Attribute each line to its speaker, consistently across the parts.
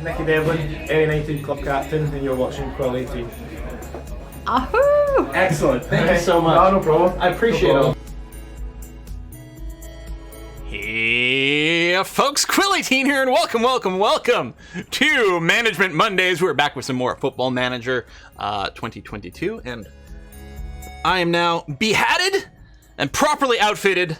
Speaker 1: Nicky Devlin, Ayr United club captain, and you're watching Quill 18.
Speaker 2: Ahoo!
Speaker 3: Excellent. Thank you so much.
Speaker 1: No problem.
Speaker 3: I appreciate it.
Speaker 4: Hey, folks, Quill 18 here, and welcome to Management Mondays. We're back with some more Football Manager 2022, and I am now behatted and properly outfitted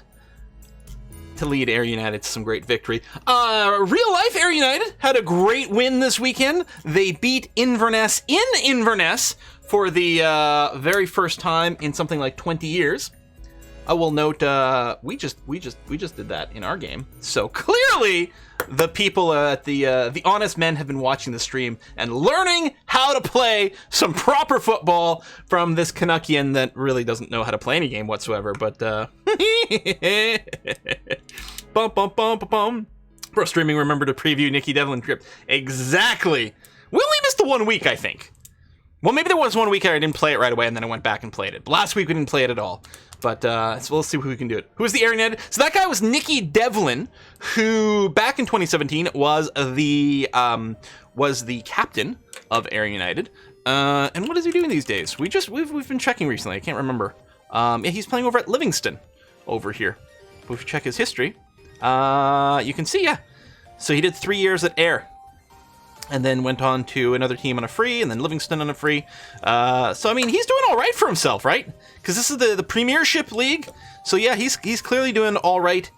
Speaker 4: to lead Ayr United to some great victory. Real life Ayr United had a great win this weekend. They beat Inverness in Inverness for the very first time in something like 20 years. I will note we just did that in our game. So clearly, the people at the honest men have been watching the stream and learning how to play some proper football from this Canuckian that really doesn't know how to play any game whatsoever. But Pro Streaming, remember to preview Nicky Devlin trip exactly. We only missed the 1 week, I think. Well, maybe there was 1 week I didn't play it right away, and then I went back and played it. But last week we didn't play it at all. But so let's see who can do it. Who was the Ayr United? So that guy was Nicky Devlin, who back in 2017 was the captain of Ayr United. And what is he doing these days? We've been checking recently. I can't remember. Yeah, he's playing over at Livingston over here. But if you check his history, you can see, yeah. So he did 3 years at Ayr, and then went on to another team on a free, and then Livingston on a free. So, I mean, he's doing all right for himself, right? Because this is the Premiership League. So, yeah, he's clearly doing all right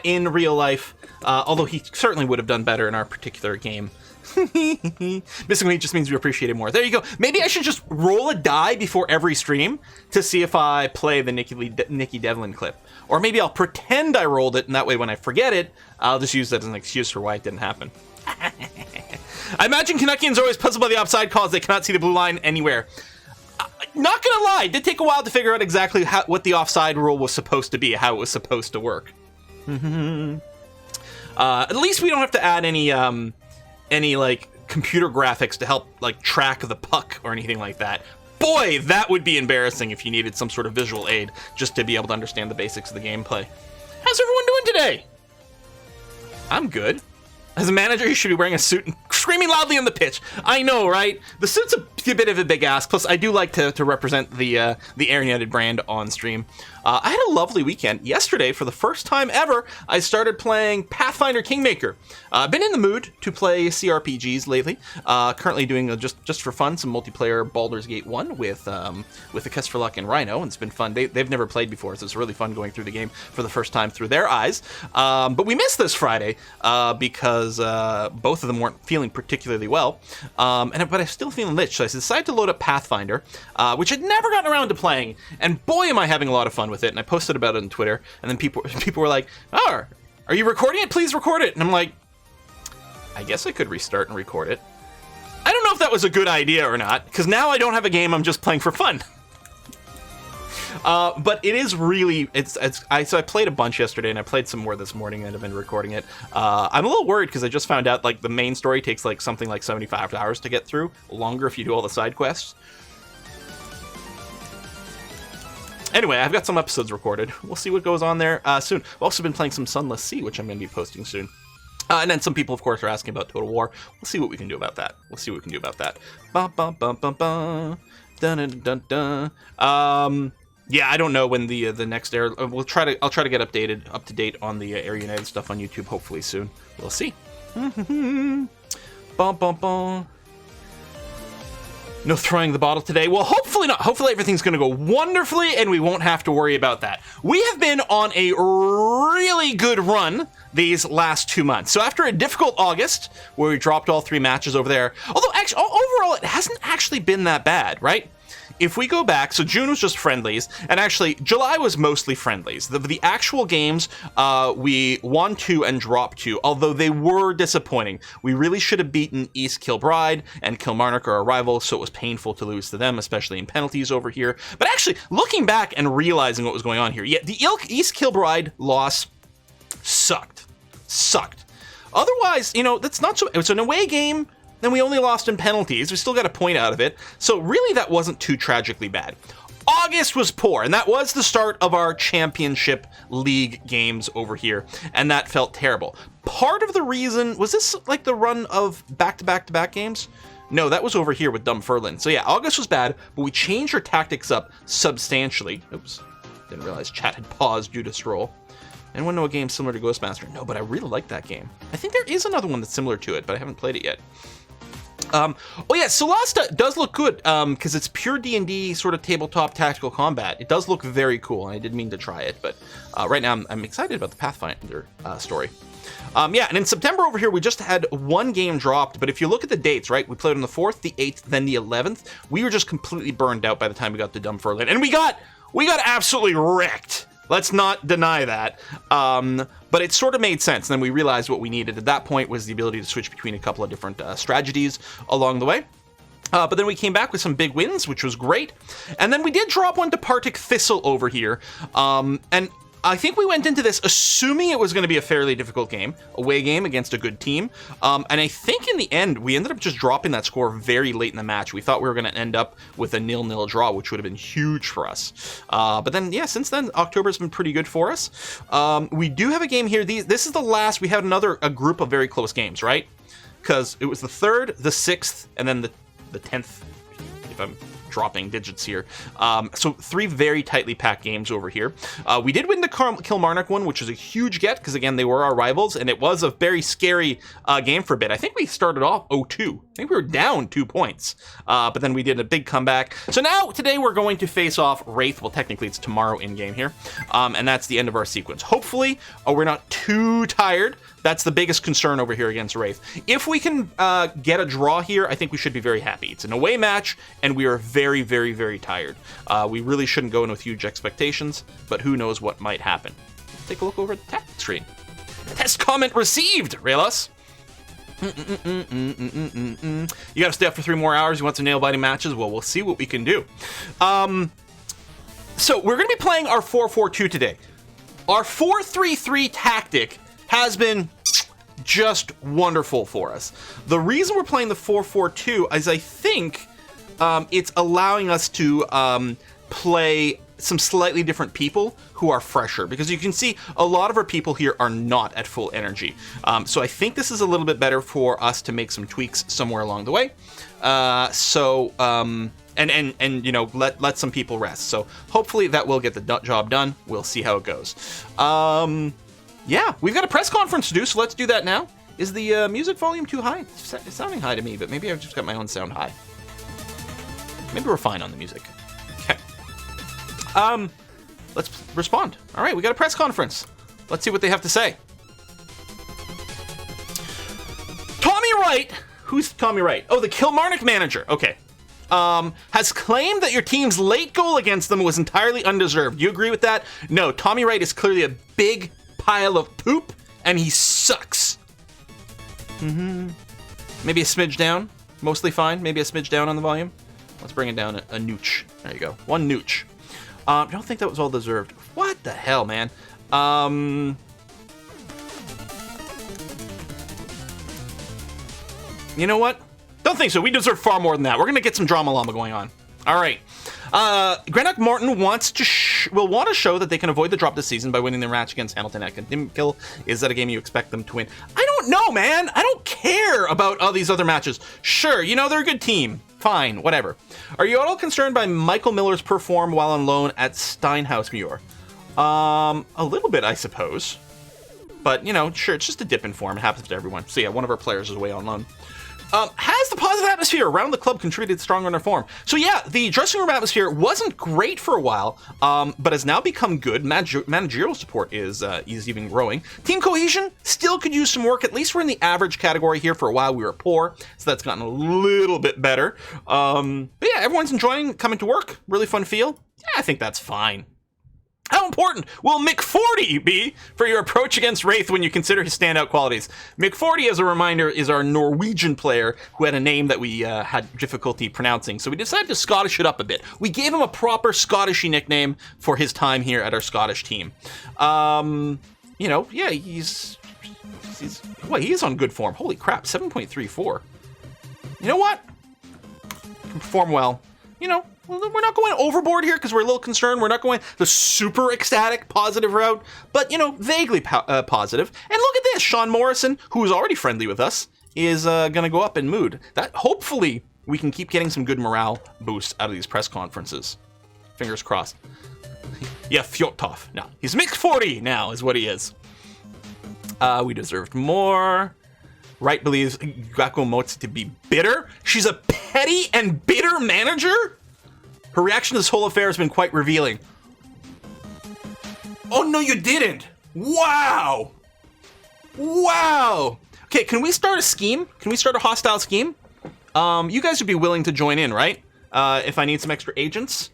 Speaker 4: in real life, although he certainly would have done better in our particular game. Basically, it just means we appreciate it more. There you go. Maybe I should just roll a die before every stream to see if I play the Nicky Devlin clip. Or maybe I'll pretend I rolled it, and that way when I forget it, I'll just use that as an excuse for why it didn't happen. I imagine Canuckians are always puzzled by the offside calls. They cannot see the blue line anywhere. Not gonna lie, it did take a while to figure out exactly what the offside rule was supposed to be, how it was supposed to work. At least we don't have to add any like computer graphics to help like track the puck or anything like that. Boy, that would be embarrassing if you needed some sort of visual aid just to be able to understand the basics of the gameplay. How's everyone doing today? I'm good. As a manager, you should be wearing a suit and screaming loudly on the pitch. I know, right? The suit's a bit of a big ask. Plus, I do like to represent the Ayr United brand on stream. I had a lovely weekend. Yesterday, for the first time ever, I started playing Pathfinder Kingmaker. I've been in the mood to play CRPGs lately. Currently doing, just for fun, some multiplayer Baldur's Gate 1 with the Kiss for Luck and Rhino, and it's been fun. They've never played before, so it's really fun going through the game for the first time through their eyes. But we missed this Friday because both of them weren't feeling particularly well. But I'm still feeling lit, so I decided to load up Pathfinder, which I'd never gotten around to playing, and boy am I having a lot of fun with it. And I posted about it on Twitter, and then people were like, "Oh, are you recording it? Please record it." And I'm like, I guess I could restart and record it. I don't know if that was a good idea or not, because now I don't have a game, I'm just playing for fun. But it is really, so I played a bunch yesterday, and I played some more this morning, and I've been recording it. I'm a little worried, because I just found out, like, the main story takes, like, something like 75 hours to get through, longer if you do all the side quests. Anyway, I've got some episodes recorded. We'll see what goes on there soon. I've also been playing some Sunless Sea, which I'm going to be posting soon. And then some people, of course, are asking about Total War. We'll see what we can do about that. Yeah, I don't know when the next Ayr. I'll try to get up to date on the Ayr United stuff on YouTube. Hopefully soon. We'll see. No throwing the bottle today. Well, hopefully not. Hopefully everything's going to go wonderfully and we won't have to worry about that. We have been on a really good run these last 2 months. So after a difficult August, where we dropped all 3 matches over there, although actually overall it hasn't actually been that bad, right? If we go back, so June was just friendlies, and actually July was mostly friendlies. The actual games, we won 2 and dropped 2, although they were disappointing. We really should have beaten East Kilbride, and Kilmarnock are our rivals, so it was painful to lose to them, especially in penalties over here. But actually, looking back and realizing what was going on here, yeah, the East Kilbride loss sucked. Otherwise, you know, that's not so. It was an away game. Then we only lost in penalties. We still got a point out of it. So really, that wasn't too tragically bad. August was poor, and that was the start of our championship league games over here, and that felt terrible. Part of the reason, was this like the run of back-to-back-to-back games? No, that was over here with Dumbarton. So yeah, August was bad, but we changed our tactics up substantially. Oops, didn't realize chat had paused due to Stroll. Anyone know a game similar to Ghostmaster? No, but I really like that game. I think there is another one that's similar to it, but I haven't played it yet. Oh yeah, Solasta does look good because it's pure D&D sort of tabletop tactical combat. It does look very cool, and I did mean to try it, but right now I'm excited about the Pathfinder story. Yeah, and in September over here, we just had one game dropped, but if you look at the dates, right, we played on the 4th, the 8th, then the 11th. We were just completely burned out by the time we got to Dumbarton, and we got absolutely wrecked. Let's not deny that. But it sort of made sense. And then we realized what we needed at that point was the ability to switch between a couple of different strategies along the way. But then we came back with some big wins, which was great. And then we did drop one to Pre-Partick Thistle over here. And I think we went into this assuming it was going to be a fairly difficult game, away game against a good team. And I think in the end, we ended up just dropping that score very late in the match. We thought we were going to end up with a 0-0 draw, which would have been huge for us. But then, yeah, since then, October's been pretty good for us. We do have a game here. This is the last. We had a group of very close games, right? Because it was the 3rd, the 6th, and then the 10th, if I'm dropping digits here. So 3 very tightly packed games over here. We did win the Kilmarnock one, which was a huge get, because again, they were our rivals, and it was a very scary game for a bit. I think we started off 0-2. I think we were down 2 points, but then we did a big comeback. So now, today, we're going to face off Raith. Well, technically, it's tomorrow in-game here, and that's the end of our sequence. Hopefully, we're not too tired. That's the biggest concern over here against Raith. If we can get a draw here, I think we should be very happy. It's an away match, and we are very, very, very tired. We really shouldn't go in with huge expectations, but who knows what might happen. Take a look over at the tactic screen. Test comment received, Raylos. You gotta stay up for 3 more hours. You want some nail-biting matches? Well, we'll see what we can do. So we're gonna be playing our 4-4-2 today. Our 4-3-3 tactic has been just wonderful for us. The reason we're playing the 4-4-2 is I think it's allowing us to play some slightly different people who are fresher, because you can see a lot of our people here are not at full energy. So I think this is a little bit better for us to make some tweaks somewhere along the way. And you know, let some people rest. So hopefully that will get the job done. We'll see how it goes. Yeah, we've got a press conference to do, so let's do that now. Is the music volume too high? It's sounding high to me, but maybe I've just got my own sound high. Maybe we're fine on the music. Okay. Let's respond. All right, we got a press conference. Let's see what they have to say. Tommy Wright. Who's Tommy Wright? Oh, the Kilmarnock manager. Okay. Has claimed that your team's late goal against them was entirely undeserved. Do you agree with that? No, Tommy Wright is clearly a big pile of poop, and he sucks. Maybe a smidge down. Mostly fine. Maybe a smidge down on the volume. Let's bring it down a nooch. There you go. 1 nooch. I don't think that was all deserved. What the hell, man? You know what? Don't think so. We deserve far more than that. We're going to get some drama llama going on. All right. Greenock Morton wants to will want to show that they can avoid the drop this season by winning their match against Hamilton Academical. Is that a game you expect them to win? I don't know, man. I don't care about all these other matches. Sure, you know, they're a good team. Fine, whatever. Are you at all concerned by Michael Miller's perform while on loan at Steinhaus Muir? A little bit, I suppose. But, you know, sure, it's just a dip in form. It happens to everyone. So yeah, one of our players is away on loan. Has the positive atmosphere around the club contributed stronger in their form? So yeah, the dressing room atmosphere wasn't great for a while, but has now become good. Managerial support is even growing. Team cohesion still could use some work. At least we're in the average category here. For a while we were poor, so that's gotten a little bit better. But yeah, everyone's enjoying coming to work. Really fun feel. Yeah, I think that's fine. How important will Mick40 be for your approach against Raith when you consider his standout qualities? Mick40, as a reminder, is our Norwegian player who had a name that we had difficulty pronouncing, so we decided to Scottish it up a bit. We gave him a proper Scottishy nickname for his time here at our Scottish team. You know, yeah, he is on good form. Holy crap, 7.34. You know what? Can perform well. you know, we're not going overboard here because we're a little concerned. We're not going the super ecstatic positive route, but, you know, vaguely positive. And look at this. Sean Morrison, who is already friendly with us, is going to go up in mood. That hopefully we can keep getting some good morale boost out of these press conferences. Fingers crossed. Yeah, Fjotov. No, he's mixed 40 now is what he is. We deserved more. Wright believes Gakko Motsi to be bitter. She's a petty and bitter manager? Her reaction to this whole affair has been quite revealing. Oh, no, you didn't. Wow. Wow. Okay, can we start a scheme? Can we start a hostile scheme? You guys would be willing to join in, right? If I need some extra agents?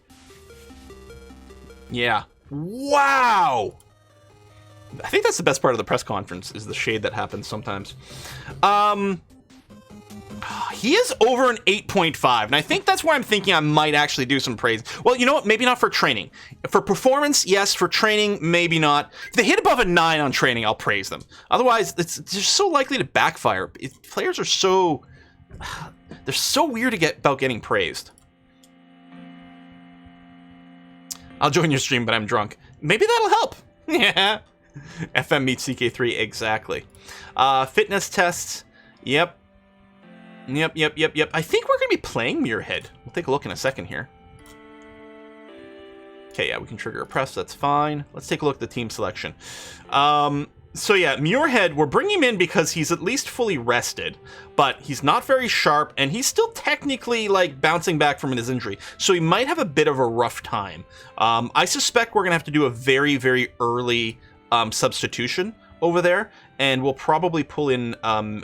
Speaker 4: Yeah. Wow. I think that's the best part of the press conference, is the shade that happens sometimes. He is over an 8.5, and I think that's where I'm thinking I might actually do some praise. Well, you know what? Maybe not for training. For performance, yes. For training, maybe not. If they hit above a 9 on training, I'll praise them. Otherwise, they're so likely to backfire. Players are so... They're so weird about getting praised. I'll join your stream, but I'm drunk. Maybe that'll help. Yeah. FM meets CK3, exactly. Fitness tests. Yep. I think we're going to be playing Muirhead. We'll take a look in a second here. Okay, yeah, we can trigger a press. That's fine. Let's take a look at the team selection. So yeah, Muirhead, we're bringing him in because he's at least fully rested, but he's not very sharp, and he's still technically, like, bouncing back from his injury, so he might have a bit of a rough time. I suspect we're going to have to do a very, very early substitution over there, and we'll probably pull in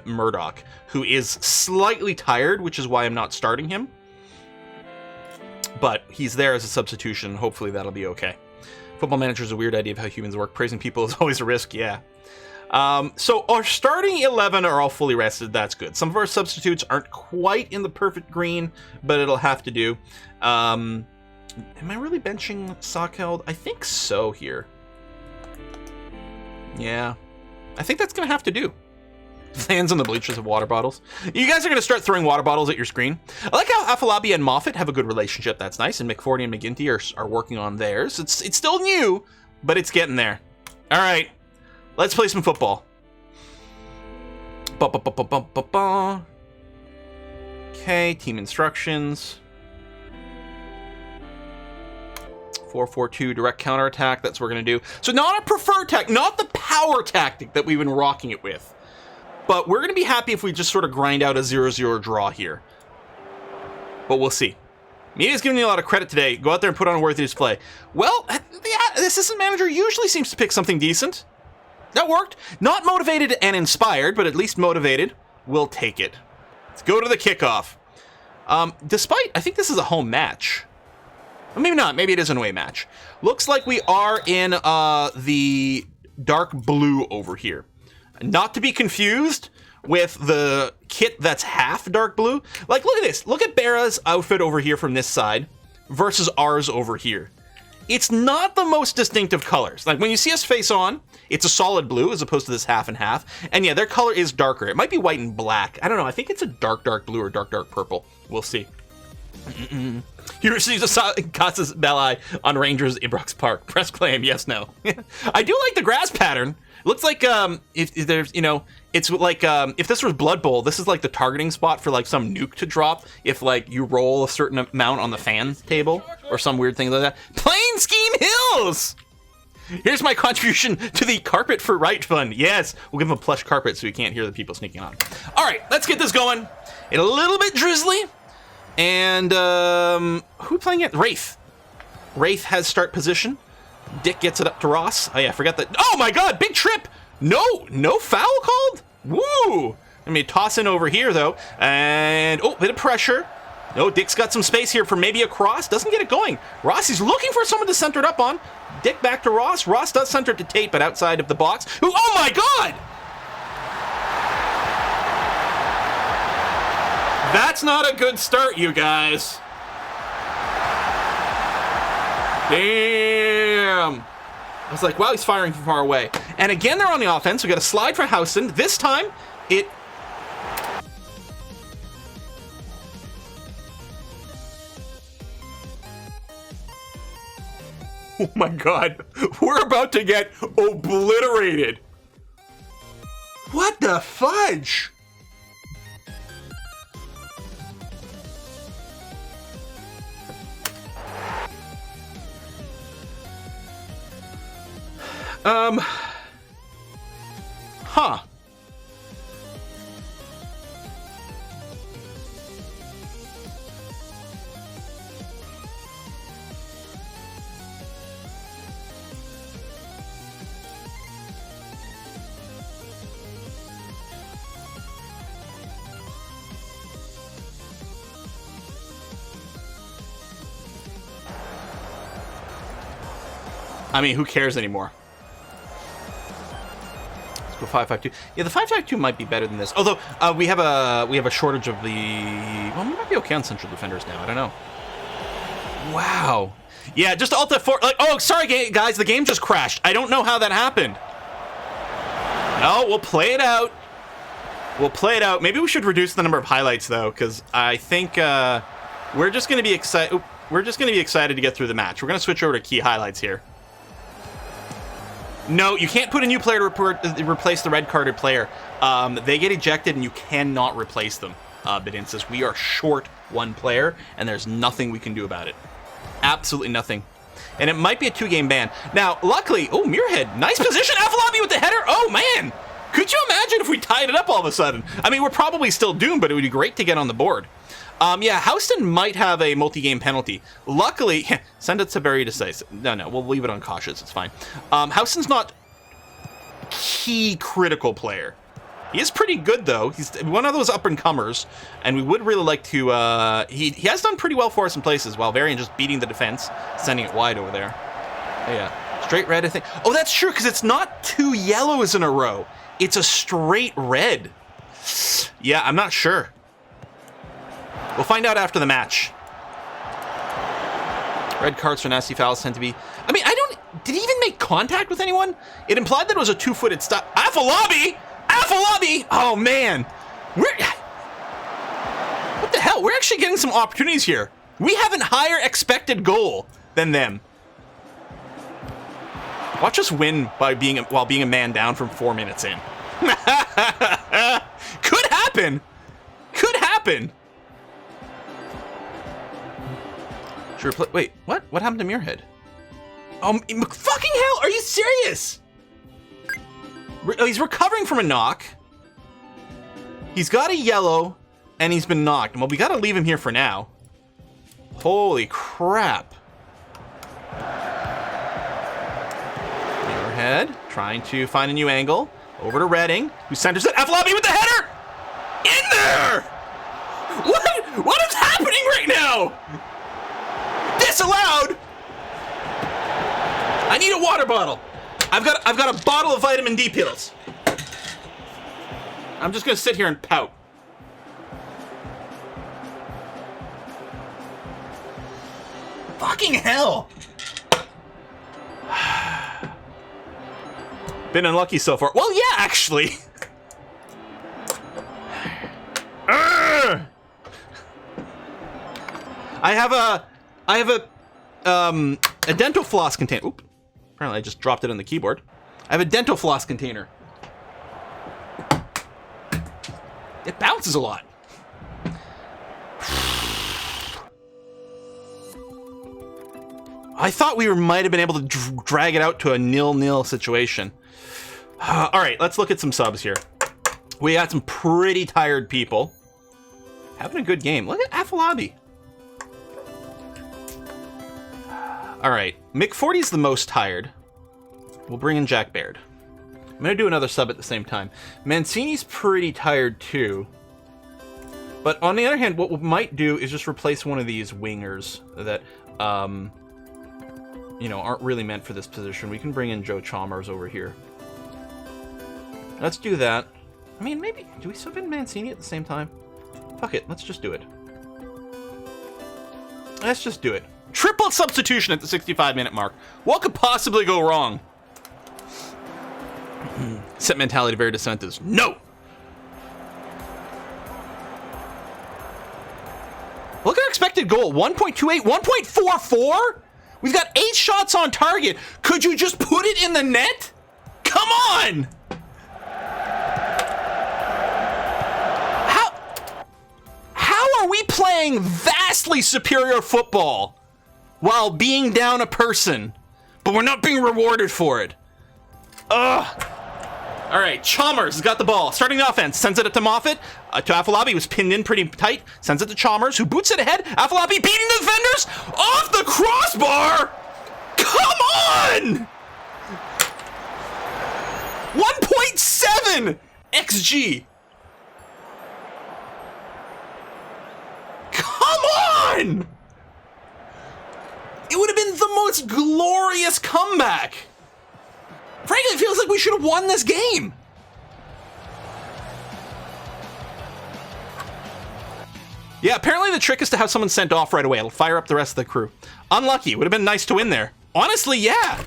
Speaker 4: Murdoch, who is slightly tired, which is why I'm not starting him. But he's there as a substitution. Hopefully that'll be okay. Football Manager is a weird idea of how humans work. Praising people is always a risk, yeah. So our starting 11 are all fully rested. That's good. Some of our substitutes aren't quite in the perfect green, but it'll have to do. Am I really benching Sockheld? I think so here. Yeah. I think that's going to have to do. Fans on the bleachers of water bottles. You guys are going to start throwing water bottles at your screen. I like how Afalabi and Moffat have a good relationship. That's nice. And McForty and McGinty are working on theirs. It's still new, but it's getting there. All right. Let's play some football. Okay, team instructions. 4-4-2 direct counterattack. That's what we're going to do. So not a preferred tactic, not the power tactic that we've been rocking it with. But we're going to be happy if we just sort of grind out a 0-0 draw here. But we'll see. Media's giving you a lot of credit today. Go out there and put on a worthy display. Well, the assistant manager usually seems to pick something decent. That worked. Not motivated and inspired, but at least motivated. We'll take it. Let's go to the kickoff. Despite, I think this is a home match. Well, maybe not. Maybe it is an away match. Looks like we are in the dark blue over here. Not to be confused with the kit that's half dark blue. Like, look at this. Look at Bera's outfit over here from this side versus ours over here. It's not the most distinctive colors. Like, when you see us face on, it's a solid blue as opposed to this half and half. And yeah, their color is darker. It might be white and black. I don't know. I think it's a dark blue or dark purple. We'll see. He receives a Casas Belli on Rangers Ibrox Park. Press claim, yes, no. I do like the grass pattern. Looks like if there's, you know, it's like if this was Blood Bowl, this is like the targeting spot for like some nuke to drop if like you roll a certain amount on the fan table or some weird thing like that. Plain Scheme Hills! Here's my contribution to the Carpet for Right Fund. Yes, we'll give him a plush carpet so he can't hear the people sneaking on. All right, let's get this going. It's a little bit drizzly. And who playing it? Raith. Raith has start position. Dick gets it up to Ross. Oh yeah, I forgot that. Oh my God, big trip. No foul called? Woo. Let me toss in over here though. And, oh, bit of pressure. No, Dick's got some space here for maybe a cross. Doesn't get it going. Ross is looking for someone to center it up on. Dick back to Ross. Ross does center it to Tate, but outside of the box. Oh my God. That's not a good start, you guys. Damn. I was like, wow, he's firing from far away. And again, they're on the offense. We got a slide for Howson. This time, it... Oh my god. We're about to get obliterated. What the fudge? Huh. I mean, who cares anymore? Let's go 5-5-2. Yeah, the 5-5-2 might be better than this. Although we have a shortage of the. Well, we might be okay on central defenders now. I don't know. Wow. Yeah, just Alt F4. Like, oh, sorry, guys, the game just crashed. I don't know how that happened. No, we'll play it out. We'll play it out. Maybe we should reduce the number of highlights though, because I think we're just going to be excited. We're just going to be excited to get through the match. We're going to switch over to key highlights here. No, you can't put a new player to replace the red-carded player. They get ejected, and you cannot replace them. Bidin says, we are short one player, and there's nothing we can do about it. Absolutely nothing. And it might be a 2-game ban. Now, luckily, oh, Muirhead, nice position. Afolabi with the header. Oh, man. Could you imagine if we tied it up all of a sudden? I mean, we're probably still doomed, but it would be great to get on the board. Yeah, Houston might have a multi-game penalty. Luckily, send it to very decisive. No, we'll leave it uncautious. It's fine. Houston's not a key critical player. He is pretty good, though. He's one of those up-and-comers, and we would really like to... he has done pretty well for us in places, while Varian just beating the defense, sending it wide over there. Yeah, straight red, I think. Oh, that's true, because it's not 2 yellows in a row. It's a straight red. Yeah, I'm not sure. We'll find out after the match. Red cards for nasty fouls tend to be... I mean, did he even make contact with anyone? It implied that it was a 2-footed stop. Afolabi! Afolabi! Oh, man. What the hell? We're actually getting some opportunities here. We have a higher expected goal than them. Watch us win while being a man down from 4 minutes in. Could happen. Could happen. Wait, what? What happened to Muirhead? Oh, fucking hell! Are you serious? He's recovering from a knock. He's got a yellow, and he's been knocked. Well, we gotta leave him here for now. Holy crap. Muirhead, trying to find a new angle. Over to Redding, who centers it. Afolabi with the header! In there! What is happening right now? Disallowed! I need a water bottle. I've got a bottle of vitamin D pills. I'm just gonna sit here and pout. Fucking hell! Been unlucky so far. Well, yeah, actually. I have a dental floss container. Oop. Apparently I just dropped it on the keyboard. I have a dental floss container. It bounces a lot. I thought we might have been able to drag it out to a 0-0 situation. All right, let's look at some subs here. We got some pretty tired people. Having a good game. Look at Afolabi. All right, Mick 40's the most tired. We'll bring in Jack Baird. I'm gonna do another sub at the same time. Mancini's pretty tired too. But on the other hand, what we might do is just replace one of these wingers that, you know, aren't really meant for this position. We can bring in Joe Chalmers over here. Let's do that. I mean, maybe, do we sub in Mancini at the same time? Fuck it, let's just do it. Let's just do it. Triple substitution at the 65-minute mark. What could possibly go wrong? Set mentality very DeSantis. No! Look at our expected goal. 1.28, 1.44? We've got 8 shots on target. Could you just put it in the net? Come on! How are we playing vastly superior football while being down a person, but we're not being rewarded for it? Ugh. All right, Chalmers has got the ball. Starting the offense, sends it to Moffat. To Afolabi, who was pinned in pretty tight. Sends it to Chalmers, who boots it ahead. Afolabi beating the defenders off the crossbar. Come on! 1.7 XG. Come on! It would have been the most glorious comeback. Frankly, it feels like we should have won this game. Yeah, apparently the trick is to have someone sent off right away. It'll fire up the rest of the crew. Unlucky. It would have been nice to win there. Honestly, yeah. I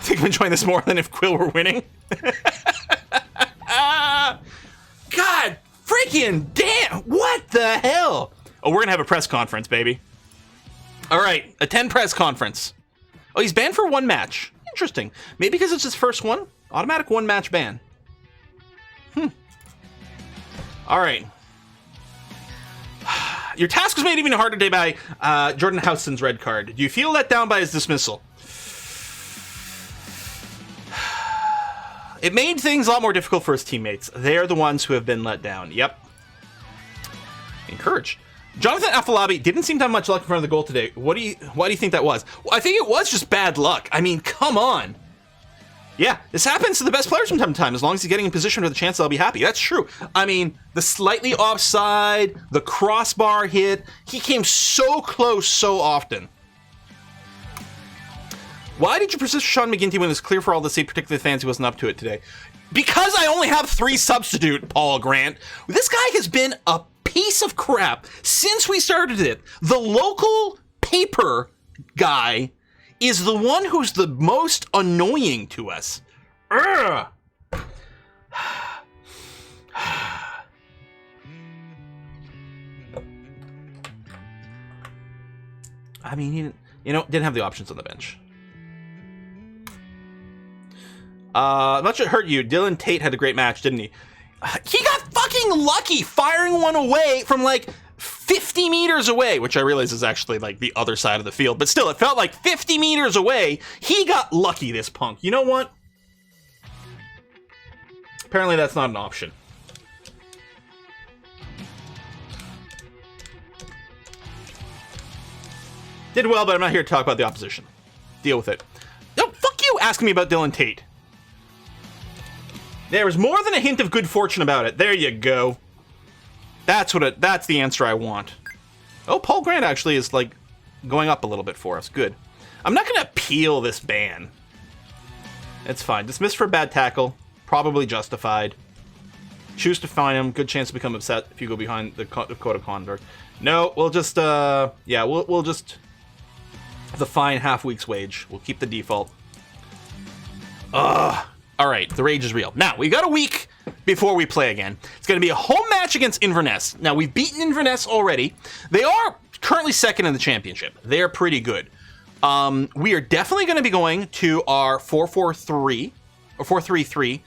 Speaker 4: think I'm enjoying this more than if Quill were winning. God freaking damn. What the hell? Oh, we're going to have a press conference, baby. All right, attend press conference. Oh, he's banned for 1 match. Interesting. Maybe because it's his first one. Automatic 1 match ban. All right. Your task was made even harder today by Jordan Houston's red card. Do you feel let down by his dismissal? It made things a lot more difficult for his teammates. They're the ones who have been let down. Yep. Encouraged. Jonathan Afolabi didn't seem to have much luck in front of the goal today. Why do you think that was? Well, I think it was just bad luck. I mean, come on. Yeah, this happens to the best players from time to time. As long as he's getting in position with a chance, I'll be happy. That's true. I mean, the slightly offside, the crossbar hit, he came so close so often. Why did you persist for Sean McGinty when it was clear for all the state, particularly fans, he wasn't up to it today? Because I only have 3 substitute, Paul Grant. This guy has been a piece of crap since we started it. The local paper guy is the one who's the most annoying to us. Ugh. I mean, he didn't have the options on the bench. Much it hurt you. Dylan Tate had a great match, didn't he? He got fucking lucky firing one away from like 50 meters away, which I realize is actually like the other side of the field, but still, it felt like 50 meters away. He got lucky, this punk. You know what? Apparently that's not an option. Did well, but I'm not here to talk about the opposition. Deal with it. No, fuck you asking me about Dylan Tate. There was more than a hint of good fortune about it. There you go. That's the answer I want. Oh, Paul Grant actually is like going up a little bit for us. Good. I'm not going to appeal this ban. It's fine. Dismissed for bad tackle. Probably justified. Choose to fine him. Good chance to become upset if you go behind the code of conduct. No, we'll just we'll just the fine half week's wage. We'll keep the default. Ugh. All right, the rage is real. Now, we got a week before we play again. It's going to be a home match against Inverness. Now, we've beaten Inverness already. They are currently second in the championship. They're pretty good. We are definitely going to be going to our 4-4-3 or 4-3-3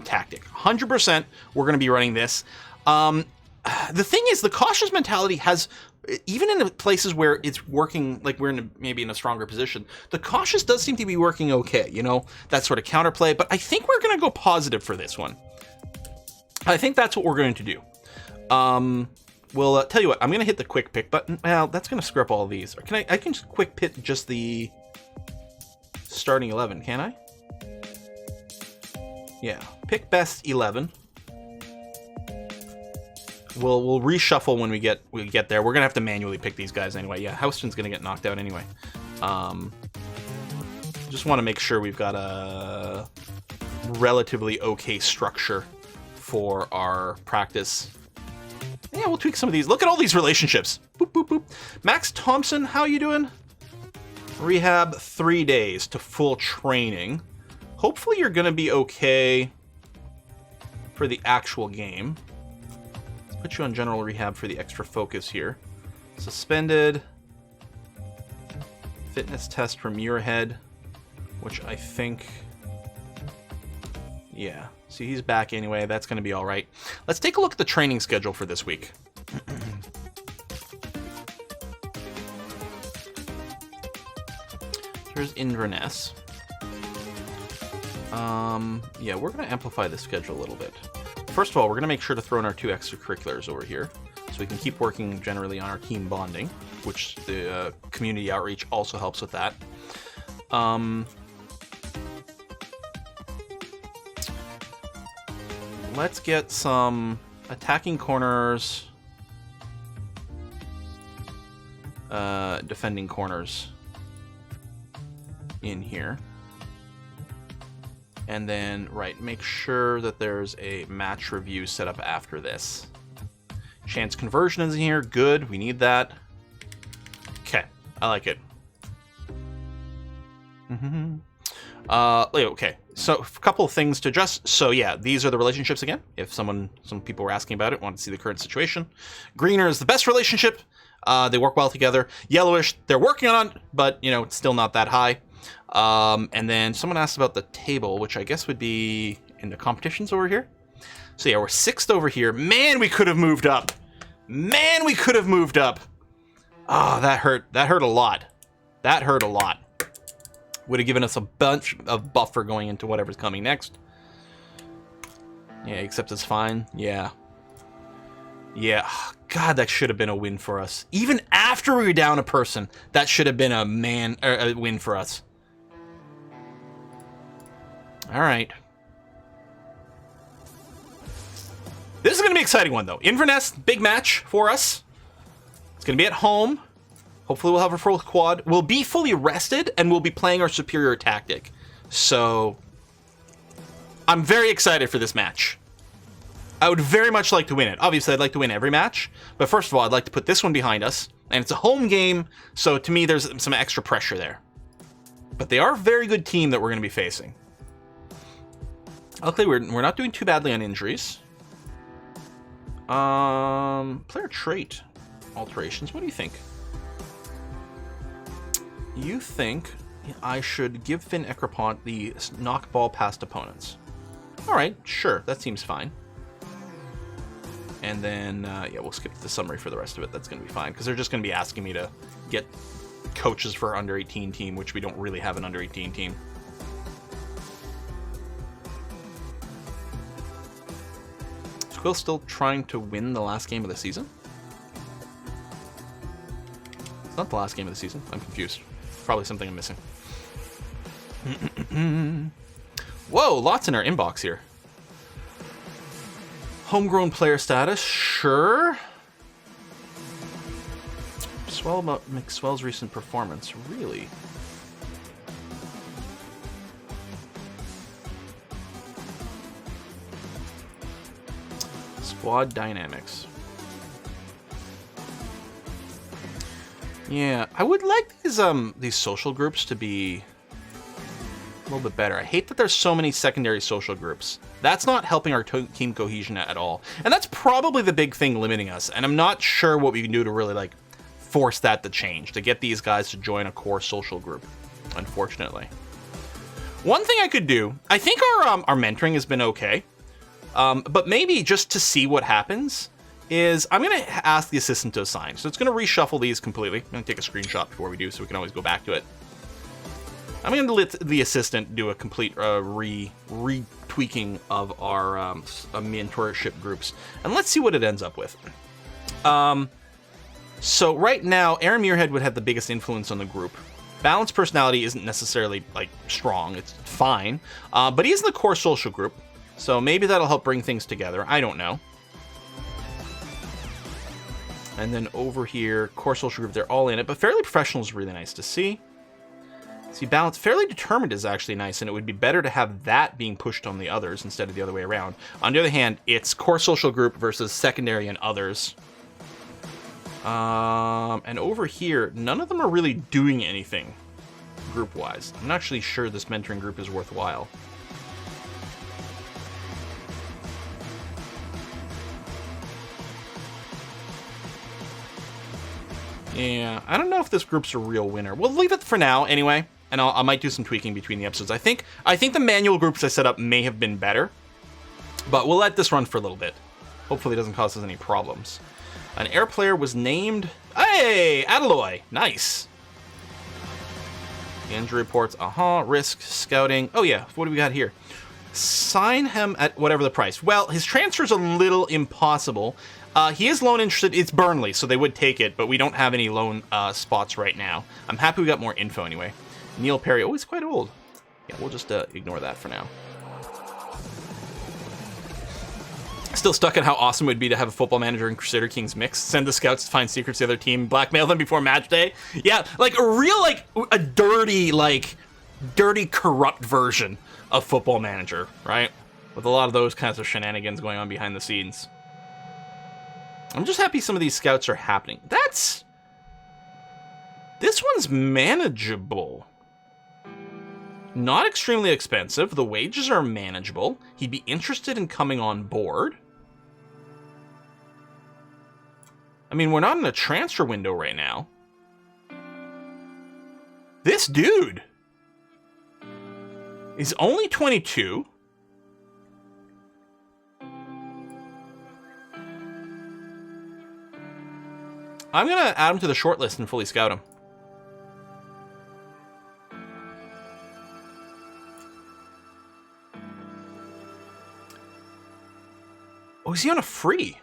Speaker 4: tactic. 100% we're going to be running this. The thing is, the cautious mentality has, even in the places where it's working, like we're maybe in a stronger position, the cautious does seem to be working okay, that sort of counterplay, but I think we're going to go positive for this one. I think that's what we're going to do. We'll tell you what, I'm going to hit the quick pick button. Well, that's going to screw up all of these. Or I can just quick pick just the starting 11, can I? Yeah, pick best 11. We'll reshuffle when we get there. We're gonna have to manually pick these guys anyway. Yeah, Houston's gonna get knocked out anyway. Just want to make sure we've got a relatively okay structure for our practice. Yeah, we'll tweak some of these. Look at all these relationships. Boop, boop, boop. Max Thompson, how you doing? Rehab 3 days to full training. Hopefully you're gonna be okay for the actual game. Put you on general rehab for the extra focus here. Suspended. Fitness test for Muirhead, which I think... Yeah. See, he's back anyway. That's going to be all right. Let's take a look at the training schedule for this week. Here's Inverness. Yeah, we're going to amplify the schedule a little bit. First of all, we're going to make sure to throw in our 2 extracurriculars over here, so we can keep working generally on our team bonding, which the community outreach also helps with that. Let's get some attacking corners, defending corners in here. And then, right, make sure that there's a match review set up after this. Chance conversion is in here. Good. We need that. Okay. I like it. Okay. So, a couple of things to adjust. So, yeah, these are the relationships again. If some people were asking about it, want to see the current situation. Greener is the best relationship. They work well together. Yellowish, they're working on it, but, you know, it's still not that high. And then someone asked about the table, which I guess would be in the competitions over here. So yeah, we're 6th over here. Man, we could have moved up. Man, we could have moved up. Oh, that hurt. That hurt a lot. That hurt a lot. Would have given us a bunch of buffer going into whatever's coming next. Yeah, except it's fine. Yeah. Yeah. Oh, God, that should have been a win for us. Even after we were down a person, that should have been a win for us. All right. This is going to be an exciting one, though. Inverness, big match for us. It's going to be at home. Hopefully we'll have a full quad. We'll be fully rested, and we'll be playing our superior tactic. So, I'm very excited for this match. I would very much like to win it. Obviously, I'd like to win every match. But first of all, I'd like to put this one behind us. And it's a home game, so to me, there's some extra pressure there. But they are a very good team that we're going to be facing. Luckily, we're not doing too badly on injuries. Player trait alterations. What do you think? You think I should give Finn Ekrapont the knock ball past opponents? All right, sure. That seems fine. And then, yeah, we'll skip the summary for the rest of it. That's going to be fine, because they're just going to be asking me to get coaches for our under-18 team, which we don't really have an under-18 team. Is Quill still trying to win the last game of the season? It's not the last game of the season. I'm confused. Probably something I'm missing. Whoa, lots in our inbox here. Homegrown player status, sure. Swell about McSwell's recent performance, really? Squad dynamics. Yeah, I would like these social groups to be a little bit better. I hate that there's so many secondary social groups. That's not helping our team cohesion at all. And that's probably the big thing limiting us. And I'm not sure what we can do to really, like, force that to change, to get these guys to join a core social group, unfortunately. One thing I could do, I think our mentoring has been okay. But maybe just to see what happens, is I'm going to ask the assistant to assign. So it's going to reshuffle these completely. I'm going to take a screenshot before we do, so we can always go back to it. I'm going to let the assistant do a complete retweaking of our mentorship groups. And let's see what it ends up with. So right now, Aaron Muirhead would have the biggest influence on the group. Balanced personality isn't necessarily, like, strong. It's fine. But he is in the core social group. So maybe that'll help bring things together. I don't know. And then over here, core social group, they're all in it. But fairly professional is really nice to see. See, balance, fairly determined is actually nice, and it would be better to have that being pushed on the others instead of the other way around. On the other hand, it's core social group versus secondary and others. And over here, none of them are really doing anything group-wise. I'm not actually sure this mentoring group is worthwhile. Yeah, I don't know if this group's a real winner. We'll leave it for now anyway, and I might do some tweaking between the episodes. I think the manual groups I set up may have been better, but we'll let this run for a little bit. Hopefully it doesn't cause us any problems. An air player was named... Hey! Adaloy! Nice! The injury reports, risk, scouting. Oh yeah, what do we got here? Sign him at whatever the price. Well, his transfer's a little impossible. He is loan interested. It's Burnley, so they would take it, but we don't have any loan spots right now. I'm happy we got more info anyway. Neil Perry, oh, he's quite old. Yeah, we'll just ignore that for now. Still stuck on how awesome it would be to have a Football Manager and Crusader Kings mix. Send the scouts to find secrets of the other team, blackmail them before match day. Yeah, like a real, a dirty, corrupt version of Football Manager, right? With a lot of those kinds of shenanigans going on behind the scenes. I'm just happy some of these scouts are happening. This one's manageable. Not extremely expensive. The wages are manageable. He'd be interested in coming on board. I mean, we're not in a transfer window right now. This dude is only 22. I'm going to add him to the short list and fully scout him. Oh, is he on a free?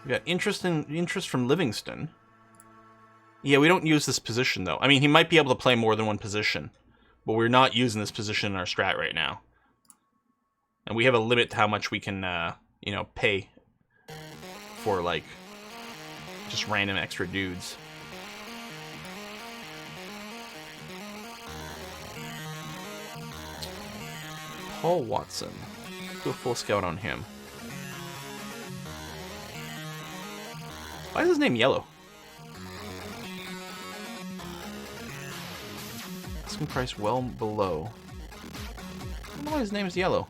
Speaker 4: We got interest from Livingston. Yeah, we don't use this position, though. I mean, he might be able to play more than one position, but we're not using this position in our strat right now. And we have a limit to how much we can, pay for, just random extra dudes. Paul Watson. Do a full scout on him. Why is his name yellow? Asking price well below. I don't know why his name is yellow.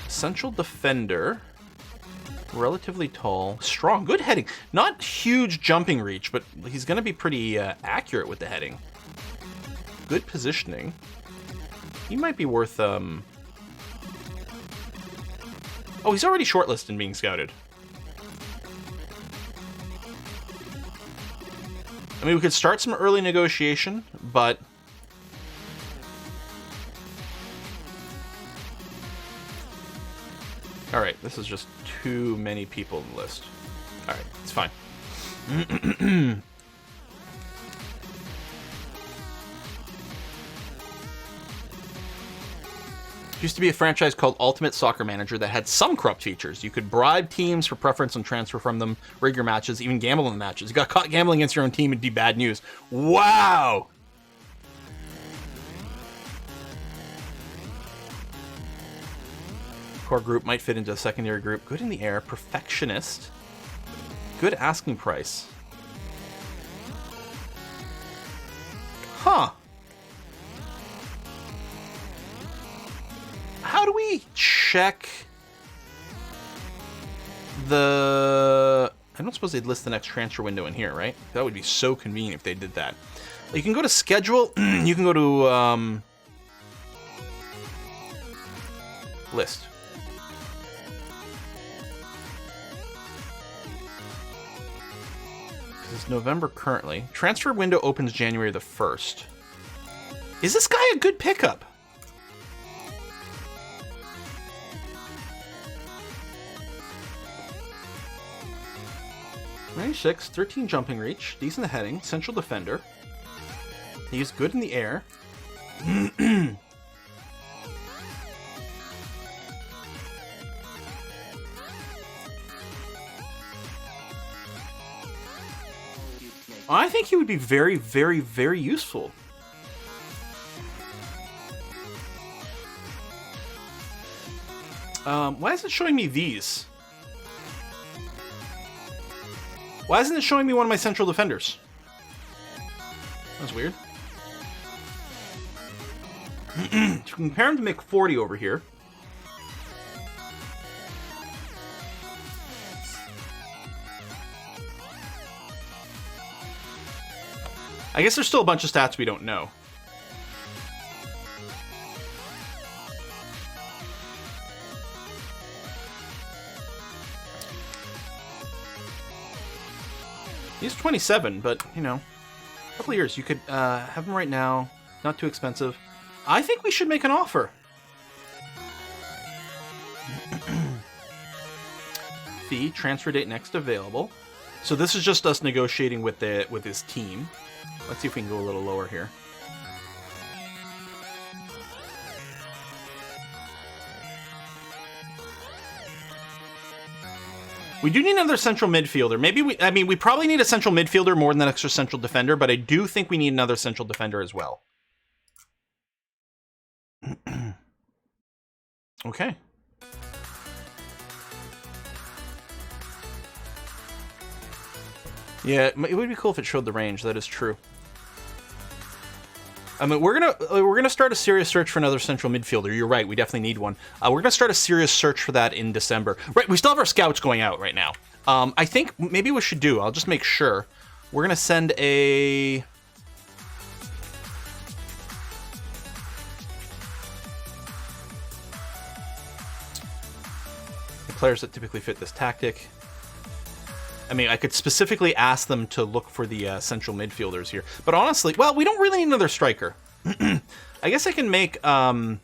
Speaker 4: Central defender. Relatively tall. Strong. Good heading. Not huge jumping reach, but he's going to be pretty accurate with the heading. Good positioning. He might be worth... Oh, he's already shortlisted and being scouted. I mean, we could start some early negotiation, but... Alright, this is just too many people in the list. Alright, it's fine. Used to be a franchise called Ultimate Soccer Manager that had some corrupt features. You could bribe teams for preference and transfer from them, rig your matches, even gamble in the matches. You got caught gambling against your own team, it'd be bad news. Wow! Core group might fit into a secondary group. Good in the air. Perfectionist. Good asking price. Huh. How do we check the... I don't suppose they'd list the next transfer window in here, right? That would be so convenient if they did that. You can go to schedule. You can go to list. It's November currently. Transfer window opens January the 1st. Is this guy a good pickup? (96), 13 jumping reach, decent heading, central defender. He's good in the air. I think he would be very, very, very useful. Why is it showing me these? Why isn't it showing me one of my central defenders? That's weird. To compare him to McForty over here. I guess there's still a bunch of stats we don't know. He's 27, but, you know, a couple of years. You could have him right now. Not too expensive. I think we should make an offer. Fee, transfer date next available. So this is just us negotiating with his team. Let's see if we can go a little lower here. We do need another central midfielder. We probably need a central midfielder more than an extra central defender, but I do think we need another central defender as well. Okay. Yeah, it would be cool if it showed the range. That is true. I mean, we're gonna start a serious search for another central midfielder. You're right. We definitely need one. We're gonna start a serious search for that in December. Right. We still have our scouts going out right now. I think maybe we should do. I'll just make sure. We're gonna send a. The players that typically fit this tactic. I mean, I could specifically ask them to look for the central midfielders here. But honestly, well, we don't really need another striker. I guess I can make... So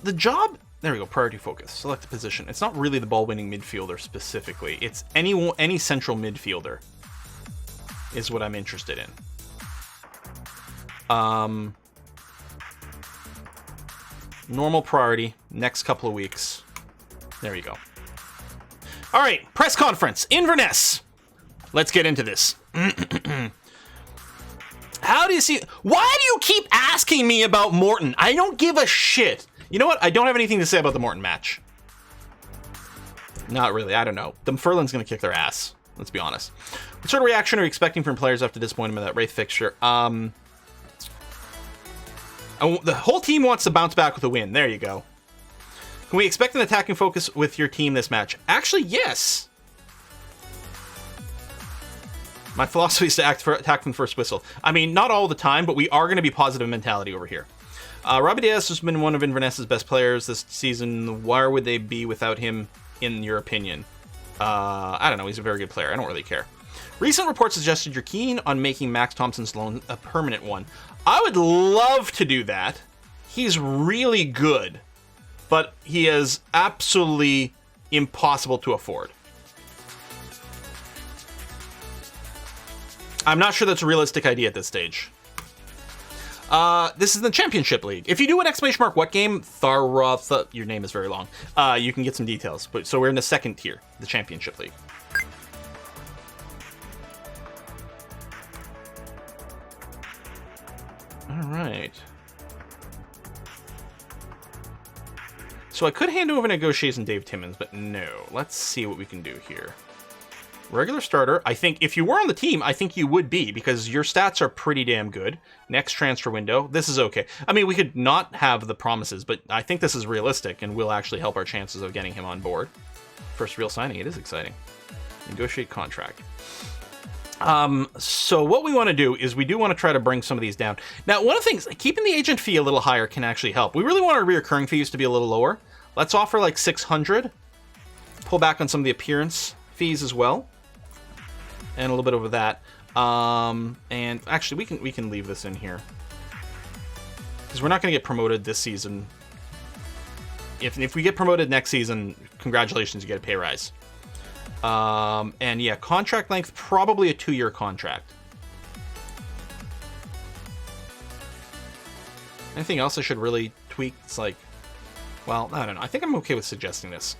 Speaker 4: the job... There we go, priority focus. Select a position. It's not really the ball-winning midfielder specifically. It's any central midfielder is what I'm interested in. Normal priority, next couple of weeks. There you go. All right, press conference, Inverness. Let's get into this. How do you see... Why do you keep asking me about Morton? I don't give a shit. You know what? I don't have anything to say about the Morton match. Not really. I don't know. Dunfermline's going to kick their ass. Let's be honest. What sort of reaction are you expecting from players after disappointment of that Raith fixture? The whole team wants to bounce back with a win. There you go. Can we expect an attacking focus with your team this match? Actually, yes. My philosophy is to attack from the first whistle. I mean, not all the time, but we are going to be positive mentality over here. Robbie Diaz has been one of Inverness's best players this season. Where would they be without him, in your opinion? I don't know. He's a very good player. I don't really care. Recent reports suggested you're keen on making Max Thompson's loan a permanent one. I would love to do that. He's really good. But he is absolutely impossible to afford. I'm not sure that's a realistic idea at this stage. This is the Championship League. If you do an exclamation mark what game, Tharoth, your name is very long, you can get some details. But so we're in the second tier, the Championship League. All right. So I could hand over negotiation Dave Timmons, but no. Let's see what we can do here. Regular starter. I think if you were on the team, I think you would be, because your stats are pretty damn good. Next transfer window. This is okay. I mean, we could not have the promises, but I think this is realistic and will actually help our chances of getting him on board. First real signing. It is exciting. Negotiate contract. So what we want to do is we do want to try to bring some of these down. Now, one of the things, keeping the agent fee a little higher can actually help. We really want our reoccurring fees to be a little lower. Let's offer like 600. Pull back on some of the appearance fees as well. And a little bit over that. And actually, we can leave this in here. Because we're not going to get promoted this season. If we get promoted next season, congratulations, you get a pay rise. And yeah, contract length, probably a 2-year contract. Anything else I should really tweak? It's like, well, I don't know. I think I'm okay with suggesting this.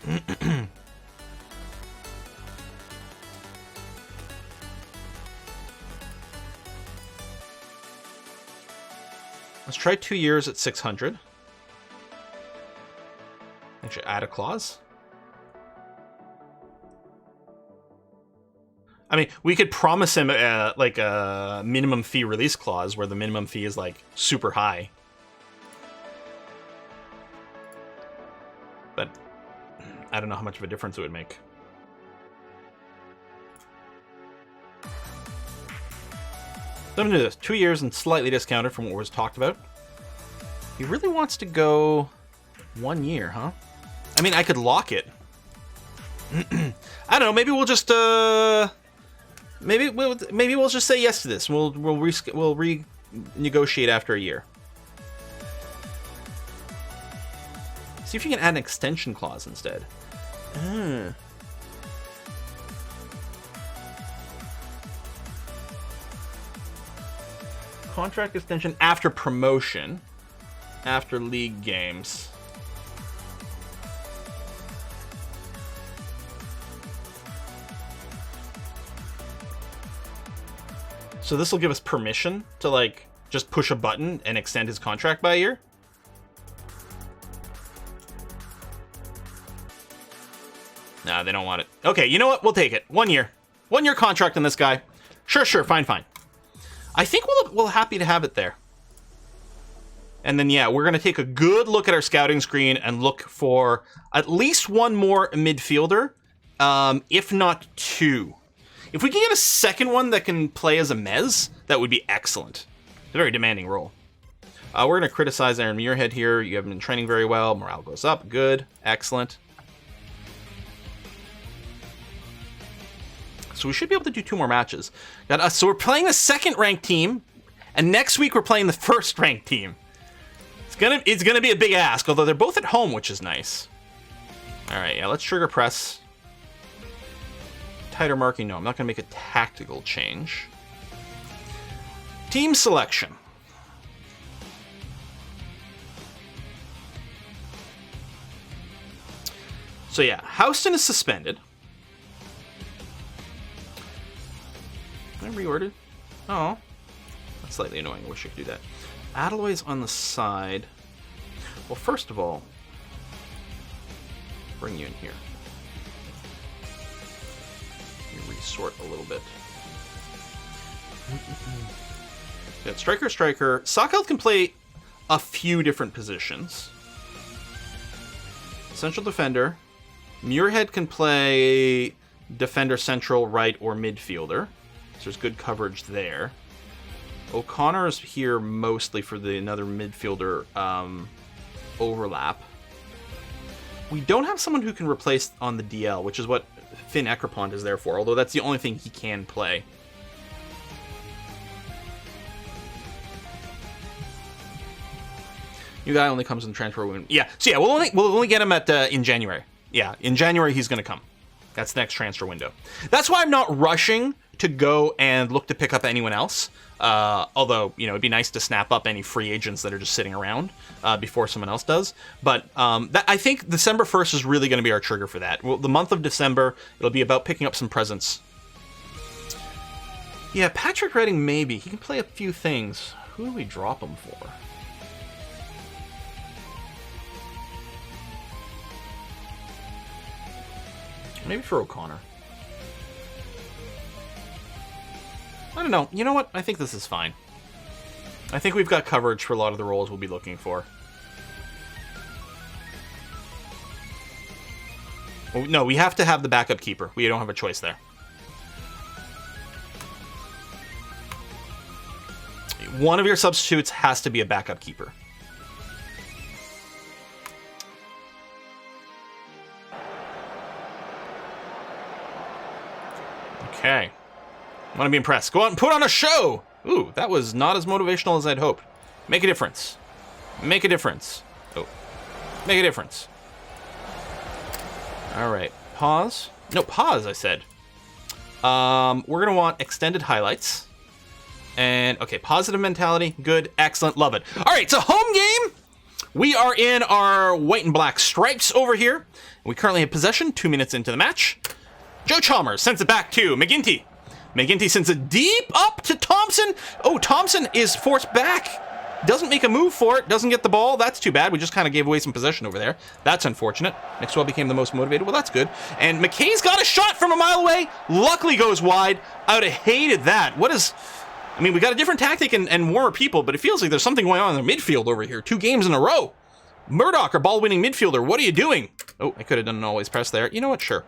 Speaker 4: Let's try 2 years at 600. Actually, add a clause. I mean, we could promise him like a minimum fee release clause where the minimum fee is like super high. But I don't know how much of a difference it would make. So I'm going to do this. 2 years and slightly discounted from what was talked about. He really wants to go 1 year, huh? I mean, I could lock it. I don't know. Maybe we'll just maybe we'll just say yes to this. We'll renegotiate after a year. See if you can add an extension clause instead. Contract extension after promotion, after league games. So this will give us permission to, like, just push a button and extend his contract by a year? Nah, they don't want it. Okay, you know what? We'll take it. 1 year. 1 year contract on this guy. Sure, fine. I think we'll happy to have it there. And then, yeah, we're going to take a good look at our scouting screen and look for at least one more midfielder, if not two. If we can get a second one that can play as a mez, that would be excellent. It's a very demanding role. We're going to criticize Aaron Muirhead here. You haven't been training very well. Morale goes up. Good. Excellent. So we should be able to do 2 more matches. So we're playing the second ranked team, and next week we're playing the first ranked team. It's gonna be a big ask, although they're both at home, which is nice. All right, yeah, let's trigger press. Tighter marking, no, I'm not gonna make a tactical change. Team selection. So yeah, Houston is suspended. Can I reorder it? Oh, that's slightly annoying. I wish I could do that. Adaloy's on the side. Well, first of all, bring you in here. Let me resort a little bit. Got striker. Sockhealth can play a few different positions. Central defender. Muirhead can play defender, central, right, or midfielder. So there's good coverage there. O'Connor is here mostly for another midfielder overlap. We don't have someone who can replace on the DL, which is what Finn Ekrapont is there for, although that's the only thing he can play. New guy only comes in transfer window. Yeah, so yeah, we'll only get him at in January. Yeah, in January he's going to come. That's the next transfer window. That's why I'm not rushing to go and look to pick up anyone else. Although, you know, it'd be nice to snap up any free agents that are just sitting around before someone else does. But I think December 1st is really going to be our trigger for that. Well, the month of December, it'll be about picking up some presents. Yeah, Patrick Redding, maybe. He can play a few things. Who do we drop him for? Maybe for O'Connor. I don't know. You know what? I think this is fine. I think we've got coverage for a lot of the roles we'll be looking for. Oh, no, we have to have the backup keeper. We don't have a choice there. One of your substitutes has to be a backup keeper. Okay. I want to be impressed. Go out and put on a show! Ooh, that was not as motivational as I'd hoped. Make a difference. Make a difference. Oh. Make a difference. Alright. Pause. No, pause, I said. We're going to want extended highlights. And, okay, positive mentality. Good. Excellent. Love it. Alright, so home game. We are in our white and black stripes over here. We currently have possession 2 minutes into the match. Joe Chalmers sends it back to McGinty. McGinty sends it deep up to Thompson. Oh, Thompson is forced back. Doesn't make a move for it. Doesn't get the ball. That's too bad. We just kind of gave away some possession over there. That's unfortunate. Maxwell became the most motivated. Well, that's good. And McKay's got a shot from a mile away. Luckily goes wide. I would have hated that. What is... I mean, we got a different tactic and warmer people, but it feels like there's something going on in the midfield over here. 2 games in a row. Murdoch, our ball-winning midfielder. What are you doing? Oh, I could have done an always press there. You know what? Sure.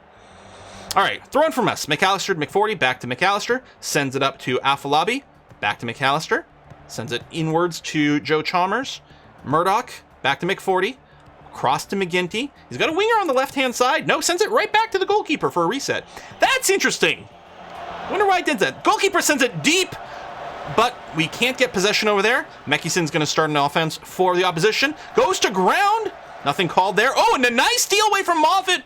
Speaker 4: All right, throw in from us. McAllister to McForty, back to McAllister. Sends it up to Afalabi. Back to McAllister. Sends it inwards to Joe Chalmers. Murdoch, back to McForty. Cross to McGinty. He's got a winger on the left-hand side. No, sends it right back to the goalkeeper for a reset. That's interesting. Wonder why I did that. Goalkeeper sends it deep, but we can't get possession over there. Mekison's going to start an offense for the opposition. Goes to ground. Nothing called there. Oh, and a nice steal away from Moffat.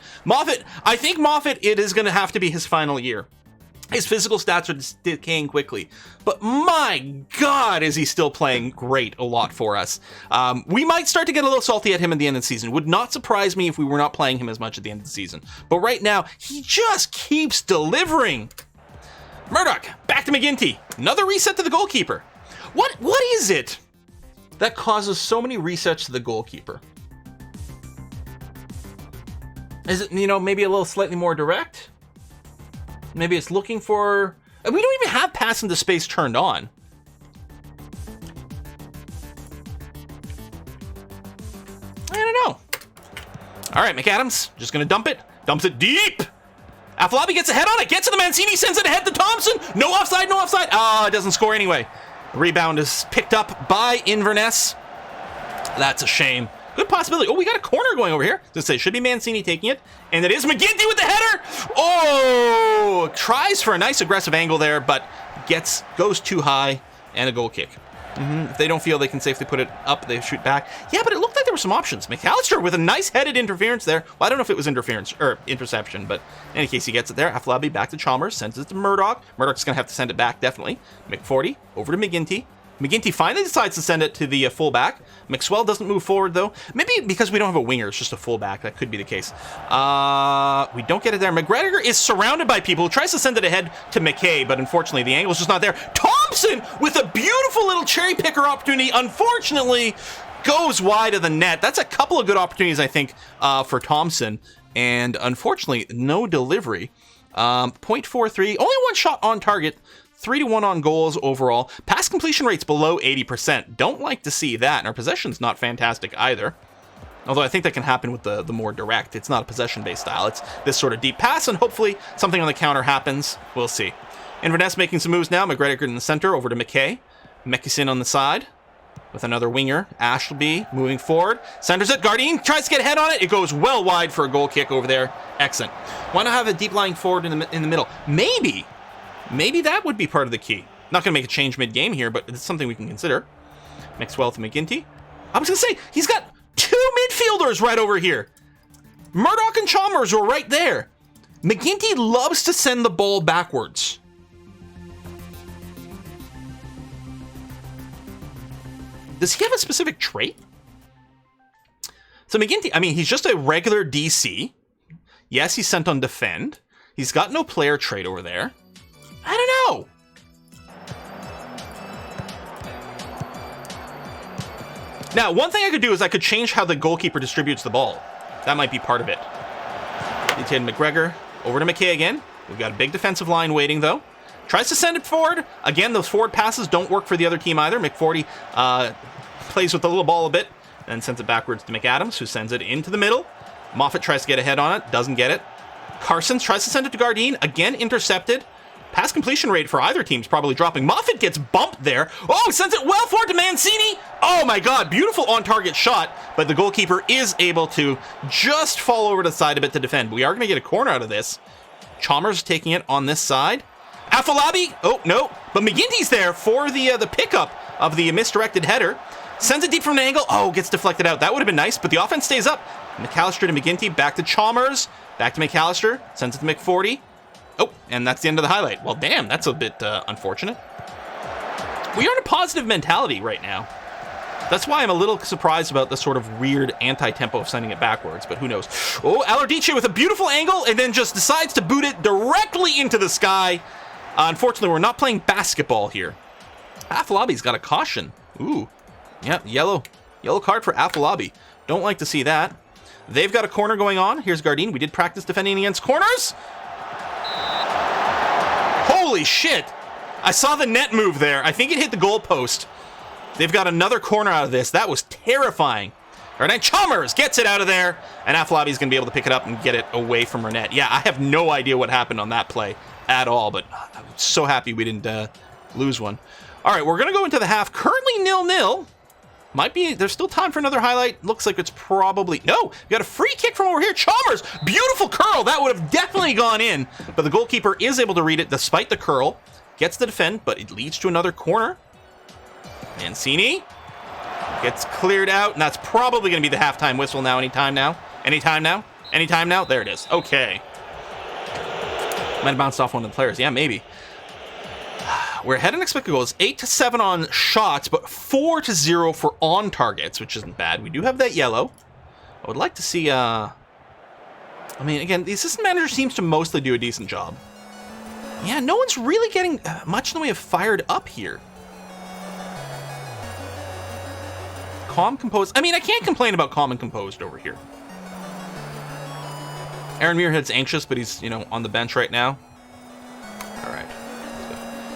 Speaker 4: I think Moffat, it is going to have to be his final year. His physical stats are decaying quickly, but my God, is he still playing great a lot for us. We might start to get a little salty at him at the end of the season. Would not surprise me if we were not playing him as much at the end of the season. But right now, he just keeps delivering. Murdoch, back to McGinty. Another reset to the goalkeeper. What is it that causes so many resets to the goalkeeper? Is it, maybe a little slightly more direct? Maybe it's looking for... We don't even have pass into space turned on. I don't know. All right, McAdams, just going to dump it. Dumps it deep. Afolabi gets a head on it. Gets to the Mancini, sends it ahead to Thompson. No offside, no offside. It doesn't score anyway. The rebound is picked up by Inverness. That's a shame. Good possibility. Oh, we got a corner going over here. Just say, should be Mancini taking it. And it is McGinty with the header. Oh, tries for a nice aggressive angle there, but goes too high and a goal kick. If they don't feel they can safely put it up, they shoot back. Yeah, but it looked like there were some options. McAllister with a nice headed interference there. Well, I don't know if it was interference or interception, but in any case, he gets it there. Afolabi back to Chalmers, sends it to Murdoch. Murdoch's going to have to send it back, definitely. McForty over to McGinty. McGinty finally decides to send it to the fullback. Maxwell doesn't move forward, though. Maybe because we don't have a winger, it's just a fullback. That could be the case. We don't get it there. McGregor is surrounded by people. Who tries to send it ahead to McKay, but unfortunately, the angle's just not there. Thompson with a beautiful little cherry picker opportunity. Unfortunately, goes wide of the net. That's a couple of good opportunities, I think, for Thompson. And unfortunately, no delivery. 0.43. Only one shot on target. 3-1 on goals overall. Pass completion rate's below 80%. Don't like to see that. And our possession's not fantastic either. Although I think that can happen with the more direct. It's not a possession-based style. It's this sort of deep pass, and hopefully something on the counter happens. We'll see. Inverness making some moves now. McGregor in the center, over to McKay. Mekison on the side with another winger. Ashby moving forward. Centers it. Gardine tries to get a head on it. It goes well wide for a goal kick over there. Excellent. Why not have a deep lying forward in the middle? Maybe that would be part of the key. Not going to make a change mid-game here, but it's something we can consider. Maxwell to McGinty. I was going to say, he's got two midfielders right over here. Murdoch and Chalmers were right there. McGinty loves to send the ball backwards. Does he have a specific trait? So McGinty, he's just a regular DC. Yes, he's sent on defend. He's got no player trait over there. I don't know. Now, one thing I could do is I could change how the goalkeeper distributes the ball. That might be part of it. Etienne McGregor over to McKay again. We've got a big defensive line waiting, though. Tries to send it forward. Again, those forward passes don't work for the other team either. McForty plays with the little ball a bit, then sends it backwards to McAdams, who sends it into the middle. Moffat tries to get a head on it, doesn't get it. Carsons tries to send it to Gardine, again intercepted. Pass completion rate for either team's probably dropping. Moffat gets bumped there. Oh, sends it well forward to Mancini. Oh my God, beautiful on-target shot, but the goalkeeper is able to just fall over to the side of it to defend. We are going to get a corner out of this. Chalmers taking it on this side. Afolabi, oh no, but McGinty's there for the pickup of the misdirected header. Sends it deep from an angle. Oh, gets deflected out. That would have been nice, but the offense stays up. McAllister to McGinty, back to Chalmers, back to McAllister, sends it to McForty. Oh, and that's the end of the highlight. Well, damn, that's a bit unfortunate. We are in a positive mentality right now. That's why I'm a little surprised about the sort of weird anti-tempo of sending it backwards, but who knows. Oh, Alardice with a beautiful angle and then just decides to boot it directly into the sky. Unfortunately, we're not playing basketball here. Afolabi's got a caution. Ooh, yeah, yellow card for Afolabi. Don't like to see that. They've got a corner going on. Here's Gardine. We did practice defending against corners. Holy shit. I saw the net move there. I think it hit the goalpost. They've got another corner out of this. That was terrifying. Renette Chalmers gets it out of there, and Afolabi's going to be able to pick it up and get it away from Renette. Yeah, I have no idea what happened on that play at all, but I'm so happy we didn't lose one. All right, we're going to go into the half. Currently 0-0. Might be, there's still time for another highlight. Looks like it's probably, no, we got a free kick from over here. Chalmers, beautiful curl. That would have definitely gone in, but the goalkeeper is able to read it despite the curl. Gets the defend, but it leads to another corner. Mancini gets cleared out, and that's probably going to be the halftime whistle now. Anytime now. There it is. Okay. Might have bounced off one of the players. Yeah, maybe. We're ahead in expected goals. 8-7 on shots, but 4-0 for on targets, which isn't bad. We do have that yellow. I would like to see, I mean, again, the assistant manager seems to mostly do a decent job. Yeah, no one's really getting much in the way of fired up here. Calm, composed. I mean, I can't complain about calm and composed over here. Aaron Muirhead's anxious, but he's, you know, on the bench right now. All right.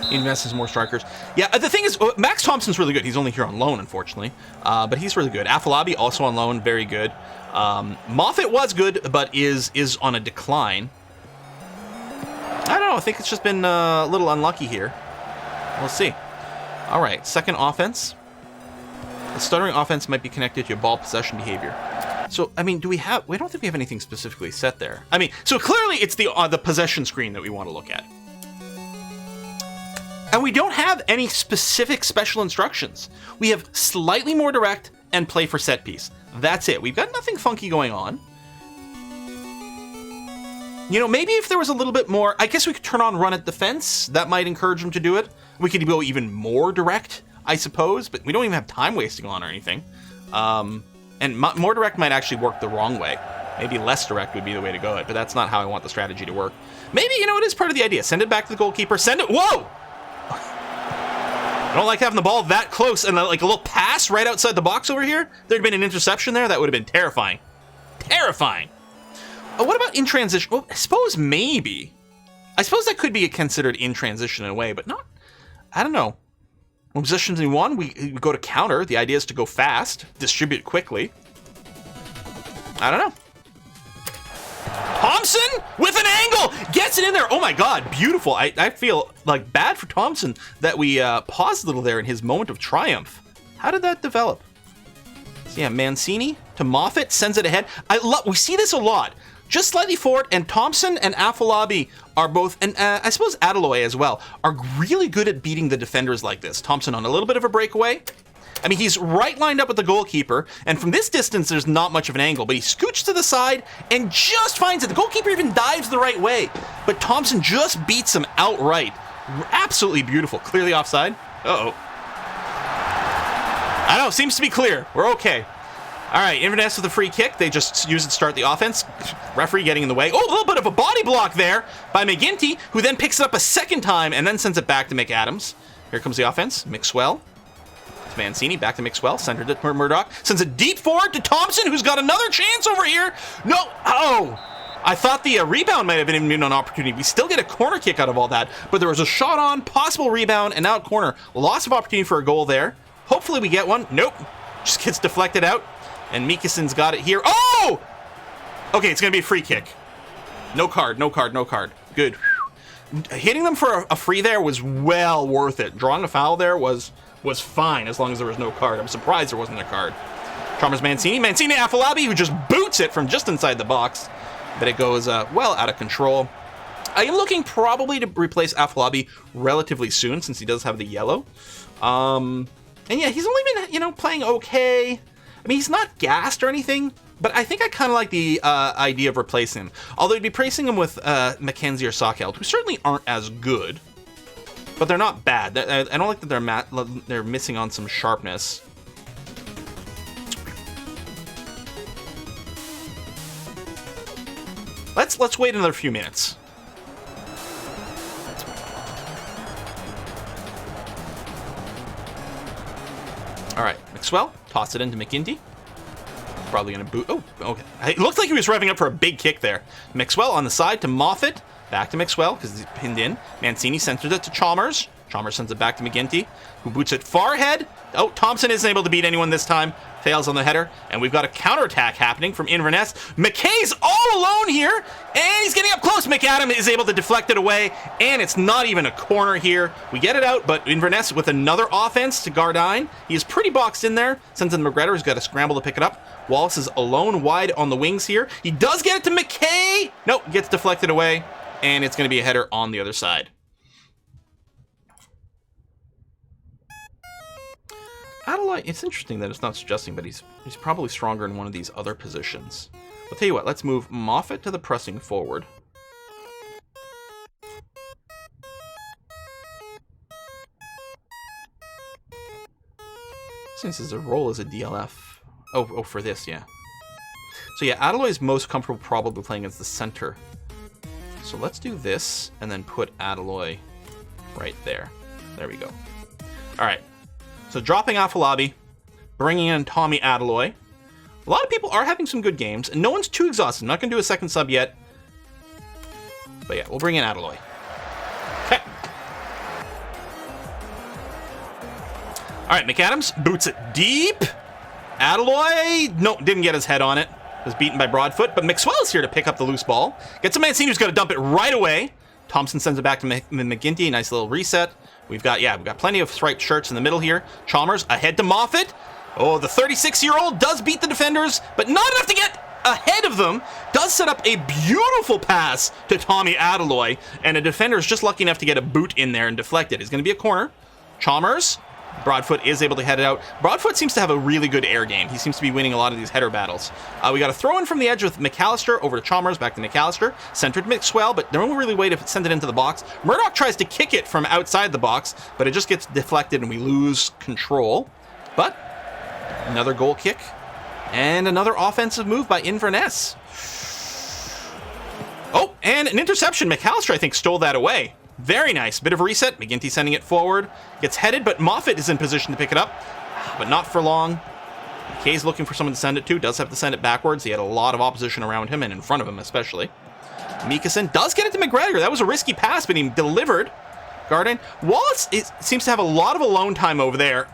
Speaker 4: He invests in more strikers. Yeah, the thing is, Max Thompson's really good. He's only here on loan, unfortunately. But he's really good. Afolabi, also on loan, very good. Moffat was good, but is on a decline. I don't know. I think it's just been a little unlucky here. We'll see. All right, second offense. The stuttering offense might be connected to your ball possession behavior. So, I mean, we don't think we have anything specifically set there. I mean, so clearly it's the possession screen that we want to look at. And we don't have any specific special instructions. We have slightly more direct and play for set piece. That's it. We've got nothing funky going on. You know, maybe if there was a little bit more, I guess we could turn on run at defense. That might encourage them to do it. We could go even more direct, I suppose, but we don't even have time wasting on or anything. And more direct might actually work the wrong way. Maybe less direct would be the way to go it, but that's not how I want the strategy to work. Maybe, you know, it is part of the idea. Send it back to the goalkeeper. Send it. Whoa! I don't like having the ball that close and like a little pass right outside the box over here. There'd been an interception there. That would have been terrifying. Terrifying. What about in transition? Well, I suppose maybe. I suppose that could be considered in transition in a way, but not. I don't know. When positions in one, we go to counter. The idea is to go fast, distribute quickly. I don't know. Thompson with an angle gets it in there. Oh my God, beautiful. I feel like bad for Thompson that we paused a little there in his moment of triumph. How did that develop? So yeah, Mancini to Moffat sends it ahead. We see this a lot. Just slightly forward, and Thompson and Afolabi are both, and I suppose Adeloye as well, are really good at beating the defenders like this. Thompson on a little bit of a breakaway. I mean, he's right lined up with the goalkeeper, and from this distance, there's not much of an angle, but he scoots to the side and just finds it. The goalkeeper even dives the right way, but Thompson just beats him outright. Absolutely beautiful. Clearly offside. Uh-oh. I don't know, seems to be clear. We're okay. All right, Inverness with a free kick. They just use it to start the offense. Referee getting in the way. Oh, a little bit of a body block there by McGinty, who then picks it up a second time and then sends it back to McAdams. Here comes the offense. Mixwell. It's Mancini, back to Mixwell. Centered it to Murdoch. Sends it deep forward to Thompson, who's got another chance over here. No. Oh. I thought the rebound might have been an opportunity. We still get a corner kick out of all that, but there was a shot on, possible rebound, and now at corner. Lots of opportunity for a goal there. Hopefully we get one. Nope. Just gets deflected out. And Mikkelsen's got it here. Oh! Okay, it's going to be a free kick. No card, no card, no card. Good. Hitting them for a free there was well worth it. Drawing a foul there was fine as long as there was no card. I'm surprised there wasn't a card. Chalmers Mancini. Mancini Afolabi, who just boots it from just inside the box. But it goes well out of control. I am looking probably to replace Afolabi relatively soon since he does have the yellow. And yeah, he's only been, you know, playing okay. I mean, he's not gassed or anything, but I think I kind of like the idea of replacing him. Although you'd be replacing him with Mackenzie or Sockeld, who certainly aren't as good, but they're not bad. I don't like that they're missing on some sharpness. Let's wait another few minutes. All right, Maxwell, toss it into McGinty. Probably gonna boot. Oh, okay. It looked like he was revving up for a big kick there. Maxwell on the side to Moffat. Back to Maxwell because he's pinned in. Mancini centered it to Chalmers. Chalmers sends it back to McGinty, who boots it far ahead. Oh, Thompson isn't able to beat anyone this time. Fails on the header. And we've got a counterattack happening from Inverness. McKay's all alone here, and he's getting up close. McAdam is able to deflect it away, and it's not even a corner here. We get it out, but Inverness with another offense to Gardine. He is pretty boxed in there. Sends in McGregor, who's got to scramble to pick it up. Wallace is alone wide on the wings here. He does get it to McKay. Nope, gets deflected away, and it's going to be a header on the other side. Adelaide, it's interesting that it's not suggesting, but he's probably stronger in one of these other positions. I'll tell you what, let's move Moffat to the pressing forward. Since his role as a DLF. Oh, for this, yeah. So yeah, Adeloy's most comfortable probably playing as the center. So let's do this, and then put Adeloy right there. There we go. All right. So dropping Afolabi, bringing in Tommy Adeloy. A lot of people are having some good games, and no one's too exhausted. I'm not going to do a second sub yet. But yeah, we'll bring in Adeloy. Okay. All right, McAdams boots it deep. Adeloy, no, didn't get his head on it. Was beaten by Broadfoot, but McSwell is here to pick up the loose ball. Gets a Mancini who's got to dump it right away. Thompson sends it back to McGinty. Nice little reset. We've got plenty of striped shirts in the middle here. Chalmers ahead to Moffat. Oh, the 36-year-old does beat the defenders, but not enough to get ahead of them. Does set up a beautiful pass to Tommy Adeloy, and a defender is just lucky enough to get a boot in there and deflect it. It's going to be a corner. Chalmers. Broadfoot is able to head it out. Broadfoot seems to have a really good air game. He seems to be winning a lot of these header battles. We got a throw in from the edge with McAllister over to Chalmers, back to McAllister. Centered Mixwell, but no really way to send it into the box. Murdoch tries to kick it from outside the box, but it just gets deflected and we lose control. But another goal kick and another offensive move by Inverness. Oh, and an interception. McAllister, I think, stole that away. Very nice. Bit of a reset. McGinty sending it forward. Gets headed, but Moffat is in position to pick it up, but not for long. McKay's looking for someone to send it to. Does have to send it backwards. He had a lot of opposition around him and in front of him especially. Mikason does get it to McGregor. That was a risky pass, but he delivered. Garden. Wallace seems to have a lot of alone time over there.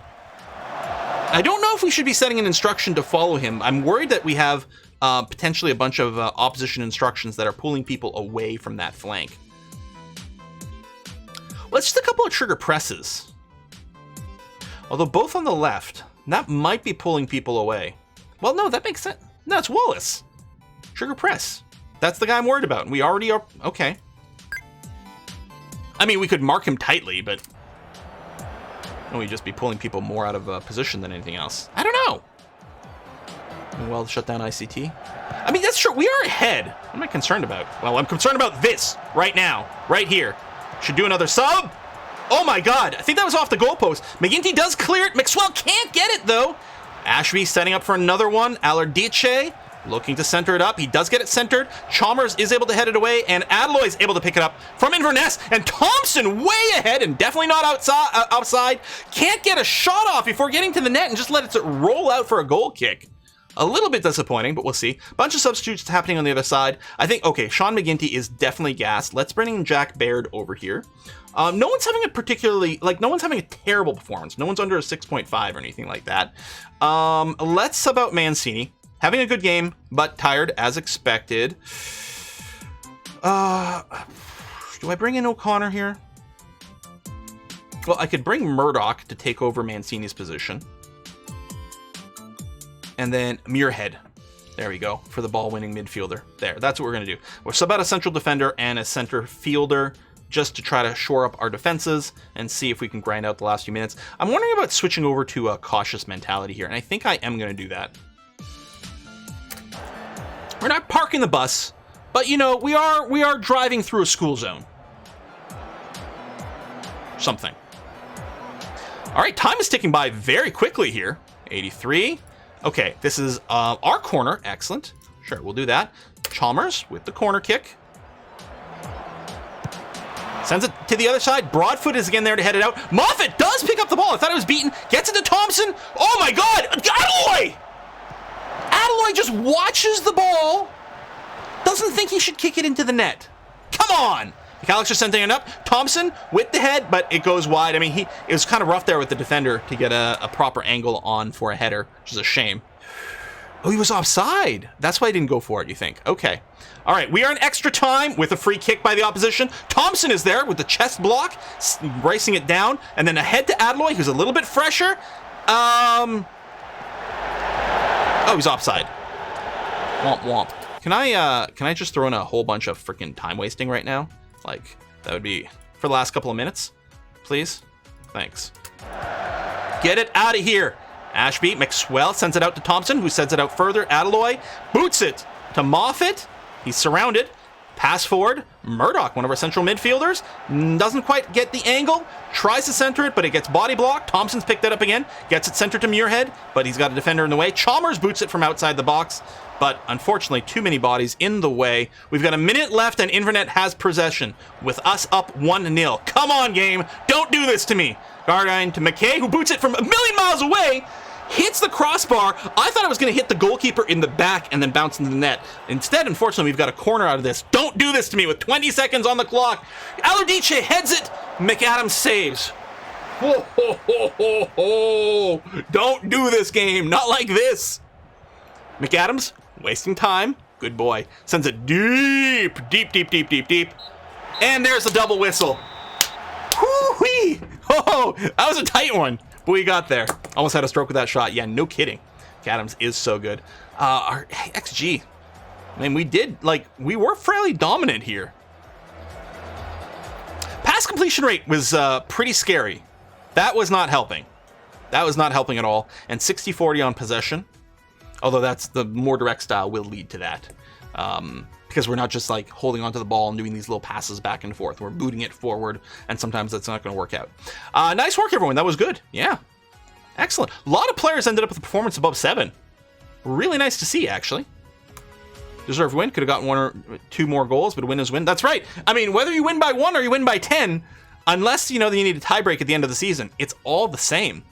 Speaker 4: I don't know if we should be setting an instruction to follow him. I'm worried that we have potentially a bunch of opposition instructions that are pulling people away from that flank. Well, it's just a couple of trigger presses. Although both on the left, that might be pulling people away. Well, no, that makes sense. No, it's Wallace. Trigger press. That's the guy I'm worried about. And we already are. Okay. I mean, we could mark him tightly, but we'd just be pulling people more out of position than anything else. I don't know. Well, shut down ICT. I mean, that's true. We are ahead. What am I concerned about? Well, I'm concerned about this right now, right here. Should do another sub. Oh my God. I think that was off the goalpost. McGinty does clear it. Maxwell can't get it though. Ashby setting up for another one. Alardice looking to center it up. He does get it centered. Chalmers is able to head it away, and Adeloy is able to pick it up from Inverness. And Thompson way ahead and definitely not outside. Can't get a shot off before getting to the net and just let it roll out for a goal kick. A little bit disappointing, but we'll see. Bunch of substitutes happening on the other side. I think, okay, Sean McGinty is definitely gassed. Let's bring in Jack Baird over here. No one's having a particularly, no one's having a terrible performance. No one's under a 6.5 or anything like that. Let's sub out Mancini. Having a good game, but tired as expected. Do I bring in O'Connor here? Well, I could bring Murdoch to take over Mancini's position. And then Muirhead. There we go. For the ball-winning midfielder. There. That's what we're going to do. We'll sub out a central defender and a center fielder just to try to shore up our defenses and see if we can grind out the last few minutes. I'm wondering about switching over to a cautious mentality here, and I think I am going to do that. We're not parking the bus, but, you know, we are driving through a school zone. Something. All right, time is ticking by very quickly here. 83. Okay, this is our corner. Excellent. Sure, we'll do that. Chalmers with the corner kick. Sends it to the other side. Broadfoot is again there to head it out. Moffat does pick up the ball. I thought it was beaten. Gets it to Thompson. Oh my God! Adeloy! Adeloy just watches the ball. Doesn't think he should kick it into the net. Come on! McAllister sending it up. Thompson with the head, but it goes wide. I mean, it was kind of rough there with the defender to get a proper angle on for a header, which is a shame. Oh, he was offside. That's why he didn't go for it, you think? Okay. All right, we are in extra time with a free kick by the opposition. Thompson is there with the chest block, racing it down, and then ahead to Adloy, who's a little bit fresher. Oh, he's offside. Womp womp. Can I just throw in a whole bunch of freaking time wasting right now? Like, that would be for the last couple of minutes, please. Thanks. Get it out of here. Ashby, Maxwell sends it out to Thompson, who sends it out further. Adaloy boots it to Moffat. He's surrounded. Pass forward. Murdoch, one of our central midfielders, doesn't quite get the angle. Tries to center it, but it gets body blocked. Thompson's picked it up again. Gets it centered to Muirhead, but he's got a defender in the way. Chalmers boots it from outside the box, but unfortunately, too many bodies in the way. We've got a minute left, and Inverness has possession with us up 1-0. Come on, game. Don't do this to me. Gardine to McKay, who boots it from a million miles away. Hits the crossbar. I thought I was going to hit the goalkeeper in the back and then bounce into the net. Instead, unfortunately, we've got a corner out of this. Don't do this to me with 20 seconds on the clock. Alodice heads it. McAdams saves. Ho, ho, ho, ho, ho. Don't do this, game. Not like this. McAdams, wasting time. Good boy. Sends it deep. And there's a double whistle. Whoo-wee. Oh, that was a tight one. But we got there. Almost had a stroke with that shot. Yeah, no kidding. McAdams is so good. Our XG. I mean, we were fairly dominant here. Pass completion rate was pretty scary. That was not helping. That was not helping at all. And 60-40 on possession. Although that's the more direct style will lead to that. Because we're not just like holding onto the ball and doing these little passes back and forth. We're booting it forward, and sometimes that's not going to work out. Nice work, everyone. That was good. Yeah. Excellent. A lot of players ended up with a performance above 7. Really nice to see, actually. Deserved win. Could have gotten 1 or 2 more goals, but a win is win. That's right. I mean, whether you win by 1 or you win by 10, unless you know that you need a tiebreak at the end of the season, it's all the same.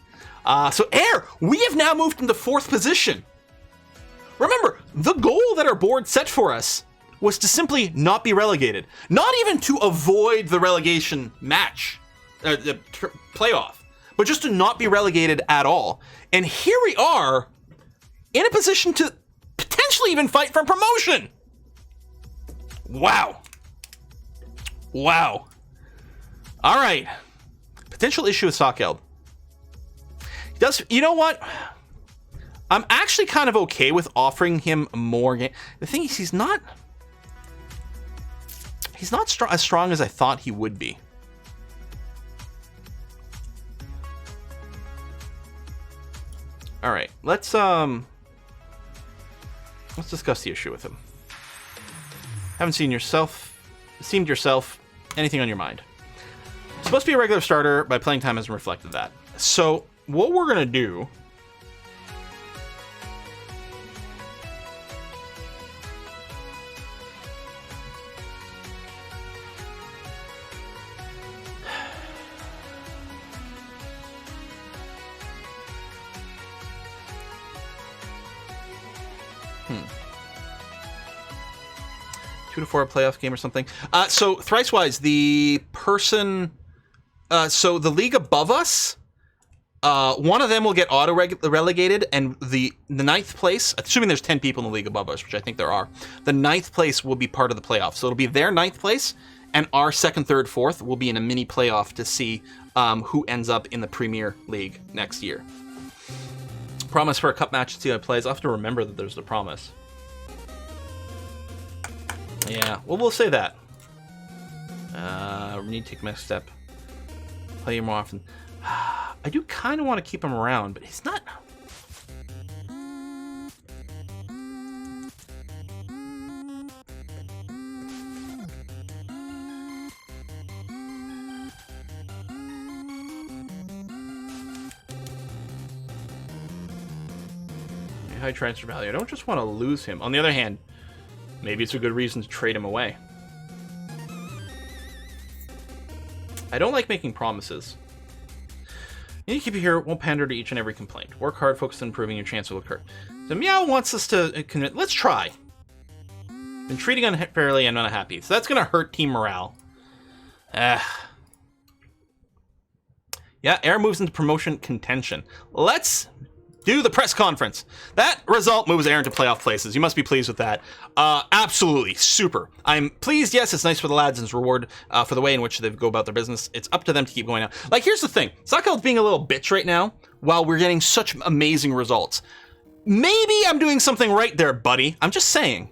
Speaker 4: So, Air, we have now moved into 4th position. Remember, the goal that our board set for us was to simply not be relegated. Not even to avoid the relegation match, the playoff, but just to not be relegated at all. And here we are in a position to potentially even fight for promotion. Wow. Wow. All right. Potential issue with Sockeld. You know what? I'm actually kind of okay with offering him more game. The thing is, he's not as strong as I thought he would be. All right, let's discuss the issue with him. Haven't seen yourself. Anything on your mind? Supposed to be a regular starter, but playing time hasn't reflected that. So what we're gonna do. Two to 4 a playoff game or something. So thrice-wise, the person, so the league above us, one of them will get auto-relegated, and the 9th place, assuming there's 10 people in the league above us, which I think there are, the 9th place will be part of the playoff. So it'll be their 9th place, and our 2nd, 3rd, 4th will be in a mini playoff to see who ends up in the Premier League next year. Promise for a cup match to see how it plays. I'll have to remember that there's the promise. Yeah, well, we'll say that. We need to take the next step. Play him more often. I do kind of want to keep him around, but he's not... High transfer value. I don't just want to lose him. On the other hand, maybe it's a good reason to trade him away. I don't like making promises. You need to keep you here, won't pander to each and every complaint. Work hard, focus on improving, your chance will occur. So Meow wants us to commit. Let's try. Been treating unfairly and unhappy. So that's going to hurt team morale. Yeah, Air moves into promotion contention. Let's do the press conference. That result moves Air into playoff places. You must be pleased with that. Absolutely. Super. I'm pleased. Yes, it's nice for the lads and it's reward for the way in which they go about their business. It's up to them to keep going out. Like, here's the thing. Sokkel's being a little bitch right now while we're getting such amazing results. Maybe I'm doing something right there, buddy. I'm just saying.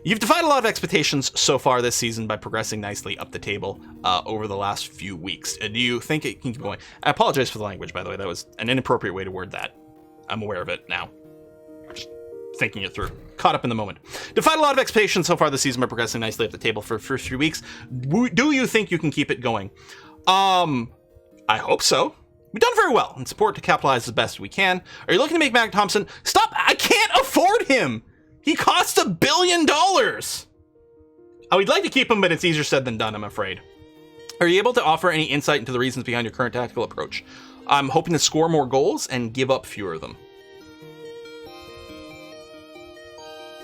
Speaker 4: You've defied a lot of expectations so far this season by progressing nicely up the table over the last few weeks. Do you think it can keep going? I apologize for the language, by the way. That was an inappropriate way to word that. I'm aware of it now. Just thinking it through. Caught up in the moment. Defied a lot of expectations so far this season by progressing nicely up the table for the first 3 weeks. Do you think you can keep it going? I hope so. We've done very well in support to capitalize as best we can. Are you looking to make Mac Thompson? Stop! I can't afford him! He costs $1 billion! I would like to keep him, but it's easier said than done, I'm afraid. Are you able to offer any insight into the reasons behind your current tactical approach? I'm hoping to score more goals and give up fewer of them.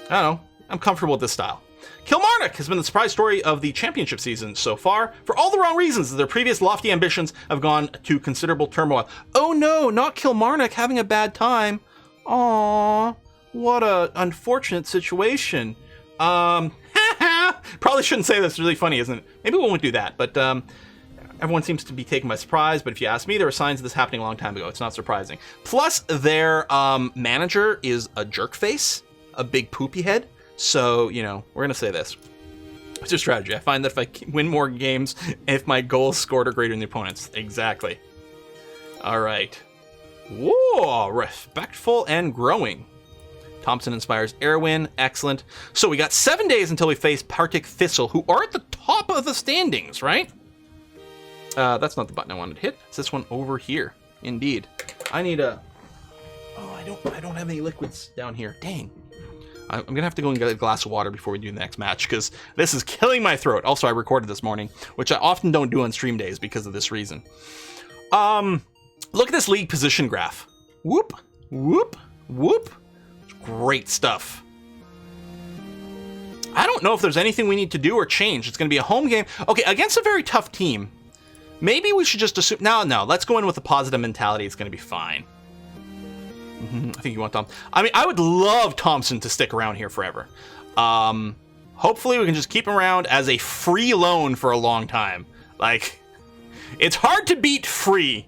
Speaker 4: I don't know. I'm comfortable with this style. Kilmarnock has been the surprise story of the championship season so far, for all the wrong reasons. Their previous lofty ambitions have gone to considerable turmoil. Oh no, not Kilmarnock having a bad time. Aww. What a unfortunate situation. Probably shouldn't say this. It's really funny, isn't it? Maybe we won't do that, but everyone seems to be taken by surprise. But if you ask me, there were signs of this happening a long time ago. It's not surprising. Plus, their manager is a jerk face, a big poopy head. So, you know, we're going to say this. It's a strategy. I find that if I win more games, if my goals scored are greater than the opponents. Exactly. All right. Whoa, respectful and growing. Thompson inspires Airwin. Excellent. So we got 7 days until we face Partick Thistle, who are at the top of the standings, right? That's not the button I wanted to hit. It's this one over here. Indeed. I need a... Oh, I don't have any liquids down here. Dang. I'm going to have to go and get a glass of water before we do the next match, because this is killing my throat. Also, I recorded this morning, which I often don't do on stream days because of this reason. Look at this league position graph. Whoop, whoop, whoop. Great stuff. I don't know if there's anything we need to do or change. It's going to be a home game. Okay, against a very tough team. Maybe we should just assume... No, let's go in with a positive mentality. It's going to be fine. I think you want Tom. I mean, I would love Thompson to stick around here forever. Hopefully we can just keep him around as a free loan for a long time. Like, it's hard to beat free.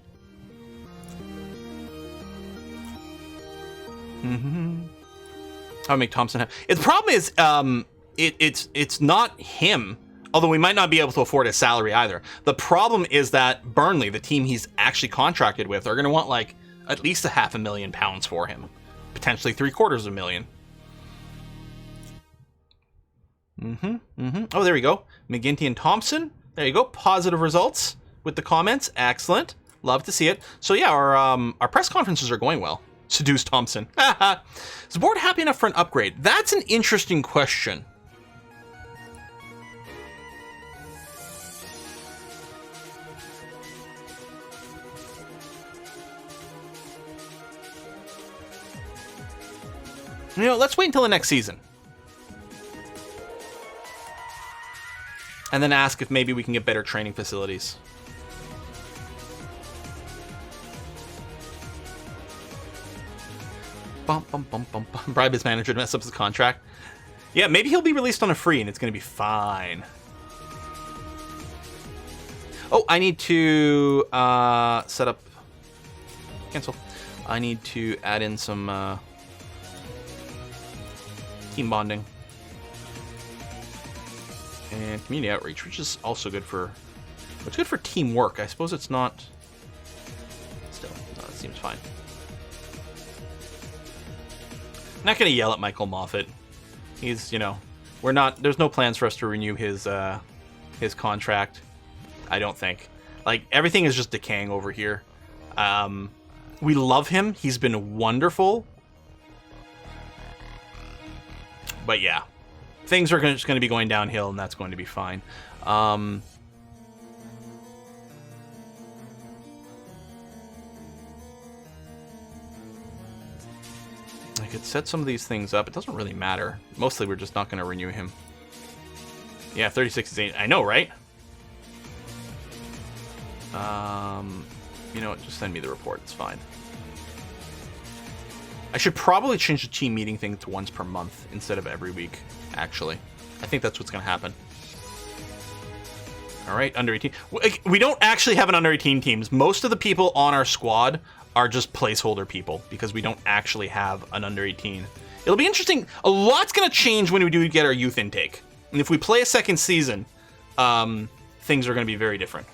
Speaker 4: I'll make Thompson have... The problem is, it's not him, although we might not be able to afford his salary either. The problem is that Burnley, the team he's actually contracted with, are going to want, like, at least £500,000 for him. Potentially £750,000. Oh, there we go. McGinty and Thompson. There you go. Positive results with the comments. Excellent. Love to see it. So yeah, our press conferences are going well. Seduce Thompson. Is the board happy enough for an upgrade? That's an interesting question. You know, let's wait until the next season. And then ask if maybe we can get better training facilities. Bribe his manager to mess up his contract. Yeah, maybe he'll be released on a free and it's going to be fine. Oh, I need to set up... Cancel. I need to add in some team bonding. And community outreach, which is also good for... It's good for teamwork. I suppose it's not... Still, no, it seems fine. I'm not going to yell at Michael Moffat. He's, you know, we're not... There's no plans for us to renew his contract. I don't think. Like, everything is just decaying over here. We love him. He's been wonderful. But yeah, things are just going to be going downhill, and that's going to be fine. I could set some of these things up. It doesn't really matter. Mostly, we're just not going to renew him. Yeah, 36 is 8. I know, right? You know what? Just send me the report. It's fine. I should probably change the team meeting thing to once per month instead of every week, actually. I think that's what's going to happen. All right, under 18. We don't actually have an under 18 teams. Most of the people on our squad are just placeholder people because we don't actually have an under 18. It'll be interesting. A lot's going to change when we do get our youth intake. And if we play a second season, things are going to be very different.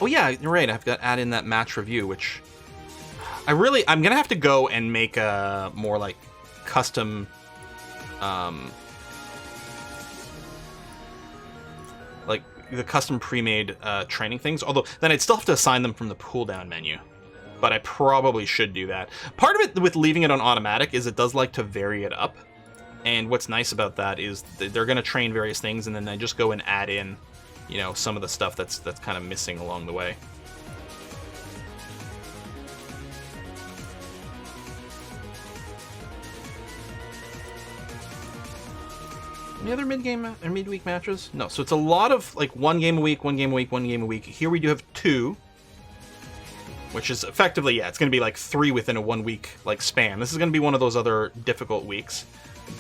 Speaker 4: Oh yeah, you're right. I've got to add in that match review, which I'm going to have to go and make a more like custom, like the custom pre-made training things. Although then I'd still have to assign them from the pull down menu. But I probably should do that. Part of it with leaving it on automatic is it does like to vary it up. And what's nice about that is they're going to train various things, and then I just go and add in, you know, some of the stuff that's kind of missing along the way. Any other mid-game or midweek matches? No, so it's a lot of like one game a week, one game a week, one game a week. Here we do have 2. Which is effectively, yeah, it's going to be like 3 within a 1 week like span. This is going to be one of those other difficult weeks,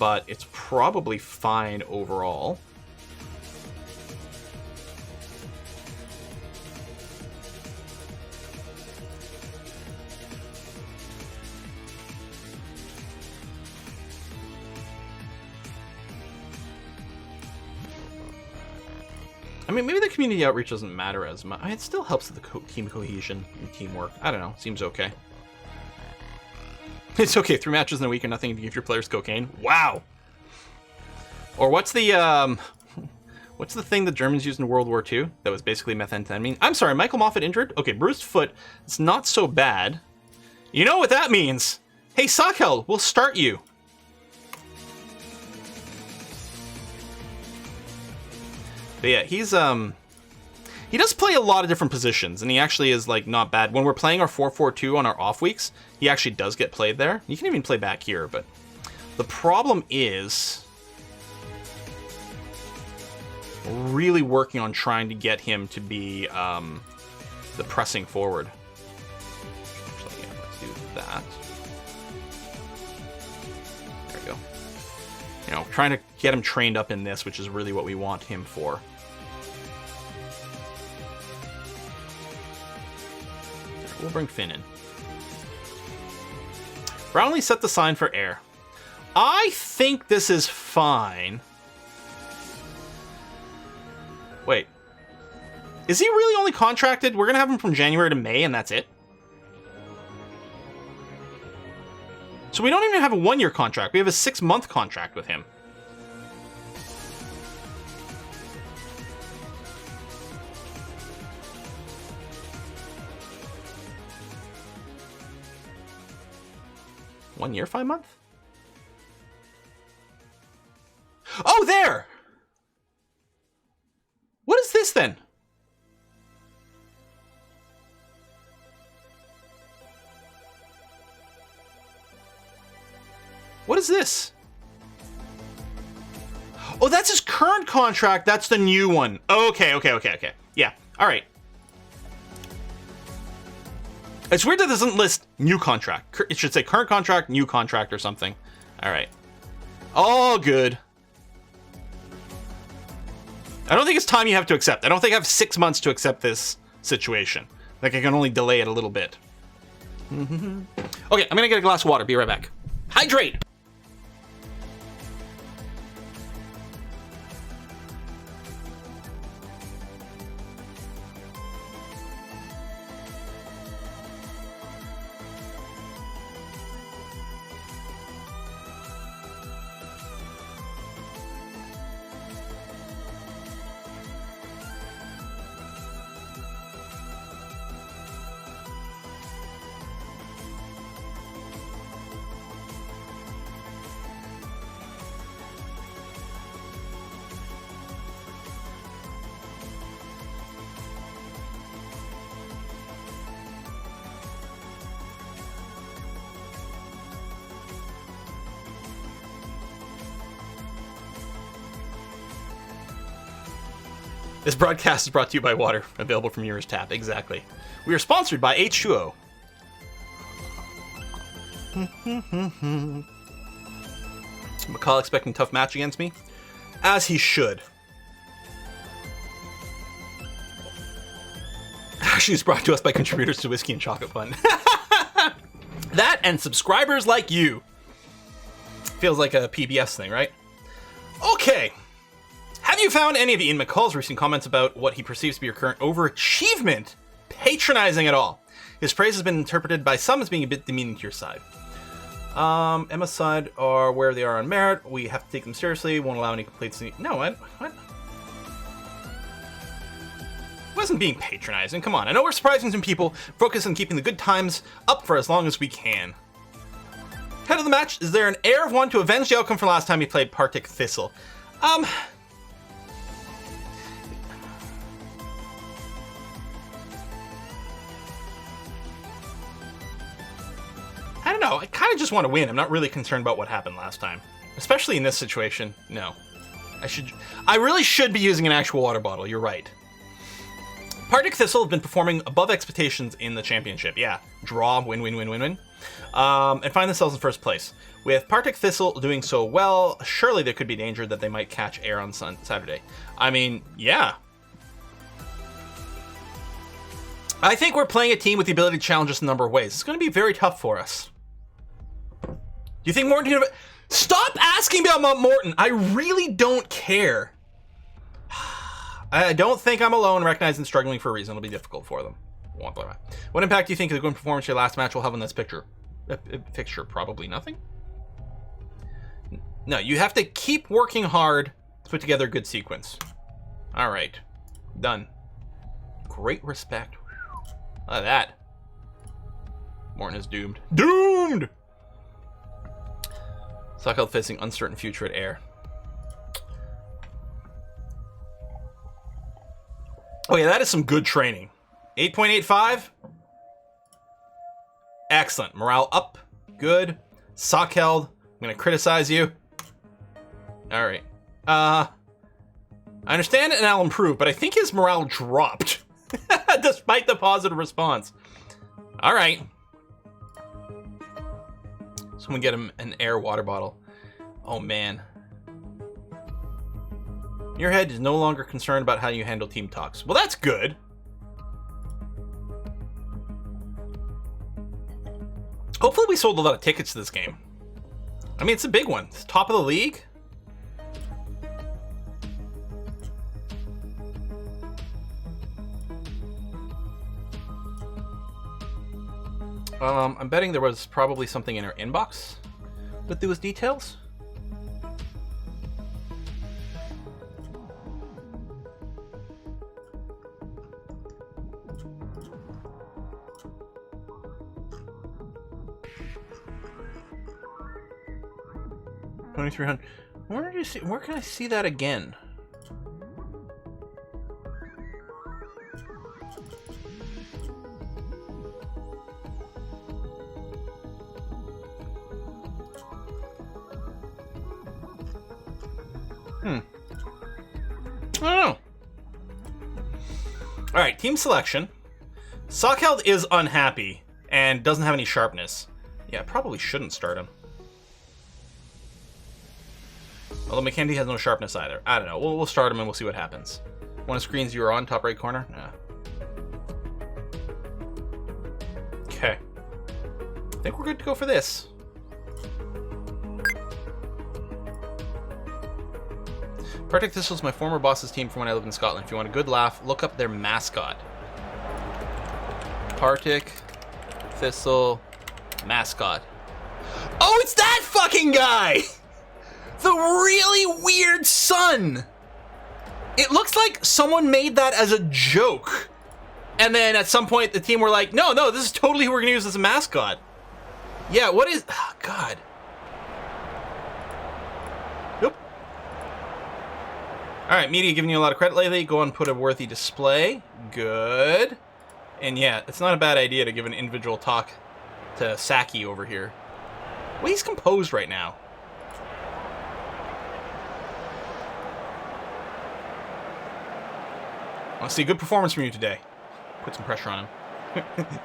Speaker 4: but it's probably fine overall. I mean, maybe the community outreach doesn't matter as much. It still helps with the team cohesion and teamwork. I don't know. Seems okay. It's okay. 3 matches in a week are nothing to give your players cocaine. Wow. Or what's the thing the Germans used in World War II that was basically methamphetamine? I'm sorry, Michael Moffat injured? Okay, bruised foot. It's not so bad. You know what that means. Hey, Sokkel, we'll start you. But yeah, he does play a lot of different positions, and he actually is like not bad. When we're playing our 4-4-2 on our off weeks, he actually does get played there. You can even play back here, but the problem is really working on trying to get him to be the pressing forward. Actually, yeah, let's do that. There we go. You know, trying to get him trained up in this, which is really what we want him for. We'll bring Finn in. Brownlee set the sign for air. I think this is fine. Wait. Is he really only contracted? We're going to have him from January to May, and that's it? So we don't even have a 1-year contract. We have a 6-month contract with him. One year, 5 month? Oh, there! What is this then? What is this? Oh, that's his current contract. That's the new one. Okay. Yeah, all right. It's weird that it doesn't list new contract. It should say current contract, new contract, or something. All right. All good. I don't think it's time you have to accept. I don't think I have 6 months to accept this situation. Like, I can only delay it a little bit. Okay, I'm going to get a glass of water. Be right back. Hydrate! This broadcast is brought to you by water, available from Muir's Tap. Exactly. We are sponsored by H2O. McCall expecting tough match against me? As he should. Actually, it's brought to us by contributors to Whiskey and Chocolate Fund. That and subscribers like you. Feels like a PBS thing, right? Okay. Have you found any of Ian McCall's recent comments about what he perceives to be your current overachievement patronizing at all? His praise has been interpreted by some as being a bit demeaning to your side. Emma's side are where they are on merit. We have to take them seriously. Won't allow any complaints. No, what? Wasn't being patronizing. Come on. I know we're surprising some people. Focus on keeping the good times up for as long as we can. Head of the match, is there an air of one to avenge the outcome from last time he played Partick Thistle? I don't know. I kind of just want to win. I'm not really concerned about what happened last time. Especially in this situation. No. I really should be using an actual water bottle. You're right. Partick Thistle have been performing above expectations in the championship. Yeah. Draw, win, win, win, win, win. And find themselves in first place. With Partick Thistle doing so well, surely there could be danger that they might catch air on Saturday. I mean, yeah. I think we're playing a team with the ability to challenge us in a number of ways. It's going to be very tough for us. Do you think Morton can... Stop asking me about Morton! I really don't care. I don't think I'm alone, recognizing struggling for a reason. It'll be difficult for them. What impact do you think the good performance your last match will have on this fixture? Probably nothing. No, you have to keep working hard to put together a good sequence. All right. Done. Great respect. Look at that. Morton is doomed. Doomed! Sockeld facing uncertain future at air. Oh yeah, that is some good training. 8.85. Excellent. Morale up. Good. Sockeld, I'm going to criticize you. All right. I understand and I'll improve, but I think his morale dropped. Despite the positive response. All right. Someone get him an air water bottle. Oh, man. Your head is no longer concerned about how you handle team talks. Well, that's good. Hopefully we sold a lot of tickets to this game. I mean, it's a big one. It's top of the league. I'm betting there was probably something in our inbox with those details. $2,300. Where did you see? Where can I see that again? I don't know. All right, team selection. Sockeld is unhappy and doesn't have any sharpness. Yeah, I probably shouldn't start him. Although McKendy has no sharpness either. I don't know. We'll start him and we'll see what happens. One of the screens you were on, top right corner? Nah. Okay. I think we're good to go for this. Partick Thistle is my former boss's team from when I lived in Scotland. If you want a good laugh, look up their mascot. Partick Thistle mascot. Oh, it's that fucking guy! The really weird sun! It looks like someone made that as a joke. And then at some point the team were like, no, this is totally who we're gonna use as a mascot. Yeah, what is... Oh, God. Nope. Alright, media giving you a lot of credit lately. Go and put a worthy display. Good. And yeah, it's not a bad idea to give an individual talk to Saki over here. Well, he's composed right now. I want to see a good performance from you today. Put some pressure on him.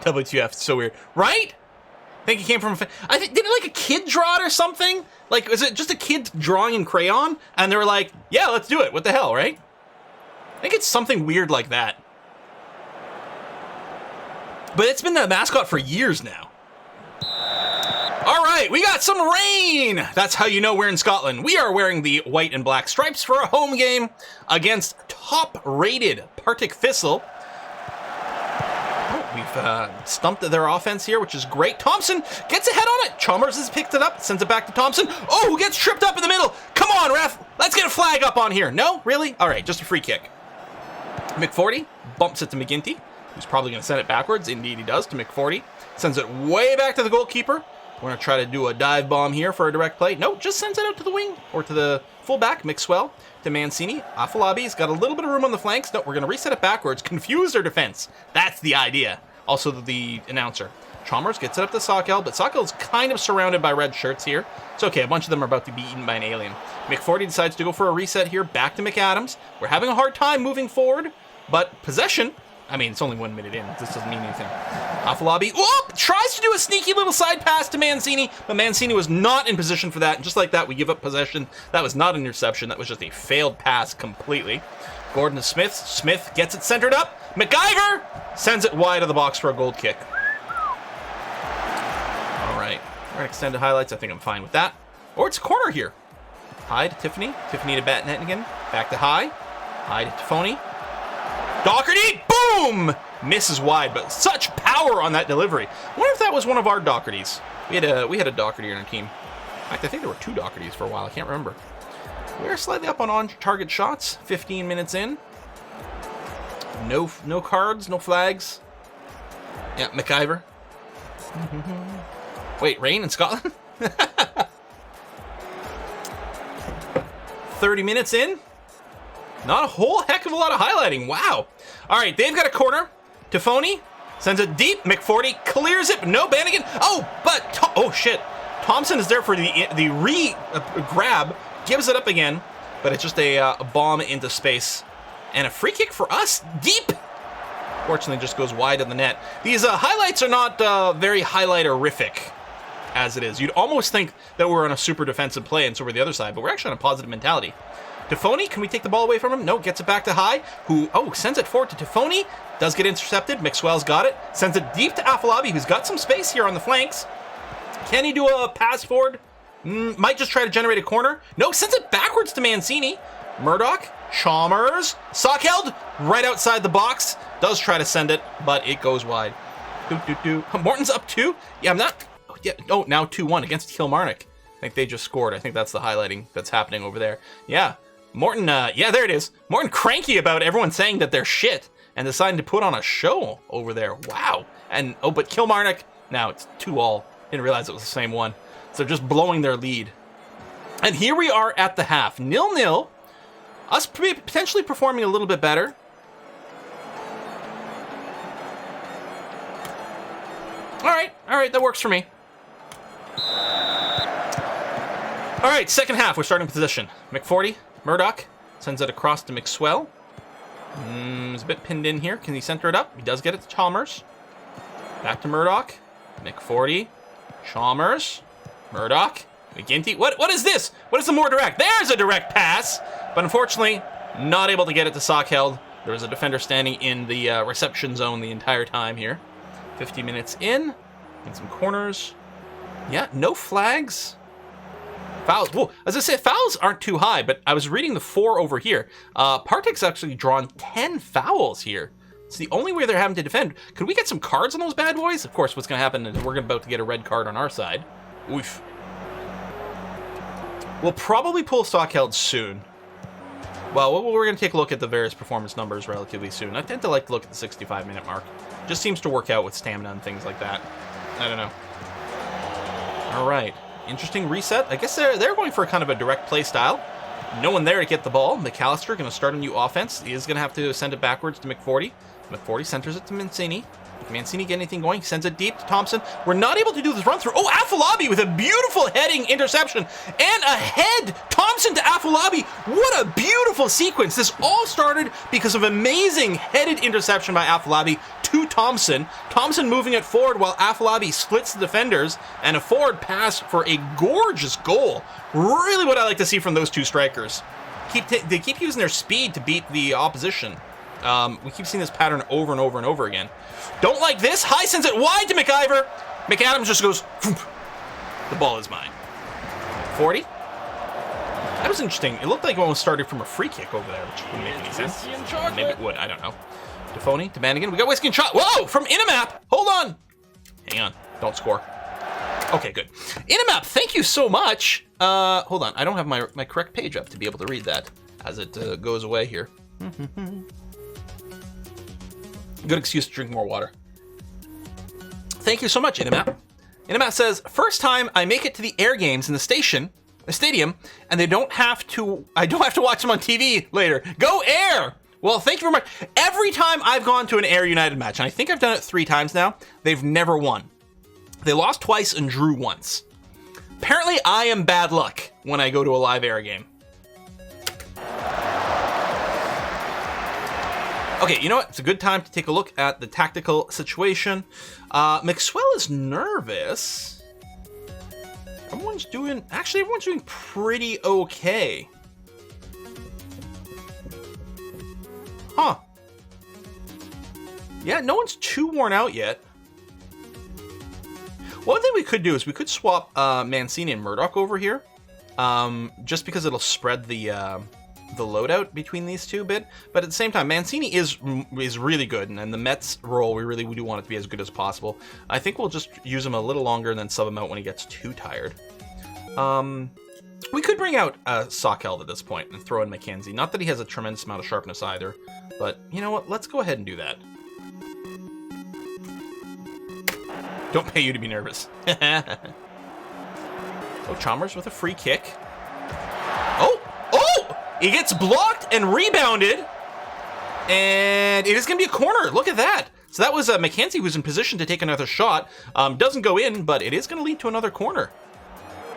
Speaker 4: WTF, it's so weird. Right? I think he came from I think, didn't like a kid draw it or something? Like, was it just a kid drawing in crayon? And they were like, yeah, let's do it. What the hell, right? I think it's something weird like that. But it's been the mascot for years now. All right, we got some rain. That's how you know we're in Scotland. We are wearing the white and black stripes for a home game against top-rated Partick Thistle. We've stumped their offense here, which is great. Thompson gets ahead on it. Chalmers has picked it up, sends it back to Thompson. Oh, who gets tripped up in the middle? Come on, ref. Let's get a flag up on here. No? Really? All right, just a free kick. McForty bumps it to McGinty, who's probably going to send it backwards. Indeed, he does to McForty. Sends it way back to the goalkeeper. We're going to try to do a dive bomb here for a direct play. No, just sends it out to the wing or to the fullback, Mixwell, to Mancini. Afalabi's got a little bit of room on the flanks. No, we're going to reset it backwards. Confuse their defense. That's the idea. Also, the announcer. Chalmers gets it up to Sokol, but Sokol's kind of surrounded by red shirts here. It's okay. A bunch of them are about to be eaten by an alien. McForty decides to go for a reset here. Back to McAdams. We're having a hard time moving forward, but possession... I mean, it's only 1 minute in. This doesn't mean anything. Afalabi, tries to do a sneaky little side pass to Mancini, but Mancini was not in position for that. And just like that, we give up possession. That was not an interception. That was just a failed pass completely. Gordon to Smith. Smith gets it centered up. MacGyver sends it wide of the box for a goal kick. All right. We're going to extend to highlights. I think I'm fine with that. Or it's a corner here. High to Tiffany. Tiffany to Batnettigan. Back to High. High to Tafoni. Doherty, boom! Misses wide, but such power on that delivery. I wonder if that was one of our Dohertys. We had a Doherty on our team. In fact, I think there were 2 Dohertys for a while. I can't remember. We're slightly up on target shots. 15 minutes in. No cards, no flags. Yeah, McIver. Wait, rain in Scotland? 30 minutes in. Not a whole heck of a lot of highlighting. Wow. All right, they've got a corner. Tafoni sends it deep. McForty clears it. No, Bannigan. Oh, but... oh, shit. Thompson is there for the grab. Gives it up again. But it's just a bomb into space. And a free kick for us. Deep. Fortunately, just goes wide of the net. These highlights are not very highlighterific as it is. You'd almost think that we're on a super defensive play and so we're the other side. But we're actually on a positive mentality. Tafoni, can we take the ball away from him? No, gets it back to High, who, sends it forward to Tafoni. Does get intercepted. Mixwell's got it. Sends it deep to Afalabi, who's got some space here on the flanks. Can he do a pass forward? Might just try to generate a corner. No, sends it backwards to Mancini. Murdoch, Chalmers, Sockeld, right outside the box. Does try to send it, but it goes wide. Morton's up 2. Yeah, I'm not... Oh, now 2-1 against Kilmarnock. I think they just scored. I think that's the highlighting that's happening over there. Yeah. Morton, yeah, there it is. Morton cranky about everyone saying that they're shit and deciding to put on a show over there. Wow. And, but Kilmarnock, now it's 2-2. Didn't realize it was the same one. So just blowing their lead. And here we are at the half. 0-0. Us potentially performing a little bit better. All right, that works for me. All right, second half, we're starting position. McForty, Murdoch, sends it across to McSwell. He's a bit pinned in here. Can he center it up? He does get it to Chalmers. Back to Murdoch. McForty, Chalmers, Murdoch, McGinty. What is this? What is the more direct? There's a direct pass, but unfortunately, not able to get it to Sockeld. There was a defender standing in the reception zone the entire time here. 50 minutes in, and some corners. Yeah, no flags. Fouls. Whoa, as I say, fouls aren't too high, but I was reading the 4 over here. Partick's actually drawn 10 fouls here. It's the only way they're having to defend. Could we get some cards on those bad boys? Of course, what's going to happen is we're about to get a red card on our side. Oof. We'll probably pull Stockheld soon. Well, we're going to take a look at the various performance numbers relatively soon. I tend to like to look at the 65-minute mark. Just seems to work out with stamina and things like that. I don't know. All right. Interesting reset. I guess they're going for a kind of a direct play style. No one there to get the ball. McAllister going to start a new offense. He is going to have to send it backwards to McForty. McForty centers it to Mancini. Mancini get anything going? Sends it deep to Thompson. We're not able to do this run through. Oh, Afolabi with a beautiful heading interception and a head. Thompson to Afolabi. What a beautiful sequence. This all started because of amazing headed interception by Afolabi to Thompson. Thompson moving it forward while Afolabi splits the defenders, and a forward pass for a gorgeous goal. Really what I like to see from those two strikers. They keep using their speed to beat the opposition. We keep seeing this pattern over and over and over again. Don't like this. High sends it wide to McIver. McAdams just goes, phoomp. The ball is mine. 40. That was interesting. It looked like it almost started from a free kick over there, which wouldn't make any sense. Maybe it would. I don't know. Defoni to Bannigan. We got Whiskey and shot. Whoa! From Inamap. Hold on. Hang on. Don't score. Okay, good. Inamap, thank you so much. Hold on. I don't have my correct page up to be able to read that as it goes away here. Good excuse to drink more water. Thank you so much, Inamap. Inamap says, first time I make it to the Air games in the stadium, and I don't have to watch them on TV later. Go Air! Well, thank you very much. Every time I've gone to an Air United match, and I think I've done it 3 times now, they've never won. They lost twice and drew once. Apparently, I am bad luck when I go to a live Air game. Okay, you know what? It's a good time to take a look at the tactical situation. McSwell is nervous. Everyone's doing pretty okay. Huh. Yeah, no one's too worn out yet. One thing we could do is we could swap Mancini and Murdoch over here. Just because it'll spread the loadout between these two a bit, but at the same time, Mancini is really good, and the Mets role, we do want it to be as good as possible. I think we'll just use him a little longer and then sub him out when he gets too tired. We could bring out Sawkeld at this point and throw in McKenzie. Not that he has a tremendous amount of sharpness either, but you know what? Let's go ahead and do that. Don't pay you to be nervous. Oh, Chalmers with a free kick. Oh! He gets blocked and rebounded, and it is going to be a corner. Look at that. So that was McKenzie who's in position to take another shot. Doesn't go in, but it is going to lead to another corner.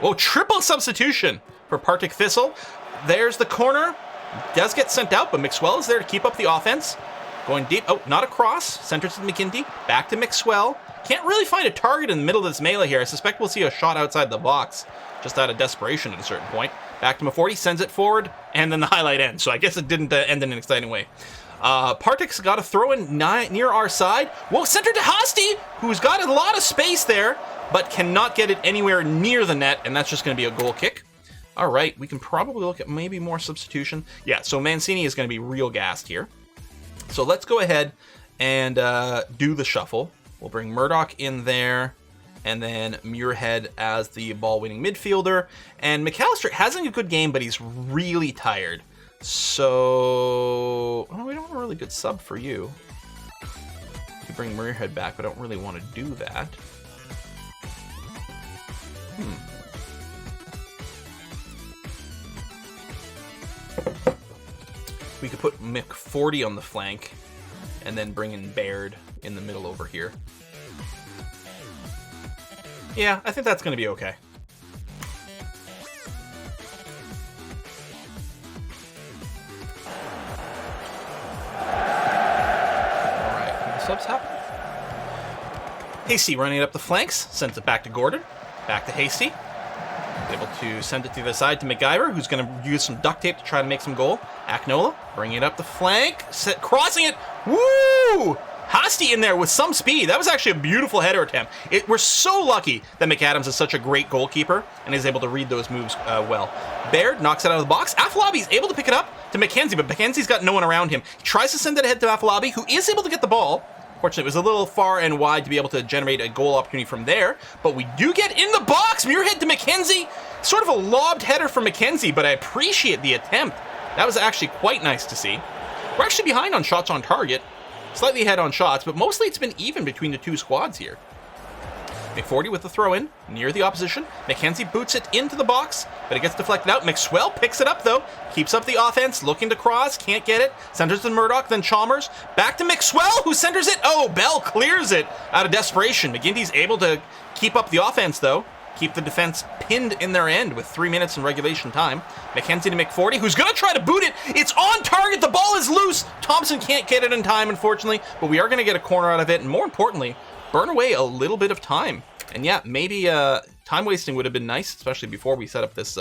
Speaker 4: Whoa, triple substitution for Partick Thistle. There's the corner. Does get sent out, but McSwell is there to keep up the offense. Going deep. Oh, not a cross. Centers to McKinty. Back to McSwell. Can't really find a target in the middle of this melee here. I suspect we'll see a shot outside the box, just out of desperation at a certain point. Back to Maforty, sends it forward, and then the highlight ends. So I guess it didn't end in an exciting way. Partick's got a throw in near our side. Whoa, center to Hosty, who's got a lot of space there, but cannot get it anywhere near the net, and that's just going to be a goal kick. All right, we can probably look at maybe more substitution. Yeah, so Mancini is going to be real gassed here. So let's go ahead and do the shuffle. We'll bring Murdoch in there, and then Muirhead as the ball-winning midfielder. And McAllister hasn't a good game, but he's really tired. So, we don't have a really good sub for you. We could bring Muirhead back, but I don't really want to do that. We could put McForty on the flank, and then bring in Baird in the middle over here. Yeah, I think that's going to be okay. Alright, the subs happen. Hasty running it up the flanks, sends it back to Gordon. Back to Hasty. Able to send it to the side to McIver, who's going to use some duct tape to try to make some goal. Aknola, bringing it up the flank, crossing it. Woo! Hasty in there with some speed. That was actually a beautiful header attempt. We're so lucky that McAdams is such a great goalkeeper and is able to read those moves well. Baird knocks it out of the box. Afolabi is able to pick it up to McKenzie, but McKenzie's got no one around him. He tries to send it ahead to Afolabi, who is able to get the ball. Fortunately, it was a little far and wide to be able to generate a goal opportunity from there, but we do get in the box. Muirhead to McKenzie. Sort of a lobbed header from McKenzie, but I appreciate the attempt. That was actually quite nice to see. We're actually behind on shots on target. Slightly ahead on shots, but mostly it's been even between the two squads here. McForty with the throw-in near the opposition. Mackenzie boots it into the box, but it gets deflected out. McSwell picks it up, though. Keeps up the offense, looking to cross. Can't get it. Centers to Murdoch, then Chalmers. Back to McSwell, who centers it. Oh, Bell clears it out of desperation. McGinty's able to keep up the offense, though. Keep the defense pinned in their end with 3 minutes in regulation time. Mackenzie to McForty, who's going to try to boot it. It's on target. The ball is loose. Thompson can't get it in time, unfortunately, but we are going to get a corner out of it, and more importantly, burn away a little bit of time. And yeah, maybe time wasting would have been nice, especially before we set up this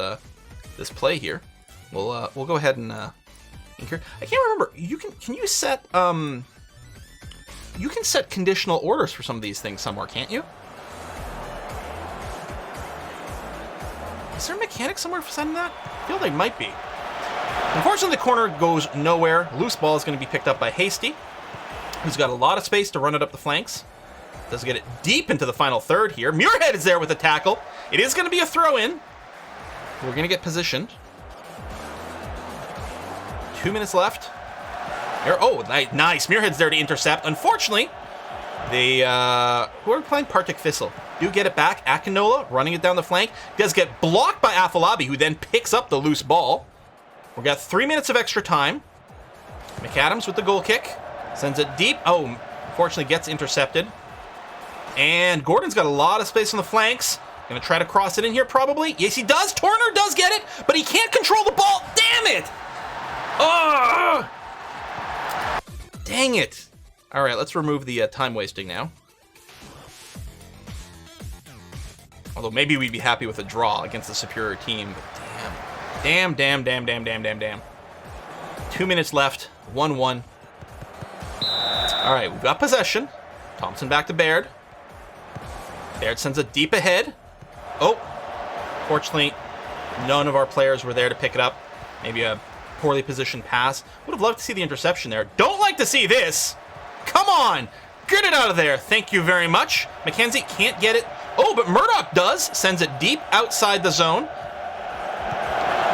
Speaker 4: this play here. We'll go ahead and here. I can't remember. Can you set conditional orders for some of these things somewhere, can't you? Is there a mechanic somewhere for setting that? I feel there might be. Unfortunately, the corner goes nowhere. Loose ball is going to be picked up by Hasty, who's got a lot of space to run it up the flanks. Does get it deep into the final third here. Muirhead is there with a tackle. It is going to be a throw-in. We're going to get positioned. 2 minutes left. Oh, nice. Muirhead's there to intercept. Unfortunately, who are playing Partick Thistle do get it back. Akinola running it down the flank. Does get blocked by Afolabi, who then picks up the loose ball. We've got 3 minutes of extra time. McAdams with the goal kick. Sends it deep. Oh, unfortunately gets intercepted. And Gordon's got a lot of space on the flanks. Gonna try to cross it in here probably. Yes, he does. Turner does get it, but he can't control the ball. Damn it! Oh! Dang it. All right, let's remove the time wasting now. Although maybe we'd be happy with a draw against the superior team. But damn. 2 minutes left. 1-1. All right, we've got possession. Thompson back to Baird. Baird sends it deep ahead. Oh, fortunately, none of our players were there to pick it up. Maybe a poorly positioned pass. Would have loved to see the interception there. Don't like to see this. Come on. Get it out of there. Thank you very much. Mackenzie can't get it. Oh, but Murdoch does. Sends it deep outside the zone.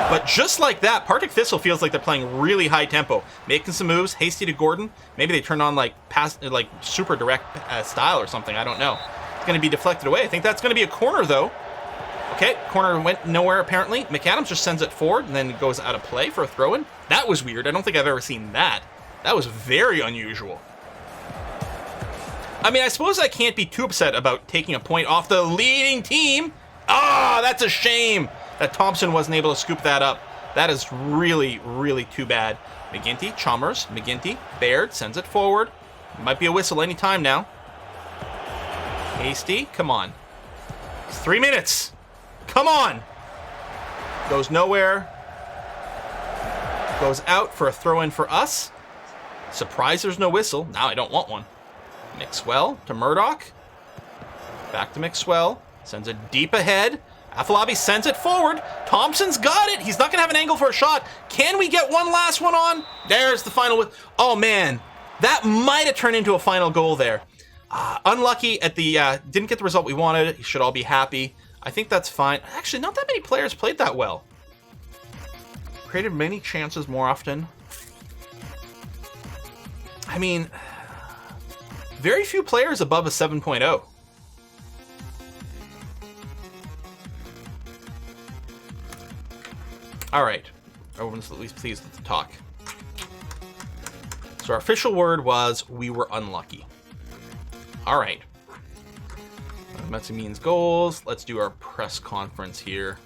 Speaker 4: But just like that, Partick Thistle feels like they're playing really high tempo. Making some moves. Hasty to Gordon. Maybe they turn on like super direct style or something. I don't know. It's going to be deflected away. I think that's going to be a corner, though. Okay, corner went nowhere, apparently. McAdams just sends it forward and then goes out of play for a throw-in. That was weird. I don't think I've ever seen that. That was very unusual. I mean, I suppose I can't be too upset about taking a point off the leading team. Ah, that's a shame that Thompson wasn't able to scoop that up. That is really, really too bad. McGinty, Chalmers, McGinty, Baird sends it forward. Might be a whistle any time now. Hasty, come on. It's 3 minutes. Come on. Goes nowhere. Goes out for a throw-in for us. Surprised there's no whistle. Now I don't want one. McSwell to Murdoch. Back to McSwell. Sends it deep ahead. Afolabi sends it forward. Thompson's got it. He's not going to have an angle for a shot. Can we get one last one on? There's the final. Oh, man. That might have turned into a final goal there. Unlucky at the... didn't get the result we wanted. You should all be happy. I think that's fine. Actually, not that many players played that well. Created many chances more often. I mean... very few players above a 7.0. All right. Everyone's at least pleased with the talk. So our official word was we were unlucky. All right. Metzi means goals. Let's do our press conference here.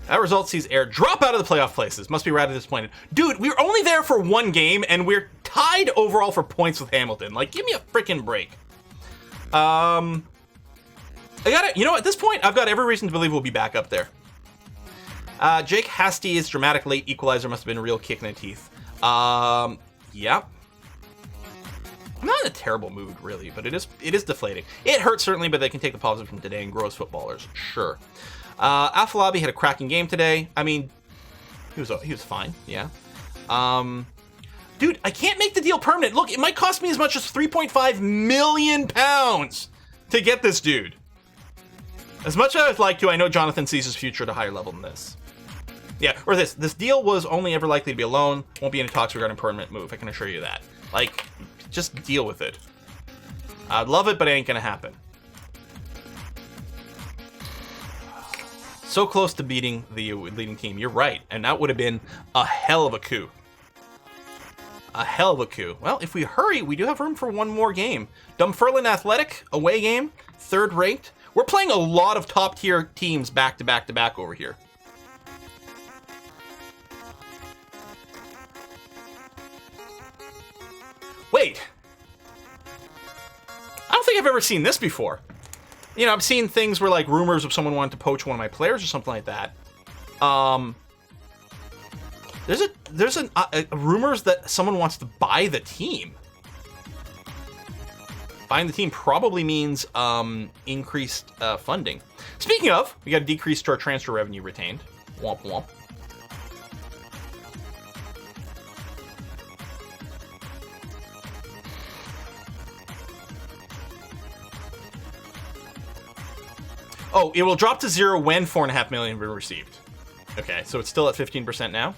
Speaker 4: That result sees Air drop out of the playoff places. Must be rather disappointed. Dude, we were only there for one game, and we're tied overall for points with Hamilton. Like, give me a freaking break. I got it. You know, at this point, I've got every reason to believe we'll be back up there. Jake Hasty's dramatic late equalizer must have been a real kick in the teeth. Yeah. I'm not in a terrible mood, really, but it is deflating. It hurts, certainly, but they can take the positive from today and grow as footballers. Sure. Afolabi had a cracking game today. I mean, he was fine, yeah. Dude, I can't make the deal permanent. Look, it might cost me as much as £3.5 million to get this dude. As much as I'd like to, I know Jonathan sees his future at a higher level than this. Yeah, or this deal was only ever likely to be a loan. Won't be any talks regarding permanent move, I can assure you that. Like, just deal with it. I'd love it, but it ain't gonna happen. So close to beating the leading team. You're right. And that would have been a hell of a coup. A hell of a coup. Well, if we hurry, we do have room for one more game. Dumbarton Athletic, away game, 3rd ranked. We're playing a lot of top tier teams back to back to back over here. Wait. I don't think I've ever seen this before. You know, I've seen things where, like, rumors of someone wanting to poach one of my players or something like that. There's rumors that someone wants to buy the team. Buying the team probably means increased funding. Speaking of, we got a decrease to our transfer revenue retained. Womp womp. Oh, it will drop to 0 when 4.5 million have been received. Okay, so it's still at 15% now.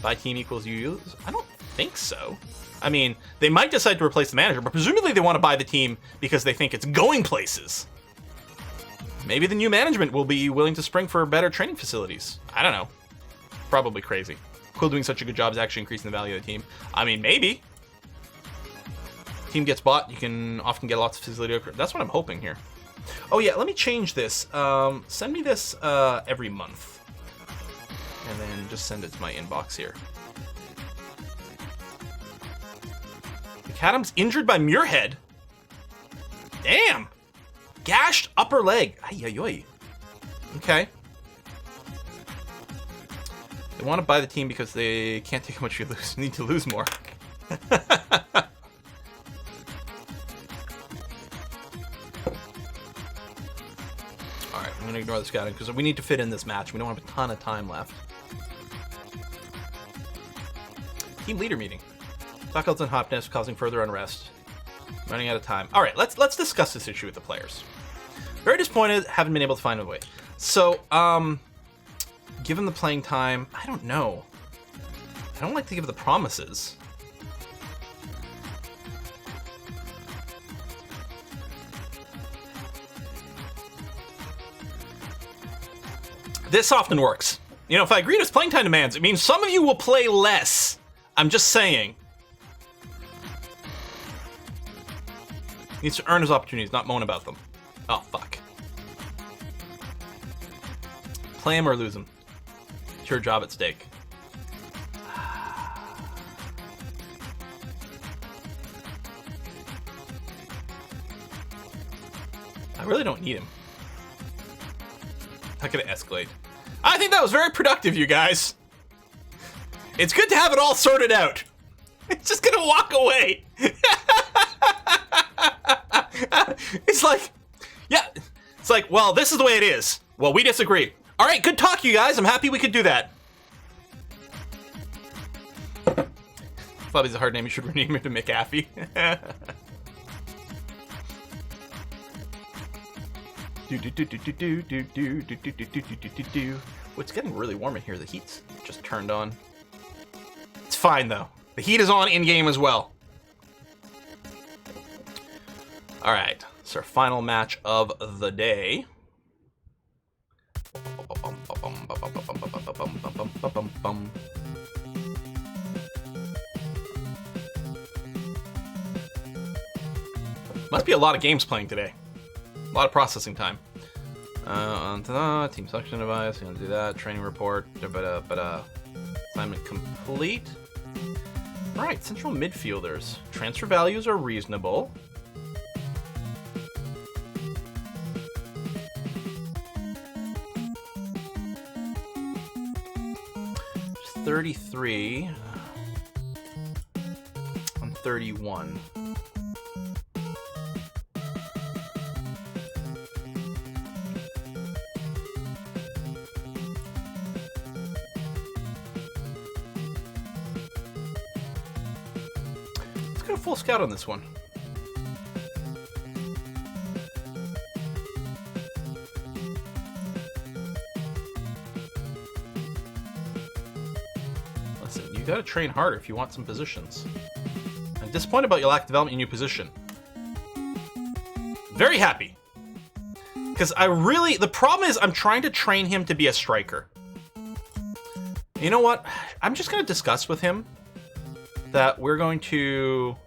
Speaker 4: Buy team equals you use? I don't think so. I mean, they might decide to replace the manager, but presumably they want to buy the team because they think it's going places. Maybe the new management will be willing to spring for better training facilities. I don't know. Probably crazy. Quill doing such a good job is actually increasing the value of the team. I mean, maybe. Team gets bought, you can often get lots of facility. That's what I'm hoping here. Oh yeah, let me change this. Send me this every month. And then just send it to my inbox here. McAdams injured by Muirhead. Damn! Gashed upper leg. Ay, ay, ay. Okay. They want to buy the team because they can't take how much you lose. Need to lose more. Alright, I'm going to ignore the scouting because we need to fit in this match. We don't have a ton of time left. Team leader meeting. Stockholds and Hopness causing further unrest. Running out of time. Alright, let's discuss this issue with the players. Very disappointed, haven't been able to find a way. So, given the playing time, I don't know. I don't like to give the promises. This often works. You know, if I agree to his playing time demands, it means some of you will play less. I'm just saying. He needs to earn his opportunities, not moan about them. Oh, fuck. Play him or lose him. It's your job at stake. I really don't need him. Not gonna escalate. I think that was very productive, you guys. It's good to have it all sorted out. It's just gonna walk away. It's like, yeah. It's like, well, this is the way it is. Well, we disagree. All right, good talk, you guys. I'm happy we could do that. Bobby's a hard name. You should rename it to McAfee. Well, it's getting really warm in here. The heat's just turned on. It's fine, though. The heat is on in-game as well. All right, it's our final match of the day. Must be a lot of games playing today. A lot of processing time. Team selection device, gonna do that. Training report. Assignment complete. Alright, central midfielders. Transfer values are reasonable. Just 33 on 31. A full scout on this one. Listen, you gotta train harder if you want some positions. I'm disappointed about your lack of development in your new position. Very happy. Because the problem is I'm trying to train him to be a striker. You know what? I'm just going to discuss with him that we're going to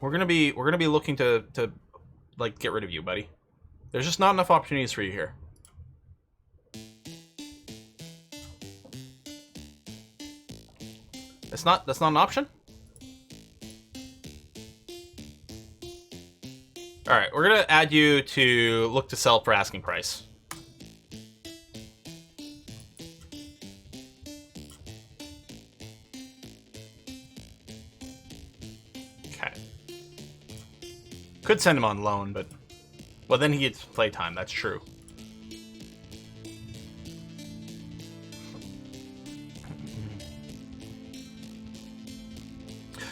Speaker 4: be looking to like get rid of you, buddy. There's just not enough opportunities for you here. That's not an option? All right, we're gonna add you to look to sell for asking price. Okay. Could send him on loan, but well, then he gets playtime. That's true.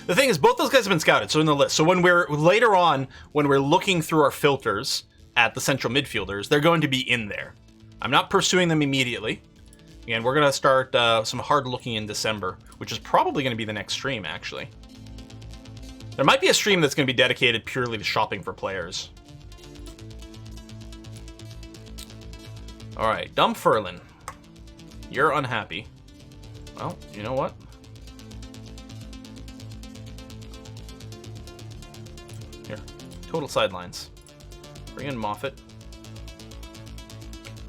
Speaker 4: The thing is, both those guys have been scouted, so in the list. So when we're later on, when we're looking through our filters at the central midfielders, they're going to be in there. I'm not pursuing them immediately. Again, we're going to start some hard looking in December, which is probably going to be the next stream, actually. There might be a stream that's going to be dedicated purely to shopping for players. All right, Dumbarton. You're unhappy. Well, you know what? Here, total sidelines. Bring in Moffat.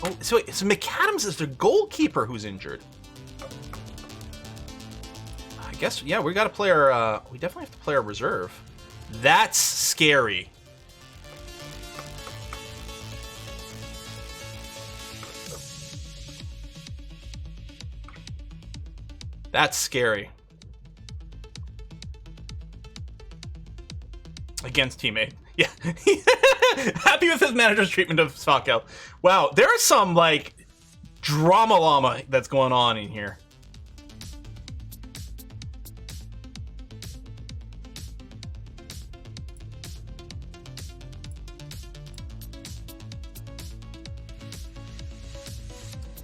Speaker 4: Oh, so McAdams is the goalkeeper who's injured. I guess, yeah, we got to play our, we definitely have to play our reserve. That's scary. That's scary. Against teammate. Yeah. Happy with his manager's treatment of Sokkel. Wow, there is some, like, drama llama that's going on in here.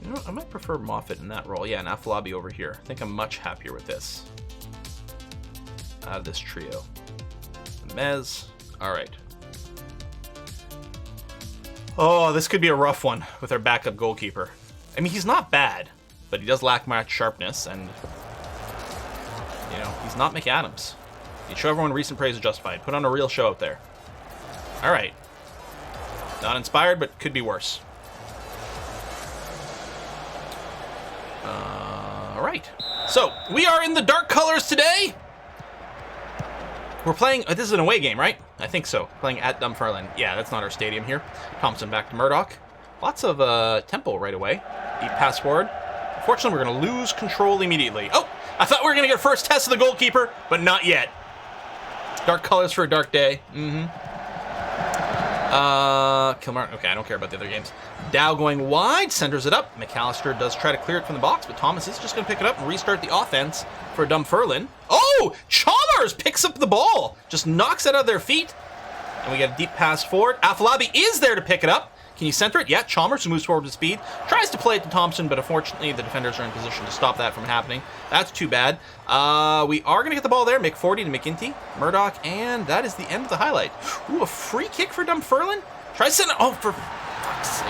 Speaker 4: You know, I might prefer Moffat in that role. Yeah, and Afolabi over here. I think I'm much happier with this. Out of this trio. Mez. All right. Oh, this could be a rough one with our backup goalkeeper. I mean, he's not bad, but he does lack much sharpness, and, you know, he's not McAdams. You show everyone recent praise is justified. Put on a real show out there. All right. Not inspired, but could be worse. All right. So, we are in the dark colors today. We're playing, this is an away game, right? I think so. Playing at Dumbarton. Yeah, that's not our stadium here. Thompson back to Murdoch. Lots of tempo right away. Deep pass forward. Unfortunately, we're going to lose control immediately. Oh, I thought we were going to get a first test of the goalkeeper, but not yet. Dark colors for a dark day. Kilmartin. Okay, I don't care about the other games. Dow going wide, centers it up. McAllister does try to clear it from the box, but Thomas is just going to pick it up and restart the offense for Dumbarton. Oh, Chalmers picks up the ball, just knocks it out of their feet, and we get a deep pass forward. Afolabi is there to pick it up. Can you center it? Yeah, Chalmers moves forward with speed, tries to play it to Thompson, but unfortunately the defenders are in position to stop that from happening. That's too bad. We are going to get the ball there. McForty to McGinty, Murdoch, and that is the end of the highlight. Ooh, a free kick for Dumbarton. Try to send it. Oh, for fuck's sake.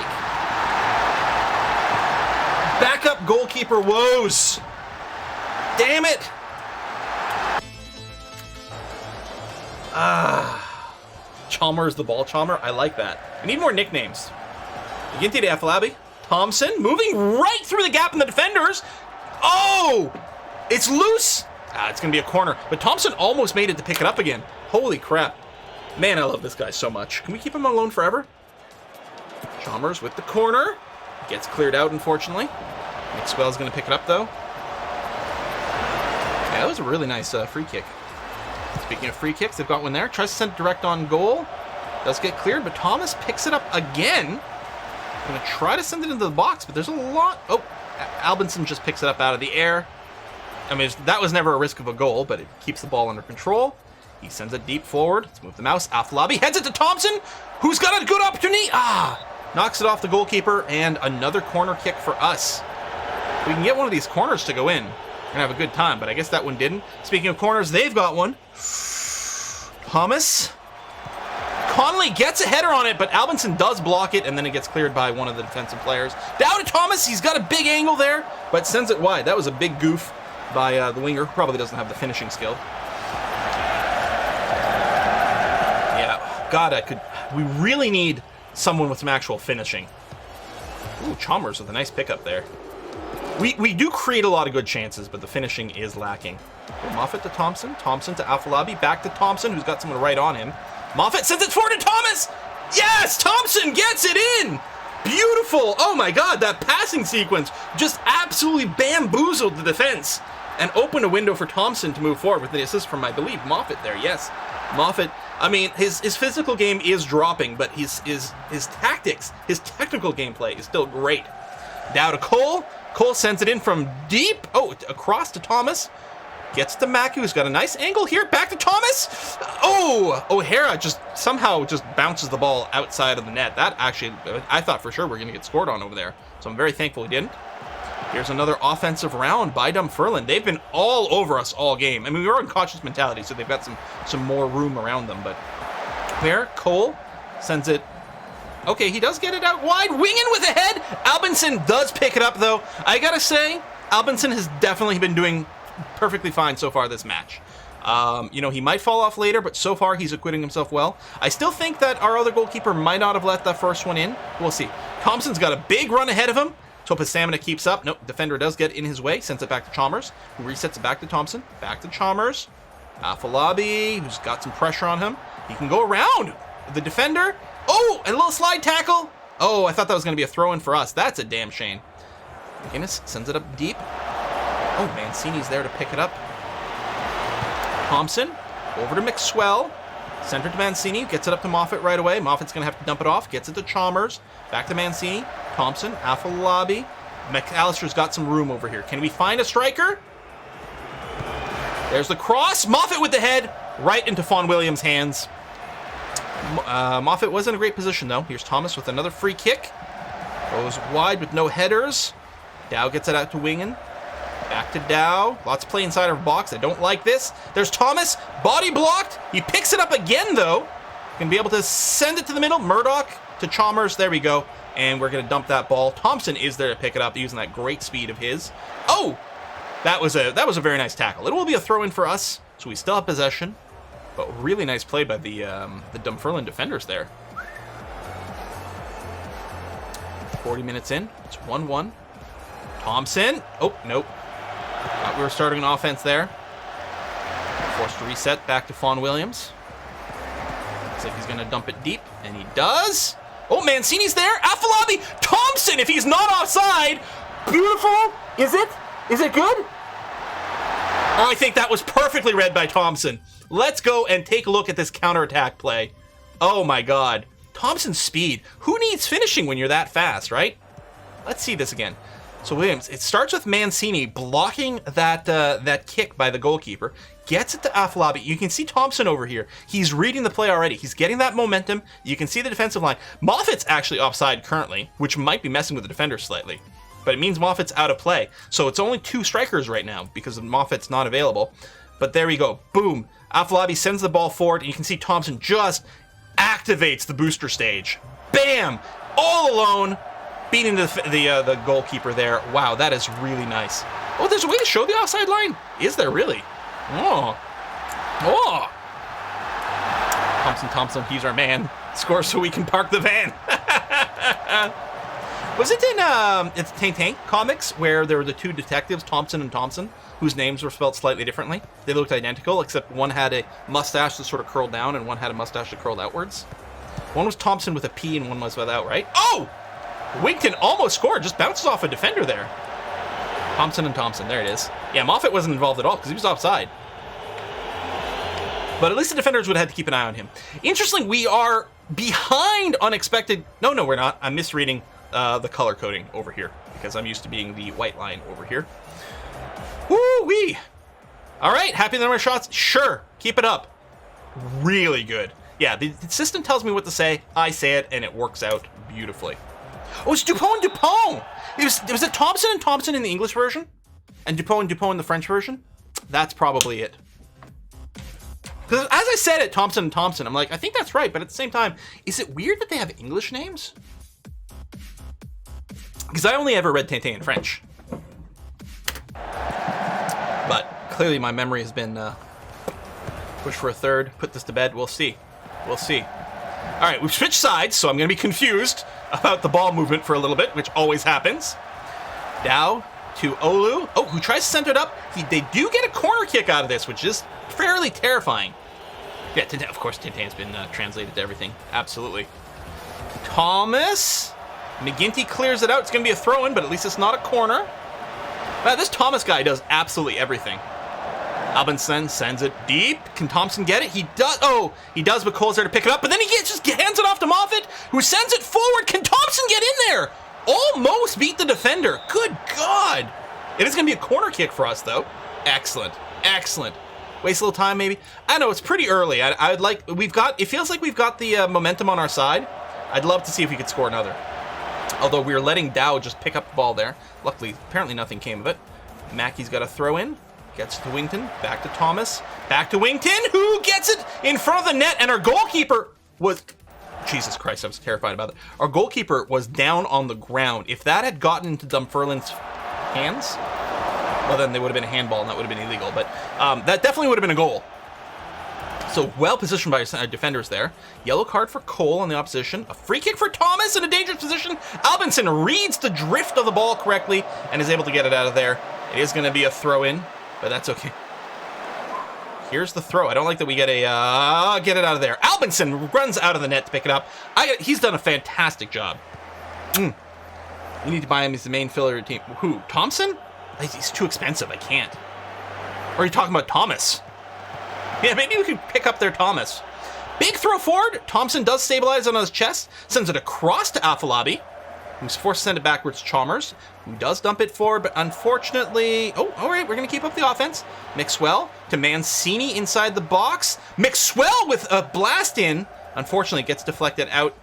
Speaker 4: Backup goalkeeper woes. Damn it. Chalmers the ball Chalmer. I like that. We need more nicknames. McGinty to Afolabi. Thompson moving right through the gap in the defenders. Oh, it's loose. It's going to be a corner. But Thompson almost made it to pick it up again. Holy crap. Man, I love this guy so much. Can we keep him on loan forever? Chalmers with the corner. Gets cleared out, unfortunately. Maxwell's going to pick it up, though. Yeah, that was a really nice free kick. Speaking of free kicks, they've got one there. Tries to send it direct on goal. Does get cleared, but Thomas picks it up again. Going to try to send it into the box, but there's a lot. Oh, Albinson just picks it up out of the air. I mean, that was never a risk of a goal, but it keeps the ball under control. He sends it deep forward. Let's move the mouse. Afolabi heads it to Thompson, who's got a good opportunity. Knocks it off the goalkeeper, and another corner kick for us. If we can get one of these corners to go in, we're going to have a good time, but I guess that one didn't. Speaking of corners, they've got one. Thomas Connolly gets a header on it, but Albinson does block it, and then it gets cleared by one of the defensive players. Down to Thomas. He's got a big angle there, but sends it wide. That was a big goof by the winger, who probably doesn't have the finishing skill. Yeah, God, we really need someone with some actual finishing. Ooh, Chalmers with a nice pickup there. We do create a lot of good chances, but the finishing is lacking. Moffat to Thompson. Thompson to Afolabi. Back to Thompson, who's got someone right on him. Moffat sends it forward to Thomas. Yes, Thompson gets it in. Beautiful. Oh my God, that passing sequence just absolutely bamboozled the defense and opened a window for Thompson to move forward with the assist from, I believe, Moffat there. Yes, Moffat. I mean, his physical game is dropping, but his tactics, his technical gameplay is still great. Down to Cole. Cole sends it in from deep. Oh, across to Thomas. Gets to Mackey, who's got a nice angle here. Back to Thomas. Oh, O'Hara just somehow just bounces the ball outside of the net. That actually, I thought for sure we're going to get scored on over there. So I'm very thankful he didn't. Here's another offensive round by Dumfarland. They've been all over us all game. I mean, we were in cautious mentality, so they've got some more room around them. But there, Cole sends it. Okay, he does get it out wide. Winging with a head. Albinson does pick it up, though. I gotta say, Albinson has definitely been doing perfectly fine so far this match. You know, he might fall off later, but so far he's acquitting himself well. I still think that our other goalkeeper might not have let that first one in. We'll see. Thompson's got a big run ahead of him. Let's hope his stamina keeps up. Nope, defender does get in his way. Sends it back to Chalmers, who resets it back to Thompson. Back to Chalmers. Afolabi, who's got some pressure on him. He can go around the defender. Oh, and a little slide tackle. Oh, I thought that was going to be a throw-in for us. That's a damn shame. McGinnis sends it up deep. Oh, Mancini's there to pick it up. Thompson, over to Maxwell. Center to Mancini, gets it up to Moffat right away. Moffat's going to have to dump it off. Gets it to Chalmers. Back to Mancini. Thompson, Afolabi. McAllister's got some room over here. Can we find a striker? There's the cross. Moffat with the head. Right into Fawn Williams' hands. Moffat was in a great position, though. Here's Thomas with another free kick. Goes wide with no headers. Dow gets it out to Wingen. Back to Dow. Lots of play inside our box. I don't like this. There's Thomas. Body blocked. He picks it up again, though. Can be able to send it to the middle. Murdoch to Chalmers. There we go. And we're going to dump that ball. Thompson is there to pick it up using that great speed of his. Oh! That was a very nice tackle. It will be a throw-in for us, so we still have possession. But really nice play by the Dumfarland defenders there. 40 minutes in. It's 1-1. Thompson. Oh, nope. Thought we were starting an offense there. Forced to reset back to Fawn Williams. Looks like he's going to dump it deep, and he does. Oh, Mancini's there. Afolabi. Thompson, if he's not offside. Beautiful. Is it? Is it good? Oh, I think that was perfectly read by Thompson. Let's go and take a look at this counterattack play. Oh my God. Thompson's speed. Who needs finishing when you're that fast, right? Let's see this again. So Williams, it starts with Mancini blocking that kick by the goalkeeper. Gets it to Afolabi. You can see Thompson over here. He's reading the play already. He's getting that momentum. You can see the defensive line. Moffat's actually offside currently, which might be messing with the defender slightly. But it means Moffat's out of play. So it's only 2 strikers right now because Moffat's not available. But there we go. Boom. Afolabi sends the ball forward, and you can see Thompson just activates the booster stage. Bam! All alone, beating the goalkeeper there. Wow, that is really nice. Oh, there's a way to show the offside line? Is there really? Oh. Oh! Thompson, he's our man. Score so we can park the van. Was it in it's Tank comics where there were the 2 detectives, Thompson and Thompson, whose names were spelled slightly differently? They looked identical, except one had a mustache that sort of curled down and one had a mustache that curled outwards. One was Thompson with a P and one was without, right? Oh! Wington almost scored, just bounces off a defender there. Thompson and Thompson, there it is. Yeah, Moffat wasn't involved at all because he was offside. But at least the defenders would have had to keep an eye on him. Interestingly, we are behind unexpected... No, we're not. I'm misreading the color coding over here because I'm used to being the white line over here. Woo-wee! All right, happy with the number of shots? Sure, keep it up. Really good. Yeah, the system tells me what to say. I say it, and it works out beautifully. Oh, it's Dupont and Dupont! Was it Thompson and Thompson in the English version? And Dupont in the French version? That's probably it. Because as I said it, Thompson and Thompson, I'm like, I think that's right, but at the same time, is it weird that they have English names? Because I only ever read Tintin in French. But clearly my memory has been pushed for a third. Put this to bed. We'll see. We'll see. All right, we've switched sides, so I'm going to be confused about the ball movement for a little bit, which always happens. Dow to Olu. Oh, who tries to center it up. They do get a corner kick out of this, which is fairly terrifying. Yeah, Tintin, of course, Tintin's been translated to everything. Absolutely. Thomas. McGinty clears it out. It's going to be a throw-in, but at least it's not a corner. Wow, this Thomas guy does absolutely everything. Albinson sends it deep. Can Thompson get it? He does. Oh, he does, but Cole's there to pick it up. But then he just hands it off to Moffat, who sends it forward. Can Thompson get in there? Almost beat the defender. Good God. It is going to be a corner kick for us, though. Excellent. Excellent. Waste a little time, maybe. I know it's pretty early. I would like. It feels like we've got the momentum on our side. I'd love to see if we could score another. Although we were letting Dow just pick up the ball there. Luckily, apparently nothing came of it. Mackey's got a throw in. Gets to Wington. Back to Thomas. Back to Wington, who gets it in front of the net. And our goalkeeper was... Jesus Christ, I was terrified about it. Our goalkeeper was down on the ground. If that had gotten into Dunfermline's hands, well, then they would have been a handball, and that would have been illegal. But that definitely would have been a goal. So well positioned by our defenders there. Yellow card for Cole on the opposition. A free kick for Thomas in a dangerous position. Albinson reads the drift of the ball correctly and is able to get it out of there. It is going to be a throw-in, but that's okay. Here's the throw. I don't like that we get get it out of there. Albinson runs out of the net to pick it up. He's done a fantastic job. You need to buy him as the main filler team. Who? Thompson? He's too expensive. I can't. Or are you talking about Thomas? Yeah, maybe we could pick up their Thomas. Big throw forward. Thompson does stabilize it on his chest. Sends it across to Afolabi, who's forced to send it backwards to Chalmers, who does dump it forward, but unfortunately... Oh, all right, we're going to keep up the offense. Mixwell to Mancini inside the box. Mixwell with a blast in. Unfortunately, gets deflected out,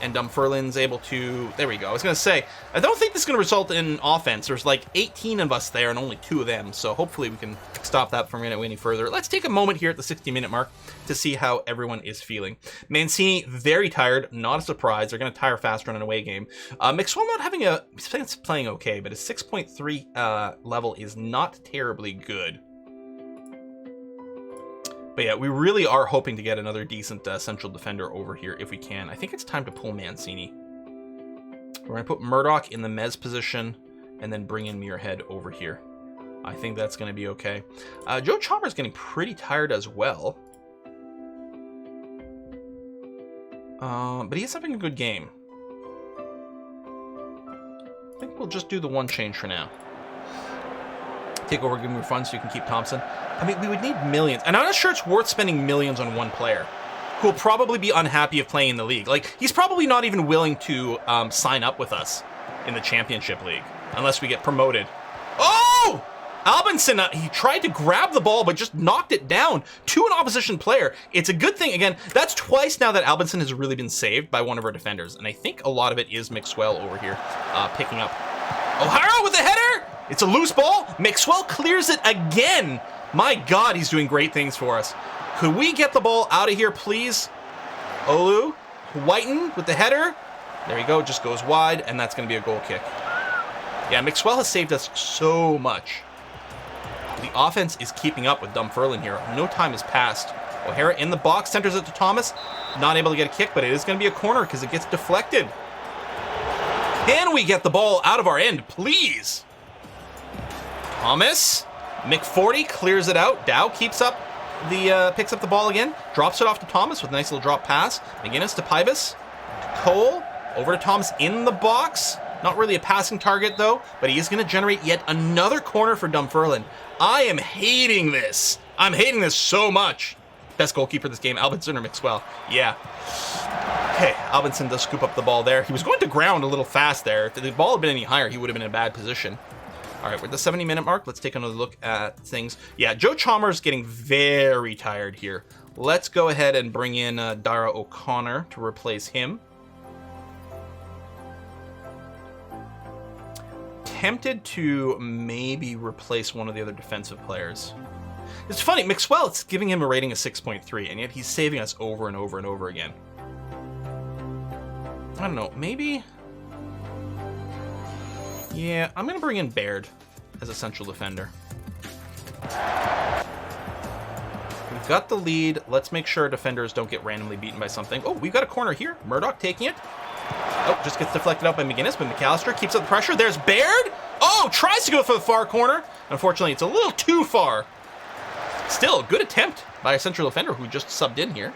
Speaker 4: and Dunfermline's able to... There we go. I was going to say, I don't think this is going to result in offense. There's like 18 of us there and only 2 of them, so hopefully we can stop that from going any further. Let's take a moment here at the 60-minute mark to see how everyone is feeling. Mancini, very tired. Not a surprise. They're going to tire faster on an away game. Mixwell not having a... He's playing okay, but his 6.3 level is not terribly good. But yeah, we really are hoping to get another decent central defender over here if we can. I think it's time to pull Mancini. We're going to put Murdoch in the Mez position and then bring in Muirhead over here. I think that's going to be okay. Joe Chalmers getting pretty tired as well. But he is having a good game. I think we'll just do the one change for now. Take over, give him your funds so you can keep Thompson. I mean, we would need millions. And I'm not sure it's worth spending millions on one player who will probably be unhappy of playing in the league. Like, he's probably not even willing to sign up with us in the Championship League unless we get promoted. Oh! Albinson, he tried to grab the ball, but just knocked it down to an opposition player. It's a good thing. Again, that's twice now that Albinson has really been saved by one of our defenders. And I think a lot of it is Mixwell over here picking up. O'Hara with the header! It's a loose ball. Mixwell clears it again. My God, he's doing great things for us. Could we get the ball out of here, please? Olu, Whiten with the header. There you go, just goes wide, and that's going to be a goal kick. Yeah, Mixwell has saved us so much. The offense is keeping up with Dunfermline here. No time has passed. O'Hara in the box, centers it to Thomas. Not able to get a kick, but it is going to be a corner because it gets deflected. Can we get the ball out of our end, please? Thomas. McForty clears it out. Dow keeps up picks up the ball again. Drops it off to Thomas with a nice little drop pass. McGinnis to Pybus. To Cole. Over to Thomas in the box. Not really a passing target, though, but he is going to generate yet another corner for Dunfermline. I am hating this. I'm hating this so much. Best goalkeeper this game, Albinson or Mixwell? Yeah. Okay, Albinson does scoop up the ball there. He was going to ground a little fast there. If the ball had been any higher, he would have been in a bad position. All right, we're at the 70-minute mark. Let's take another look at things. Yeah, Joe Chalmers getting very tired here. Let's go ahead and bring in Dara O'Connor to replace him. Tempted to maybe replace one of the other defensive players. It's funny, Maxwell, it's giving him a rating of 6.3, and yet he's saving us over and over and over again. I don't know, maybe... Yeah, I'm going to bring in Baird as a central defender. We've got the lead. Let's make sure defenders don't get randomly beaten by something. Oh, we've got a corner here. Murdoch taking it. Oh, just gets deflected out by McGinnis, but McAllister keeps up the pressure. There's Baird. Oh, tries to go for the far corner. Unfortunately, it's a little too far. Still, a good attempt by a central defender who just subbed in here.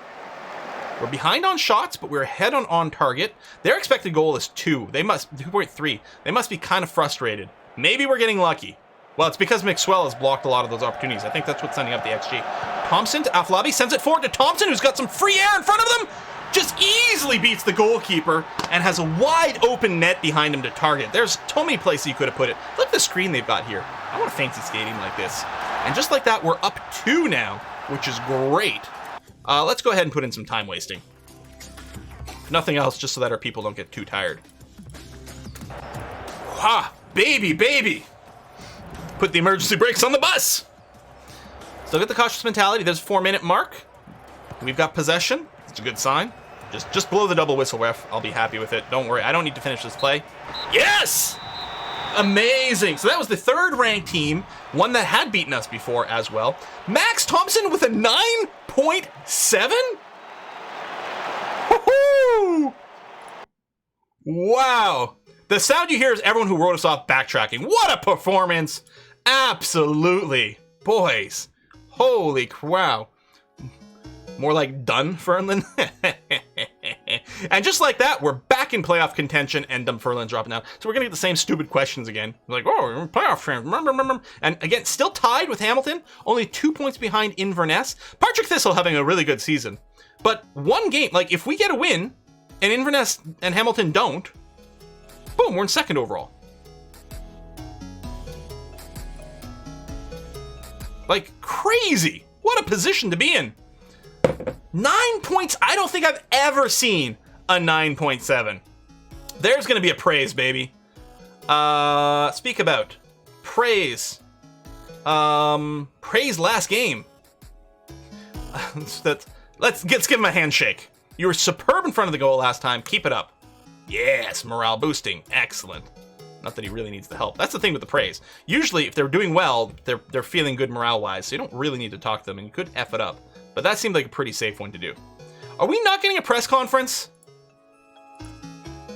Speaker 4: We're behind on shots, but we're ahead on target. Their expected goal is 2.3. They must be kind of frustrated. Maybe we're getting lucky. Well, it's because Maxwell has blocked a lot of those opportunities. I think that's what's sending up the XG. Thompson to Aflabi, sends it forward to Thompson, who's got some free air in front of them. Just easily beats the goalkeeper and has a wide open net behind him to target. There's so many places you could have put it. Look at the screen they've got here. I want a fancy stadium like this. And just like that, we're up 2 now, which is great. Let's go ahead and put in some time wasting. If nothing else, just so that our people don't get too tired. Ha! Baby, baby! Put the emergency brakes on the bus! Still get the cautious mentality. There's a 4-minute mark. We've got possession. It's a good sign. Just blow the double whistle, ref. I'll be happy with it. Don't worry. I don't need to finish this play. Yes! Amazing. So that was the 3rd ranked team, one that had beaten us before as well. Max Thompson with a 9.7? Woohoo! Wow. The sound you hear is everyone who wrote us off backtracking. What a performance. Absolutely. Boys. Holy wow. More like Dunfermline. And just like that, we're back in playoff contention, and Dunfermline's dropping out. So we're going to get the same stupid questions again. Like, oh, playoff friends. And again, still tied with Hamilton, only 2 points behind Inverness. Partick Thistle having a really good season. But one game, like if we get a win, and Inverness and Hamilton don't, boom, we're in 2nd overall. Like, crazy. What a position to be in. 9 points. I don't think I've ever seen a 9.7. There's going to be a praise, baby. Speak about. Praise. Praise last game. Let's give him a handshake. You were superb in front of the goal last time. Keep it up. Yes, morale boosting. Excellent. Not that he really needs the help. That's the thing with the praise. Usually, if they're doing well, they're feeling good morale-wise, so you don't really need to talk to them, and you could F it up. But that seemed like a pretty safe one to do. Are we not getting a press conference?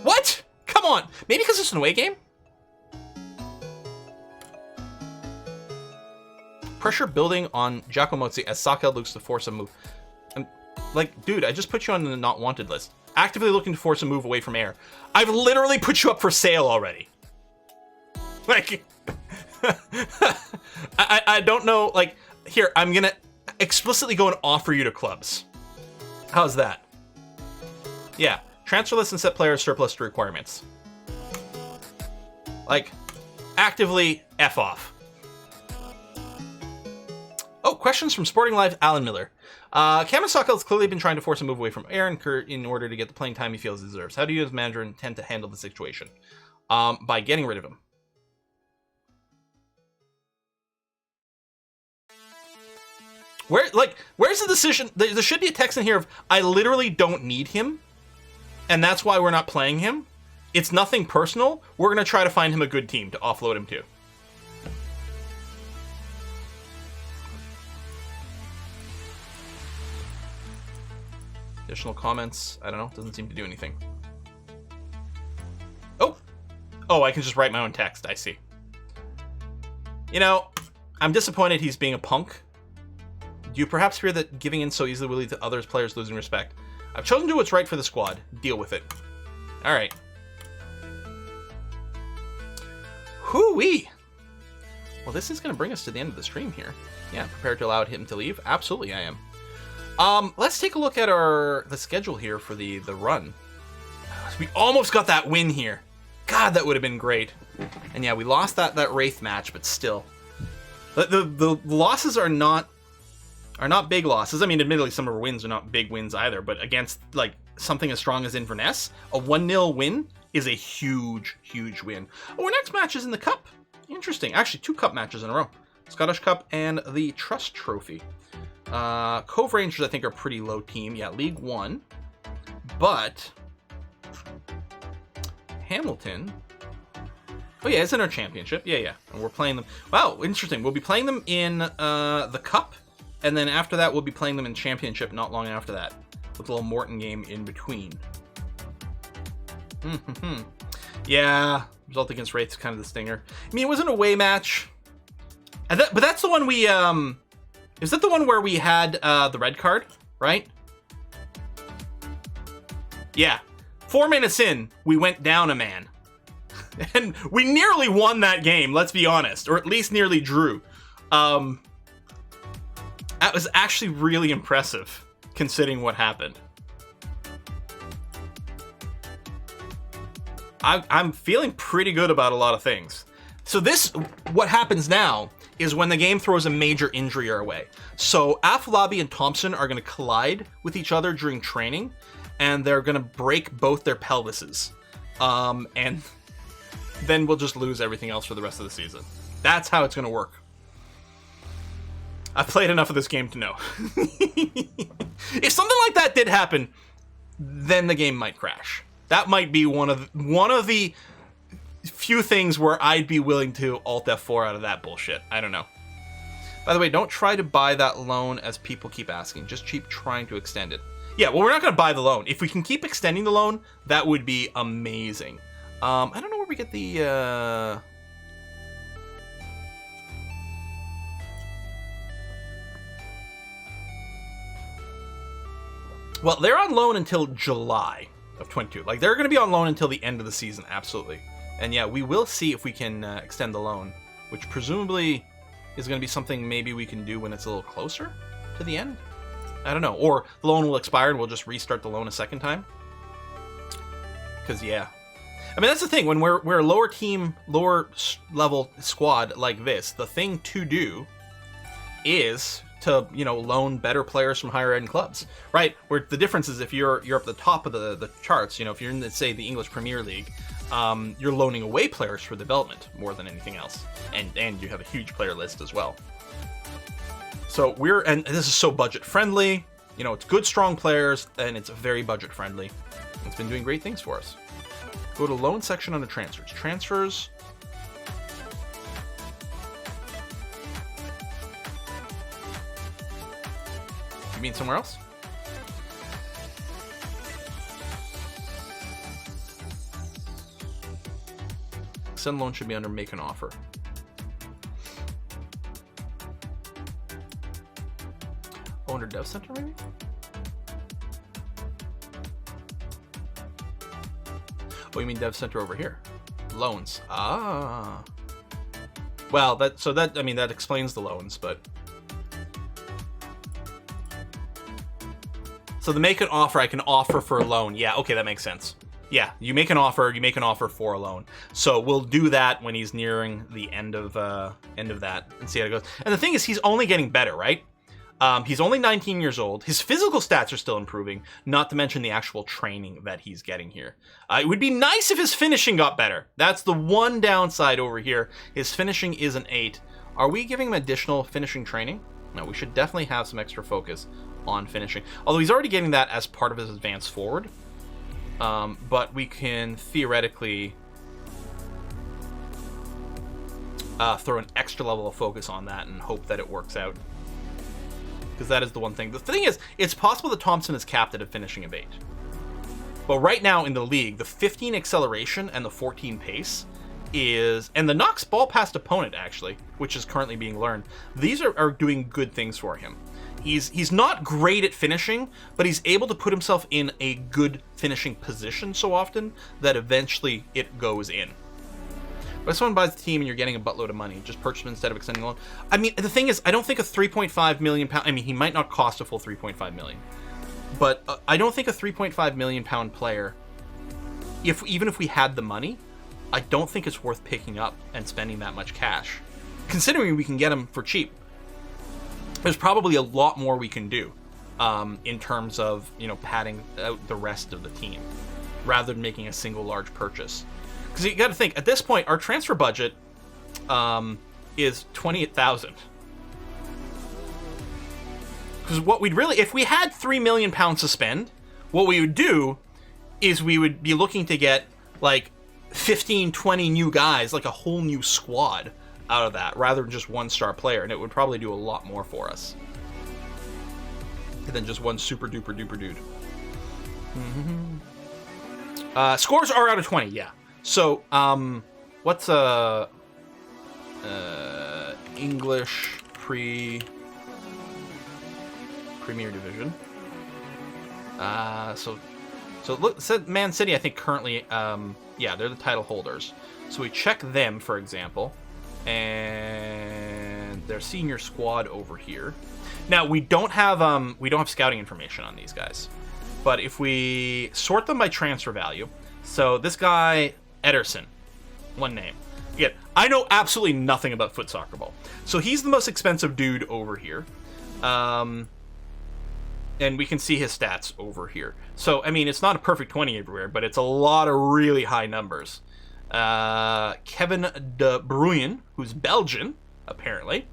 Speaker 4: What? Come on. Maybe because it's an away game? Pressure building on Giacomozzi as Sakel looks to force a move. Like, dude, I just put you on the not wanted list. Actively looking to force a move away from air. I've literally put you up for sale already. Like, I don't know, like, here, I'm gonna explicitly go and offer you to clubs. How's that? Yeah, transfer list and set players surplus to requirements. Like, actively F off. Oh, questions from Sporting Live, Alan Miller. Cameron Sokol has clearly been trying to force a move away from Aaron Kurt in order to get the playing time he feels he deserves. How do you as manager intend to handle the situation? By getting rid of him. Where's the decision? There should be a text in here of, I literally don't need him, and that's why we're not playing him. It's nothing personal. We're going to try to find him a good team to offload him to. Additional comments. I don't know. Doesn't seem to do anything. Oh, I can just write my own text. I see. You know, I'm disappointed he's being a punk. Do you perhaps fear that giving in so easily will lead to others players losing respect? I've chosen to do what's right for the squad. Deal with it. All right. Hoo-wee. Well, this is going to bring us to the end of the stream here. Yeah, prepared to allow him to leave? Absolutely, I am. Let's take a look at the schedule here for the run. We almost got that win here. God, that would have been great. And yeah, we lost that Raith match, but still. The losses are not big losses. I mean, admittedly, some of our wins are not big wins either, but against like something as strong as Inverness, a 1-0 win is a huge, huge win. Oh, our next match is in the Cup. Interesting. Actually, 2 Cup matches in a row. Scottish Cup, and the Trust Trophy. Cove Rangers, I think, are a pretty low team. Yeah, League 1. But Hamilton... Oh, yeah, it's in our championship. Yeah. And we're playing them... Wow, interesting. We'll be playing them in the Cup, and then after that, we'll be playing them in championship not long after that, with a little Morton game in between. Yeah, result against Raith is kind of the stinger. I mean, it was an away match. But that's the one we... Is that the one where we had the red card, right? Yeah. 4 minutes in, we went down a man. And we nearly won that game, let's be honest. Or at least nearly drew. That was actually really impressive, considering what happened. I'm feeling pretty good about a lot of things. So what happens now is when the game throws a major injury our way. So Afolabi and Thompson are going to collide with each other during training, and they're going to break both their pelvises. And then we'll just lose everything else for the rest of the season. That's how it's going to work. I've played enough of this game to know. If something like that did happen, then the game might crash. That might be one of the few things where I'd be willing to Alt F4 out of that bullshit. I don't know. By the way, don't try to buy that loan as people keep asking. Just keep trying to extend it. Yeah, well, we're not going to buy the loan. If we can keep extending the loan, that would be amazing. I don't know where we get the... Well, they're on loan until July of 22. Like, they're going to be on loan until the end of the season, absolutely. And yeah, we will see if we can extend the loan, which presumably is going to be something maybe we can do when it's a little closer to the end. I don't know. Or the loan will expire and we'll just restart the loan a second time. Because, yeah. I mean, that's the thing. When we're a lower team, lower level squad like this, the thing to do is to, loan better players from higher end clubs, right? Where the difference is if you're up the top of the charts, if you're in, say, the English Premier League, you're loaning away players for development more than anything else. And you have a huge player list as well. So and this is so budget friendly, it's good, strong players, and it's very budget friendly. It's been doing great things for us. Go to loan section under transfers. Transfers. You mean somewhere else? Send loan should be under make an offer. Oh, under Dev Center maybe? Oh, you mean Dev Center over here? Loans. Ah. Well, that explains the loans, but... So the make an offer, I can offer for a loan. Yeah, okay, that makes sense. Yeah, you make an offer for a loan. So we'll do that when he's nearing the end of that and see how it goes. And the thing is, he's only getting better, right? He's only 19 years old. His physical stats are still improving, not to mention the actual training that he's getting here. It would be nice if his finishing got better. That's the one downside over here. His finishing is an 8. Are we giving him additional finishing training? No, we should definitely have some extra focus on finishing. Although he's already getting that as part of his advance forward. But we can theoretically throw an extra level of focus on that and hope that it works out. Because that is the one thing. The thing is, it's possible that Thompson is capped at a finishing of 8. But right now in the league, the 15 acceleration and the 14 pace is... And the knocks ball past opponent, actually, which is currently being learned. These are doing good things for him. He's not great at finishing, but he's able to put himself in a good finishing position so often that eventually it goes in. But if someone buys the team and you're getting a buttload of money, just purchase them instead of extending the loan. I mean, the thing is, I don't think a £3.5 million... I mean, he might not cost a full £3.5 million. But I don't think a £3.5 million player, even if we had the money, I don't think it's worth picking up and spending that much cash. Considering we can get him for cheap. There's probably a lot more we can do in terms of, padding out the rest of the team rather than making a single large purchase. Because you got to think, at this point, our transfer budget is 28,000. Because what we'd really, if we had £3 million to spend, what we would do is we would be looking to get like 15, 20 new guys, like a whole new squad out of that, rather than just one star player, and it would probably do a lot more for us than just one super duper duper dude. Scores are out of 20, yeah. So, what's English Premier Division? So look, said Man City, I think currently, yeah, they're the title holders. So we check them, for example, and their senior squad over here. Now we don't have scouting information on these guys, but if we sort them by transfer value, so this guy Ederson, one name. Again, I know absolutely nothing about foot soccer ball, so he's the most expensive dude over here. And we can see his stats over here. So, I mean, it's not a perfect 20 everywhere, but it's a lot of really high numbers. Kevin De Bruyne, who's Belgian, apparently.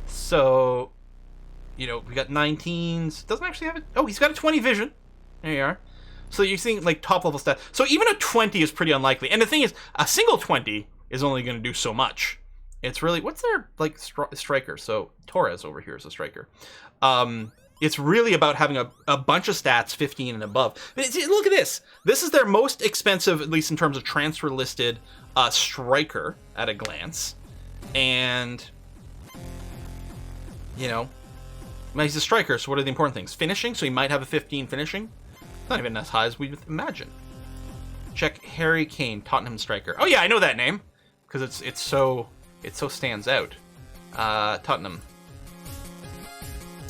Speaker 4: So, you know, we got 19s. Doesn't actually have it. Oh, he's got a 20 vision. There you are. So you're seeing, like, top-level stats. So even a 20 is pretty unlikely. And the thing is, a single 20 is only going to do so much. It's really... What's their, like, striker? So Torres over here is a striker. It's really about having a bunch of stats, 15 and above. Look at this. This is their most expensive, at least in terms of transfer listed, striker at a glance. And, you know, he's a striker, so what are the important things? Finishing, so he might have a 15 finishing. Not even as high as we would imagine. Check Harry Kane, Tottenham striker. Oh yeah, I know that name because it so stands out. Tottenham.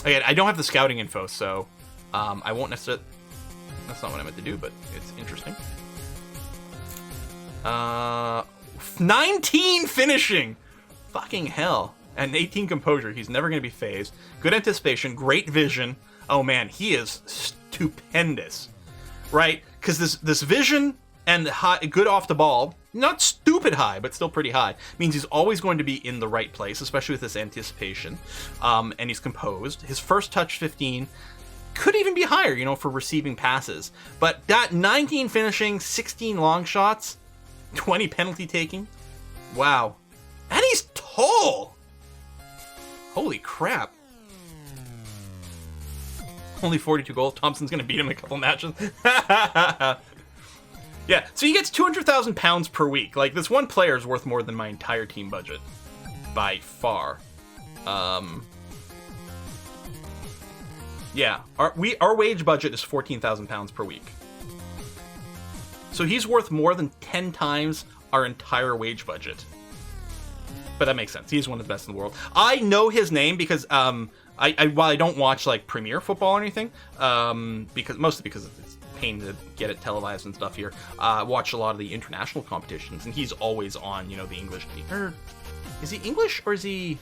Speaker 4: Again, I don't have the scouting info, so I won't necessarily... That's not what I meant to do, but it's interesting. 19 finishing! Fucking hell. And 18 composure. He's never going to be phased. Good anticipation. Great vision. Oh man, he is stupendous. Right? Because this vision and high, good off the ball, not stupid high, but still pretty high, means he's always going to be in the right place, especially with this anticipation. And he's composed. His first touch 15 could even be higher, you know, for receiving passes. But that 19 finishing, 16 long shots, 20 penalty taking. Wow. And he's tall. Holy crap. Only 42 goals. Thompson's going to beat him in a couple matches. Yeah, so he gets £200,000 per week. Like, this one player is worth more than my entire team budget. By far. Yeah, our wage budget is £14,000 per week. So he's worth more than 10 times our entire wage budget. But that makes sense. He's one of the best in the world. I know his name because while I don't watch like Premier football or anything, mostly because it's a pain to get it televised and stuff here. I watch a lot of the international competitions, and he's always on, you know, the English team. Or is he English or is he?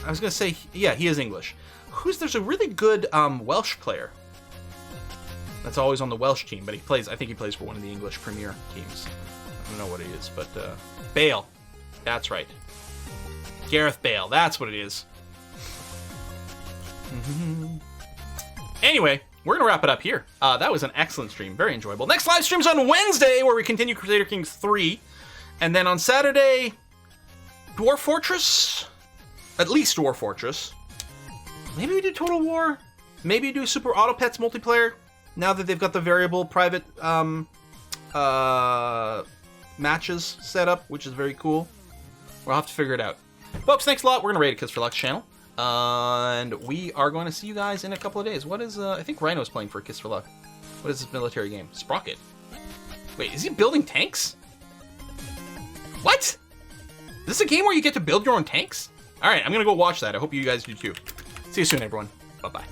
Speaker 4: I was gonna say, yeah, he is English. There's a really good Welsh player that's always on the Welsh team, but I think he plays for one of the English Premier teams. I don't know what he is, but Bale. That's right. Gareth Bale. That's what it is. Anyway, we're going to wrap it up here. That was an excellent stream. Very enjoyable. Next live stream's on Wednesday, where we continue Crusader Kings 3. And then on Saturday, Dwarf Fortress. At least Dwarf Fortress. Maybe we do Total War. Maybe we do Super Auto Pets multiplayer. Now that they've got the variable private matches set up, which is very cool. We'll have to figure it out. Folks, thanks a lot. We're going to raid a Kiss for Luck's channel. And we are going to see you guys in a couple of days. What is, I think Rhino's playing for a Kiss for Luck. What is this military game? Sprocket. Wait, is he building tanks? What? Is this a game where you get to build your own tanks? Alright, I'm going to go watch that. I hope you guys do too. See you soon, everyone. Bye-bye.